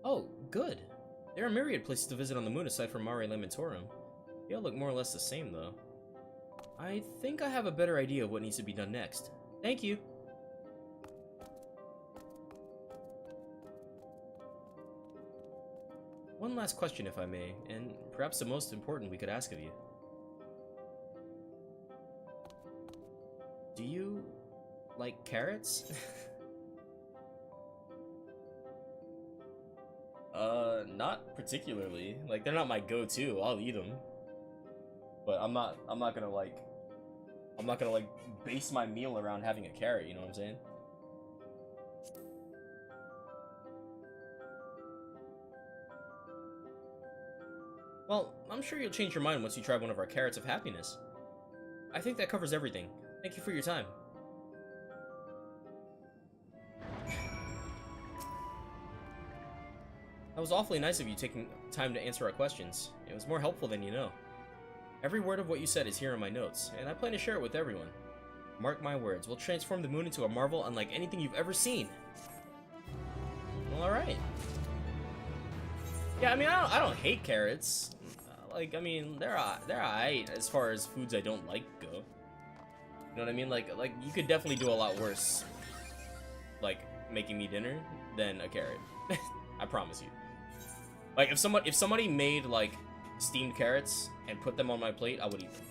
Oh, good. There are myriad places to visit on the moon aside from Mare Lamentorum. They all look more or less the same, though. I think I have a better idea of what needs to be done next. Thank you! One last question, if I may, and perhaps the most important we could ask of you. Do you like carrots? Not particularly. Like, they're not my go-to. I'll eat them. But I'm not gonna like base my meal around having a carrot, you know what I'm saying? Well, I'm sure you'll change your mind once you try one of our carrots of happiness. I think that covers everything. Thank you for your time. That was awfully nice of you taking time to answer our questions. It was more helpful than you know. Every word of what you said is here in my notes, and I plan to share it with everyone. Mark my words, we'll transform the moon into a marvel unlike anything you've ever seen. Well, alright. Yeah, I mean, I don't hate carrots. Like, I mean, they're alright as far as foods I don't like go. You know what I mean? Like you could definitely do a lot worse, like, making me dinner than a carrot. I promise you. Like, if somebody made, like, steamed carrots and put them on my plate, I would eat them.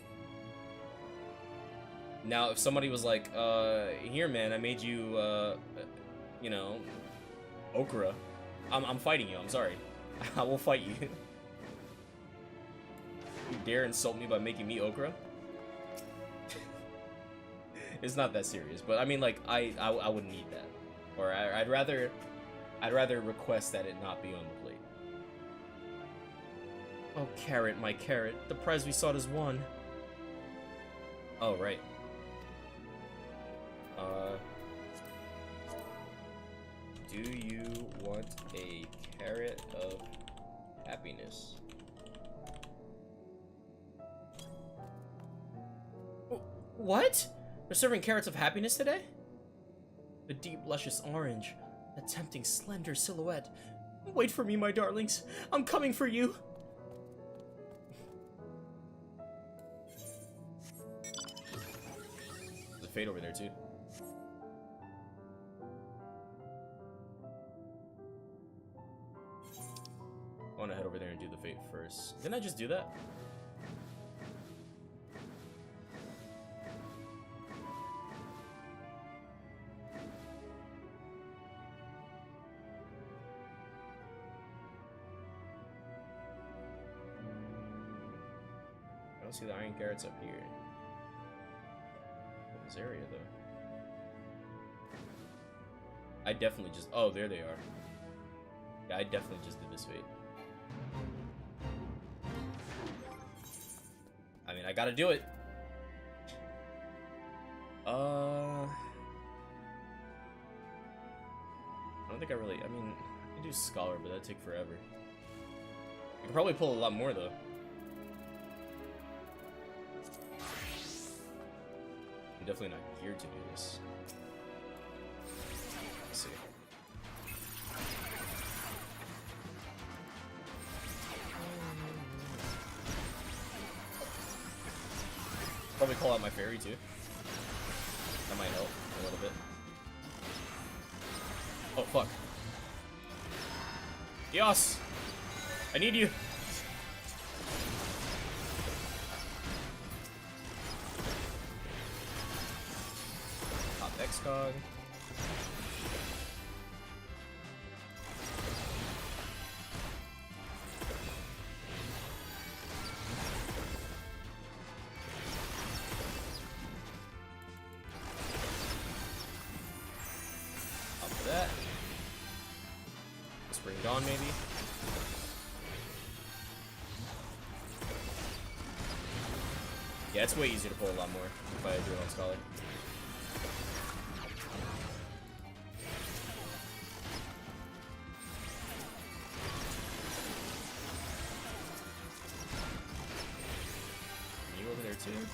Now, if somebody was like, here, man, I made you, you know, okra, I'm fighting you, I'm sorry. I will fight you. You dare insult me by making me okra? It's not that serious, but I mean, like, I wouldn't eat that. Or I'd rather request that it not be on the plate. Oh, carrot, my carrot. The prize we sought is won. Oh, right. Do you want a carrot of happiness? What? They're serving carrots of happiness today? The deep, luscious orange. A tempting, slender silhouette. Wait for me, my darlings. I'm coming for you. There's a fate over there, too. I want to head over there and do the fate first. Didn't I just do that? I don't see the iron carrots up here. In this area, though. I definitely just... Oh, there they are. Yeah, I definitely just did this fate. I mean, I gotta do it. I don't think I really... I mean, I can do Scholar, but that'd take forever. I could probably pull a lot more, though. I'm definitely not geared to do this. Let's see. Probably call out my fairy too. That might help a little bit. Oh fuck. Eos! I need you! Top X-Cog. That. Spring Dawn, maybe. Yeah, it's way easier to pull a lot more if I do it on Scholar. You over there too?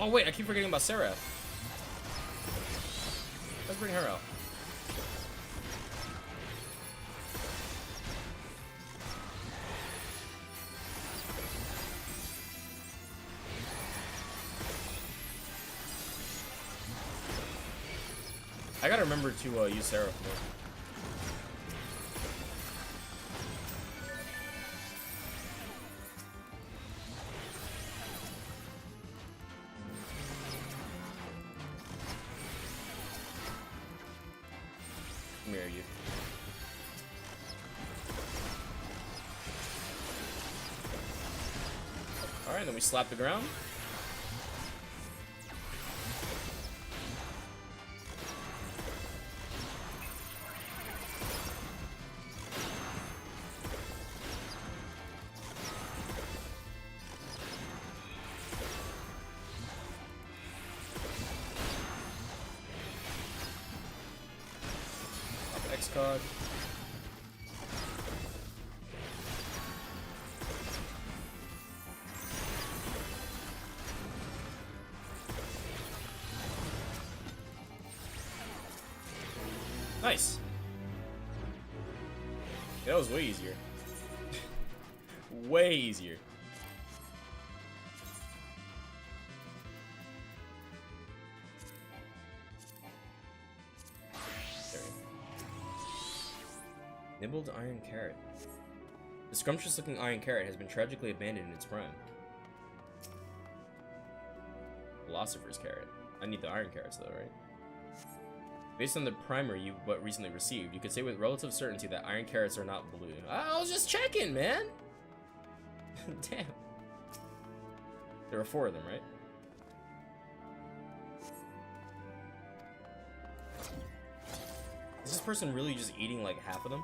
Oh wait, I keep forgetting about Sarah. Let's bring her out. I gotta remember to use Sarah more. Mirror you. Alright, then we slap the ground. cog. Nice. That was way easier. Way easier. There. Nibbled iron carrot. The scrumptious-looking iron carrot has been tragically abandoned in its prime. Philosopher's carrot. I need the iron carrots though, right? Based on the primer you but recently received, you could say with relative certainty that iron carrots are not blue. I was just checking, man! Damn. There are 4 of them, right? Is this person really just eating like half of them?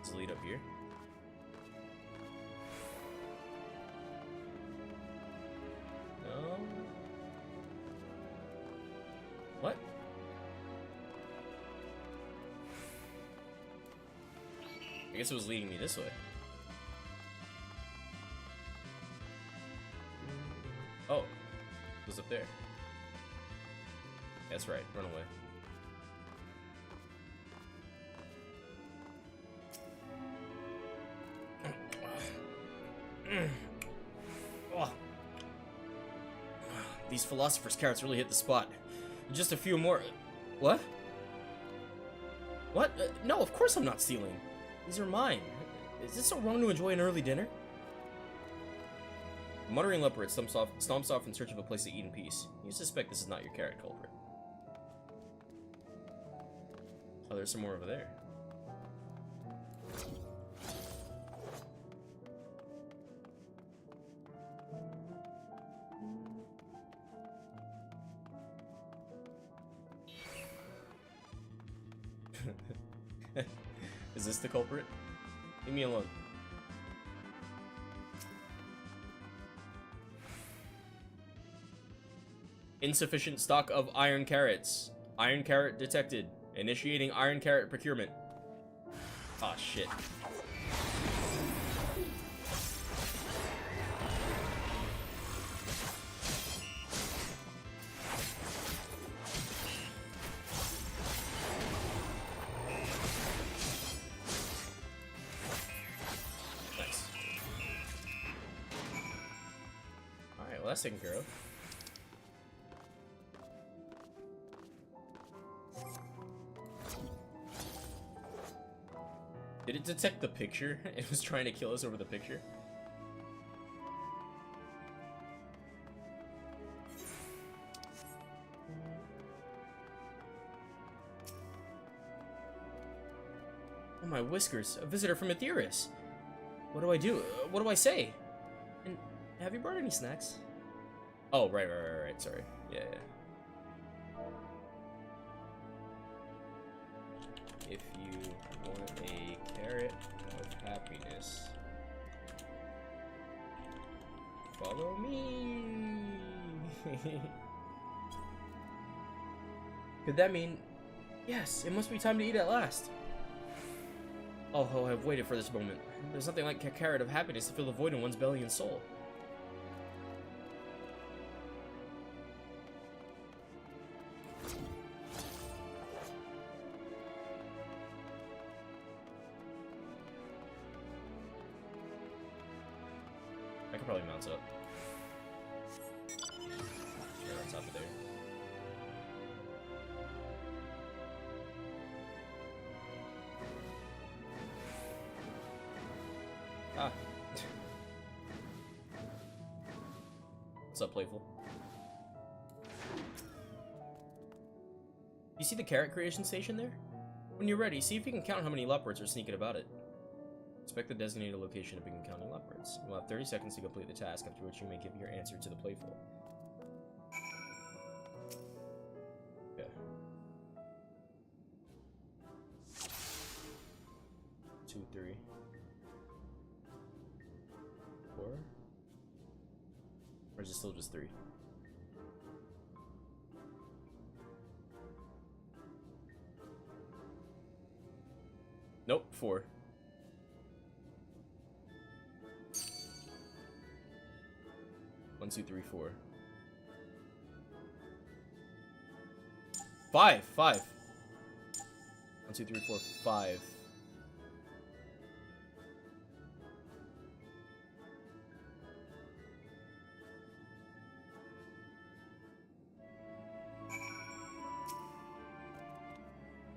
Does it lead up here? No. What? I guess it was leading me this way. Oh, it was up there. That's right, run away. These philosopher's carrots really hit the spot. Just a few more. What? What? No, of course I'm not stealing. These are mine. Is it so wrong to enjoy an early dinner? The muttering leopard stomps off in search of a place to eat in peace. You suspect this is not your carrot culprit. Oh, there's some more over there. Is this the culprit? Leave me alone. Insufficient stock of iron carrots. Iron carrot detected. Initiating iron carrot procurement. Ah, shit. Nice. Alright, well that's taken care of. Did it detect the picture? It was trying to kill us over the picture. Oh my whiskers, a visitor from Etheris. What do I do? What do I say? And have you brought any snacks? Oh, right, sorry. Yeah. If you want a carrot of happiness, follow me. Could that mean, yes, it must be time to eat at last. Oh, I've waited for this moment. There's nothing like a carrot of happiness to fill the void in one's belly and soul. I could probably mount up. Right on top of there. Ah. What's up, Playful? You see the carrot creation station there? When you're ready, see if you can count how many leopards are sneaking about it. Inspect the designated location to begin counting leopards. You will have 30 seconds to complete the task, after which you may give your answer to the Playful. Okay. 2, 3, 4? Or is it still just 3? Nope, 4. One, two, three, 4. 5. 5. 1, 2, 3, 4, 5.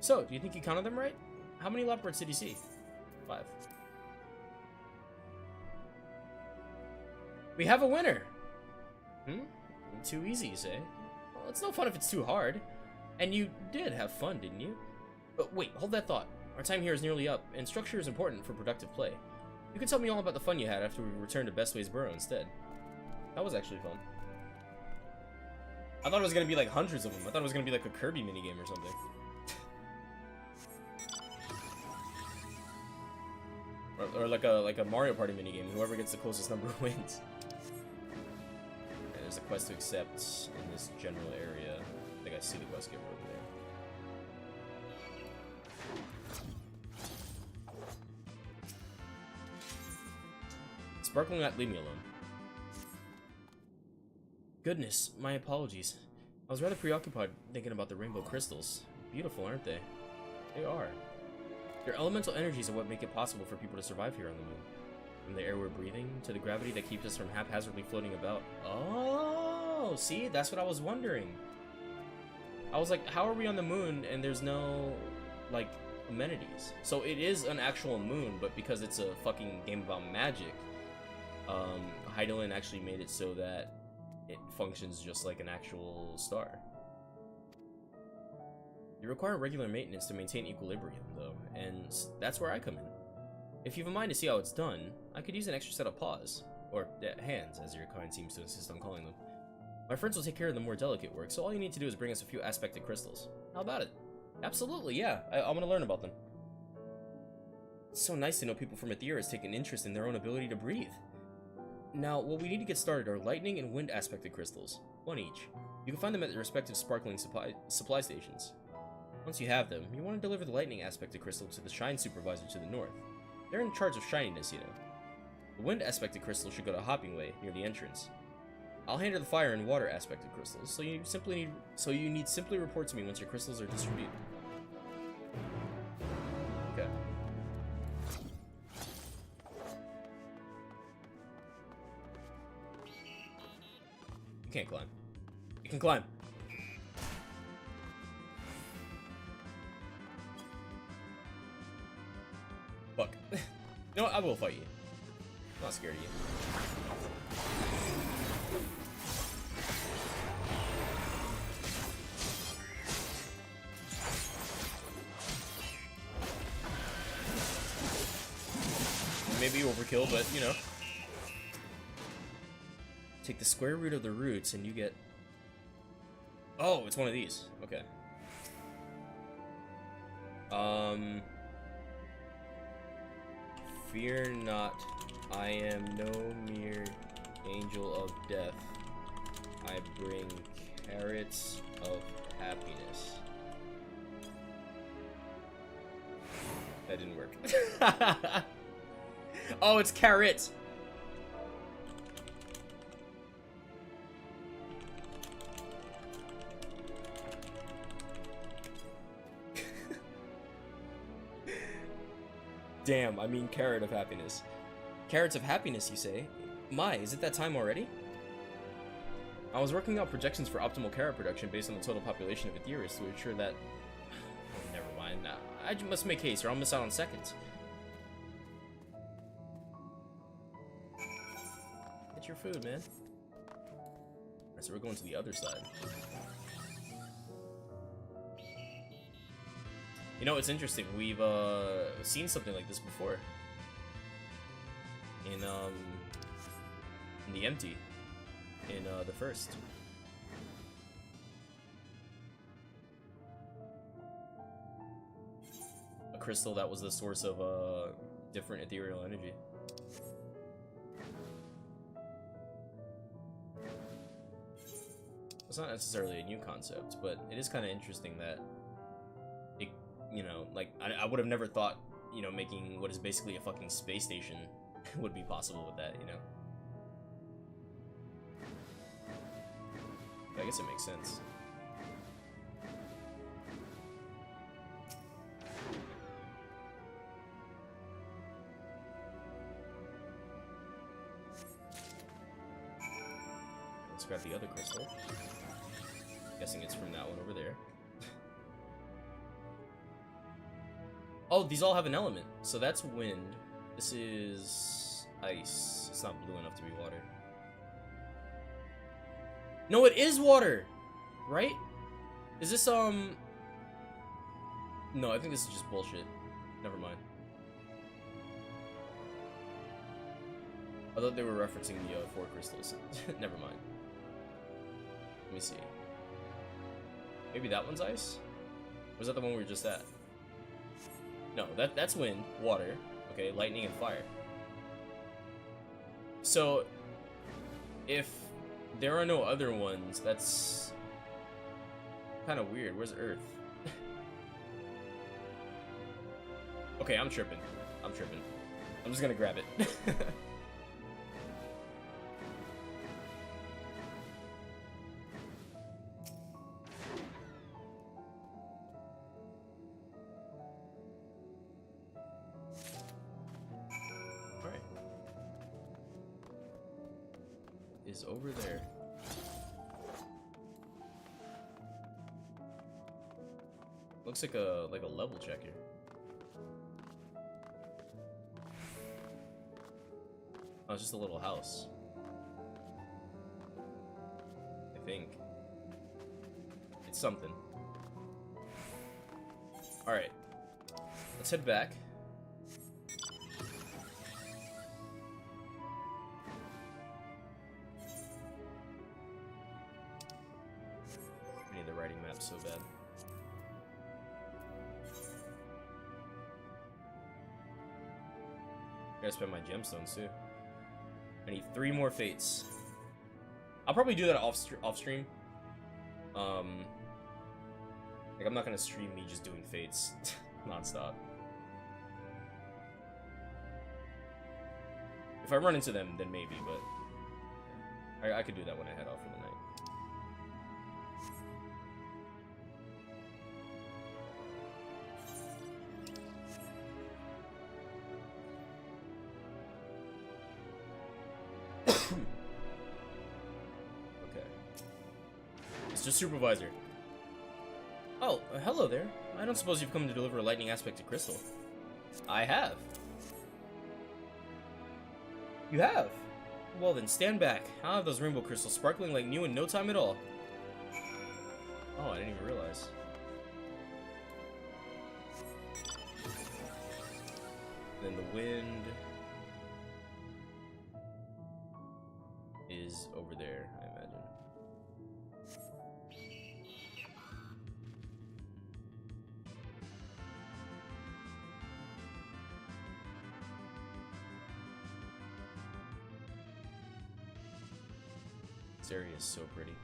So, do you think you counted them right? How many leopards did you see? 5. We have a winner! Too easy, you say? Well, it's no fun if it's too hard. And you did have fun, didn't you? But wait, hold that thought. Our time here is nearly up, and structure is important for productive play. You can tell me all about the fun you had after we return to Bestway's Burrow instead. That was actually fun. I thought it was gonna be like hundreds of them. I thought it was gonna be like a Kirby minigame or something. or like a Mario Party minigame. Whoever gets the closest number wins. And there's a quest to accept in this general area. I think I see the quest giver over there. Sparkling Light, leave me alone. Goodness, my apologies. I was rather preoccupied thinking about the rainbow crystals. Beautiful, aren't they? They are. Their elemental energies are what make it possible for people to survive here on the moon. From the air we're breathing, to the gravity that keeps us from haphazardly floating about. Oh, see? That's what I was wondering. I was like, how are we on the moon and there's no, like, amenities? So it is an actual moon, but because it's a fucking game about magic, Heidelin actually made it so that it functions just like an actual star. You require regular maintenance to maintain equilibrium, though, and that's where I come in. If you have a mind to see how it's done, I could use an extra set of paws, or hands, as your kind seems to insist on calling them. My friends will take care of the more delicate work, so all you need to do is bring us a few aspected crystals. How about it? Absolutely, yeah. I want to learn about them. It's so nice to know people from Aetheris take an interest in their own ability to breathe. Now, what we need to get started are lightning and wind aspected crystals, 1 each. You can find them at the respective sparkling supply stations. Once you have them, you want to deliver the lightning aspected crystal to the Shine Supervisor to the north. They're in charge of shininess, you know. The wind aspected crystal should go to Hopping Way, near the entrance. I'll handle the fire and water aspected crystals, so you need simply report to me once your crystals are distributed. Okay. You can't climb. You can climb. Fuck. You know what? I will fight you. I'm not scared of you. Maybe overkill, but you know. Take the square root of the roots and you get... Oh, it's one of these. Okay. Fear not, I am no mere angel of death. I bring carrots of happiness. That didn't work. Oh, it's carrot! Damn, I mean carrot of happiness. Carrots of happiness, you say? My, is it that time already? I was working out projections for optimal carrot production based on the total population of Aetheris to ensure that... Oh, never mind. I must make haste or I'll miss out on seconds. Get your food, man. Alright, so we're going to the other side. You know, it's interesting. We've seen something like this before. In the empty. In the first. A crystal that was the source of different ethereal energy. It's not necessarily a new concept, but it is kind of interesting that it, you know, like I would have never thought you know, making what is basically a fucking space station would be possible with that, you know? I guess it makes sense. Let's grab the other crystal. Guessing it's from that one over there. Oh, these all have an element. So that's wind. This is ice. It's not blue enough to be water. No, it is water! Right? Is this, No, I think this is just bullshit. Never mind. I thought they were referencing the 4 crystals. Never mind. Let me see. Maybe that one's ice? Or was that the one we were just at? No, that's wind, water, okay, lightning and fire. So, if there are no other ones, that's kind of weird. Where's Earth? Okay, I'm tripping. I'm just gonna grab it. Alright. Is over there. Looks like a level check here. Oh, it's just a little house. I think. It's something. Alright. Let's head back. I need the writing map so bad. Gotta spend my gemstones too. I need 3 more fates. I'll probably do that off stream. Like I'm not gonna stream me just doing fates non-stop. If I run into them, then maybe, but I could do that when I head off for the night. Okay. Mr. Supervisor. Oh, hello there. I don't suppose you've come to deliver a lightning aspect to Crystal. I have. You have? Well then, stand back. I'll have those rainbow crystals sparkling like new in no time at all. Oh, I didn't even realize. Then the wind is over there, I imagine. This area is so pretty.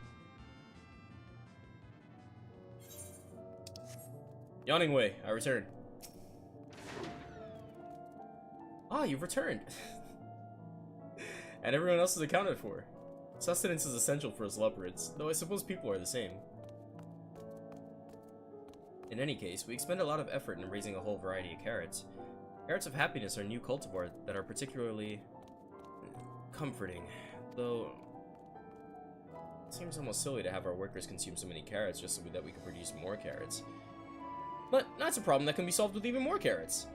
Yawning Way, I return. Ah, you've returned. And everyone else is accounted for. Sustenance is essential for us leopards, though I suppose people are the same. In any case, we expend a lot of effort in raising a whole variety of carrots. Carrots of happiness are new cultivar that are particularly comforting, though it seems almost silly to have our workers consume so many carrots just so that we can produce more carrots. But that's a problem that can be solved with even more carrots.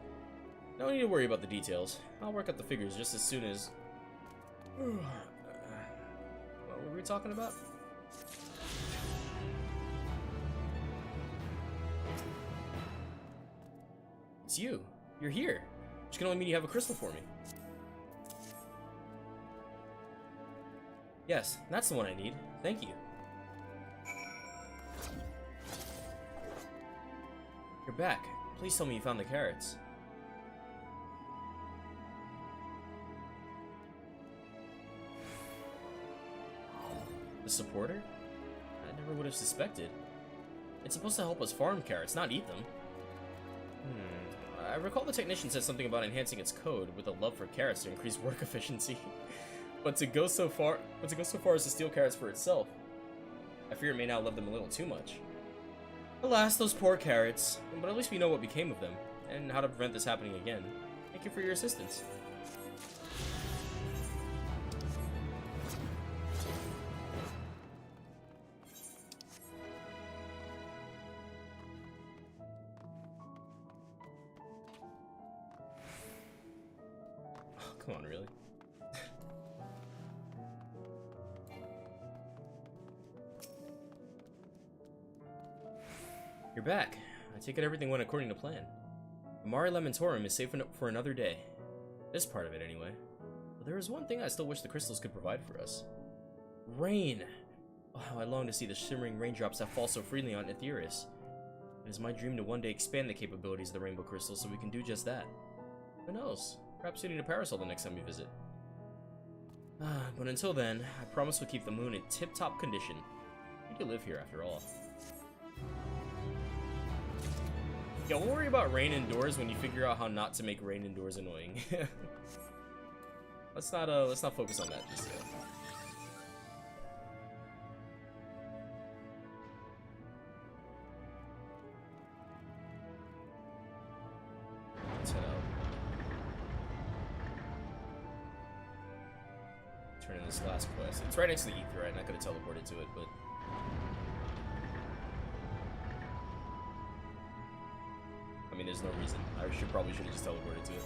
No need to worry about the details. I'll work out the figures just as soon as... What were we talking about? It's you. You're here. Which can only mean you have a crystal for me. Yes, that's the one I need. Thank you. You're back. Please tell me you found the carrots. The supporter? I never would have suspected. It's supposed to help us farm carrots, not eat them. I recall the technician said something about enhancing its code with a love for carrots to increase work efficiency. but to go so far as to steal carrots for itself. I fear it may now love them a little too much. Alas, those poor carrots. But at least we know what became of them, and how to prevent this happening again. Thank you for your assistance. Oh, come on, really? You're back. I take it everything went according to plan. Amari Lementorum is safe for another day. This part of it, anyway. But there is one thing I still wish the crystals could provide for us. Rain! Oh, how I long to see the shimmering raindrops that fall so freely on Aetheris. It is my dream to one day expand the capabilities of the rainbow crystals so we can do just that. Who knows? Perhaps you need a parasol the next time we visit. But until then, I promise we'll keep the moon in tip-top condition. We do live here, after all. Yeah, we'll worry about rain indoors when you figure out how not to make rain indoors annoying. let's not focus on that just yet. Let's head out. Turn in this last quest. It's right next to the ether, right? I'm not gonna teleport into it, but I mean, there's no reason. I probably should have just teleported to it.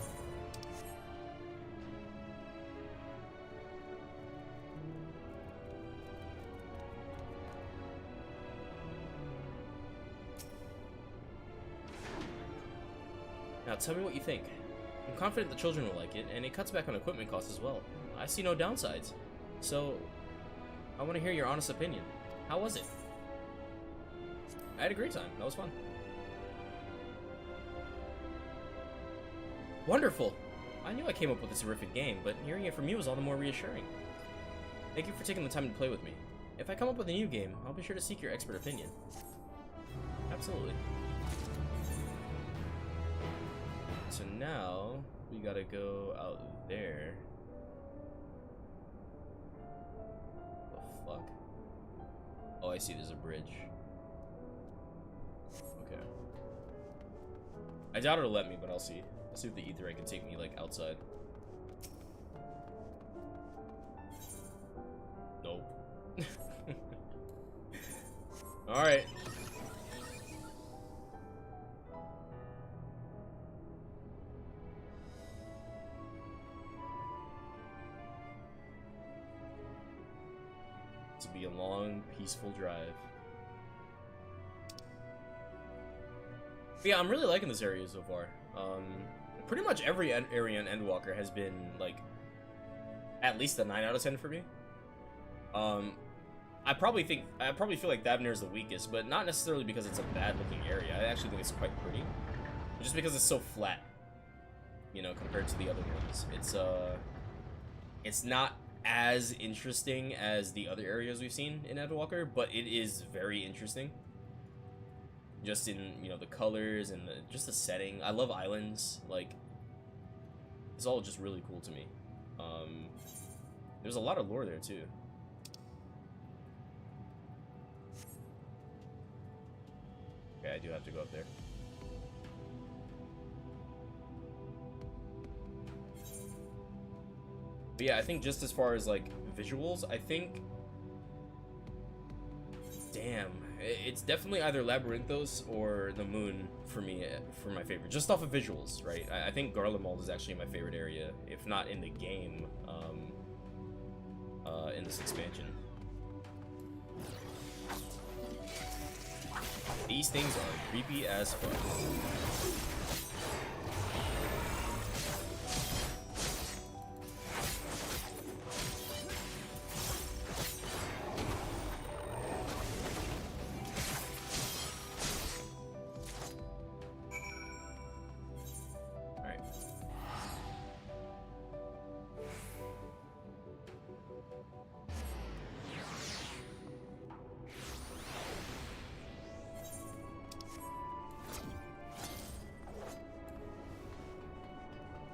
Now tell me what you think. I'm confident the children will like it, and it cuts back on equipment costs as well. I see no downsides. So, I want to hear your honest opinion. How was it? I had a great time. That was fun. Wonderful! I knew I came up with a terrific game, but hearing it from you was all the more reassuring. Thank you for taking the time to play with me. If I come up with a new game, I'll be sure to seek your expert opinion. Absolutely. So now, we gotta go out there. What the fuck? Oh, I see, there's a bridge. Okay. I doubt it'll let me, but I'll see. I'll see if the ether can take me, like, outside. Nope. Alright. This will be a long, peaceful drive. But yeah, I'm really liking this area so far. Pretty much every area in Endwalker has been, like, at least a 9 out of 10 for me. I probably feel like Thavnir is the weakest, but not necessarily because it's a bad-looking area. I actually think it's quite pretty. But just because it's so flat, you know, compared to the other ones. It's not as interesting as the other areas we've seen in Endwalker, but it is very interesting. Just in, you know, the colors and just the setting. I love islands. Like, it's all just really cool to me. There's a lot of lore there too. Okay, I do have to go up there. But yeah, I think just as far as, like, visuals, I think... Damn. It's definitely either Labyrinthos or the Moon for me, for my favorite. Just off of visuals, right? I think Garlemald is actually my favorite area, if not in the game, in this expansion. These things are creepy as fuck.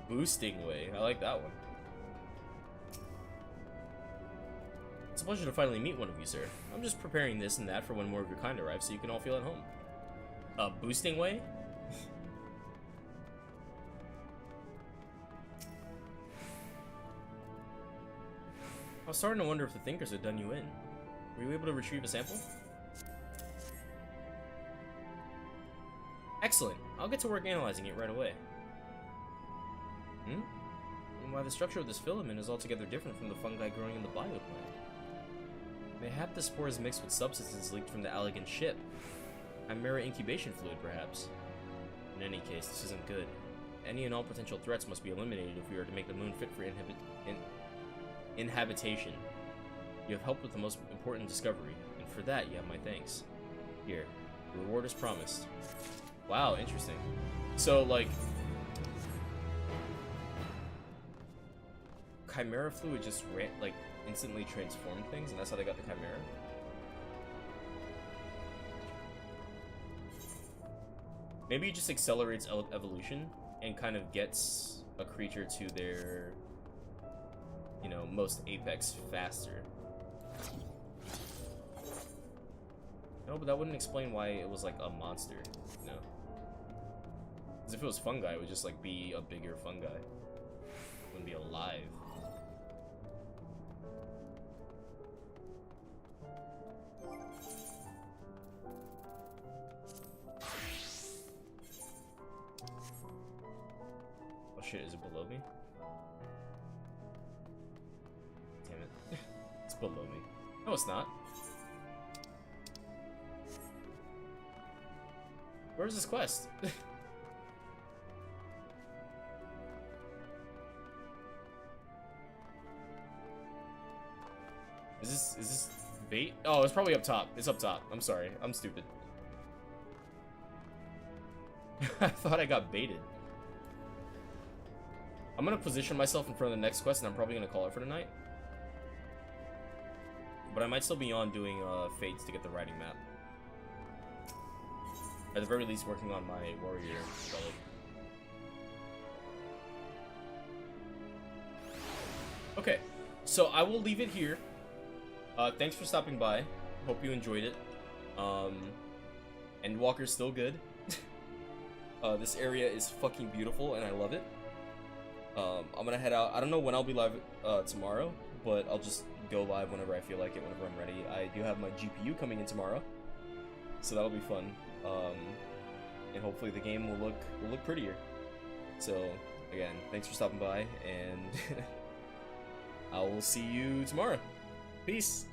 Boosting way. I like that one. It's a pleasure to finally meet one of you, sir. I'm just preparing this and that for when more of your kind arrives so you can all feel at home. Boosting way? I was starting to wonder if the Thinkers had done you in. Were you able to retrieve a sample? Excellent. I'll get to work analyzing it right away. And why the structure of this filament is altogether different from the fungi growing in the bioplant. Mayhap the spores mixed with substances leaked from the Allegan ship. Chimera incubation fluid, perhaps. In any case, this isn't good. Any and all potential threats must be eliminated if we are to make the moon fit for inhabitation. You have helped with the most important discovery, and for that you have my thanks. Here, the reward is promised. Wow, interesting. So, like, Chimera fluid just instantly transformed things, and that's how they got the Chimera? Maybe it just accelerates evolution and kind of gets a creature to their, you know, most apex faster. No, but that wouldn't explain why it was like a monster, no. Because if it was fungi, it would just like be a bigger fungi. It wouldn't be alive. Oh shit, is it below me? Damn it. It's below me. No, it's not. Where's this quest? Is this bait? Oh, it's probably up top. It's up top. I'm sorry. I'm stupid. I thought I got baited. I'm gonna position myself in front of the next quest, and I'm probably gonna call it for tonight. But I might still be on doing fates to get the writing map. At the very least, working on my warrior relic. Okay, so I will leave it here. Thanks for stopping by. Hope you enjoyed it. Endwalker's still good. This area is fucking beautiful, and I love it. I'm gonna head out. I don't know when I'll be live tomorrow, but I'll just go live whenever I feel like it, whenever I'm ready. I do have my GPU coming in tomorrow, so that'll be fun. And hopefully the game will look prettier. So again, thanks for stopping by, and I will see you tomorrow. Peace.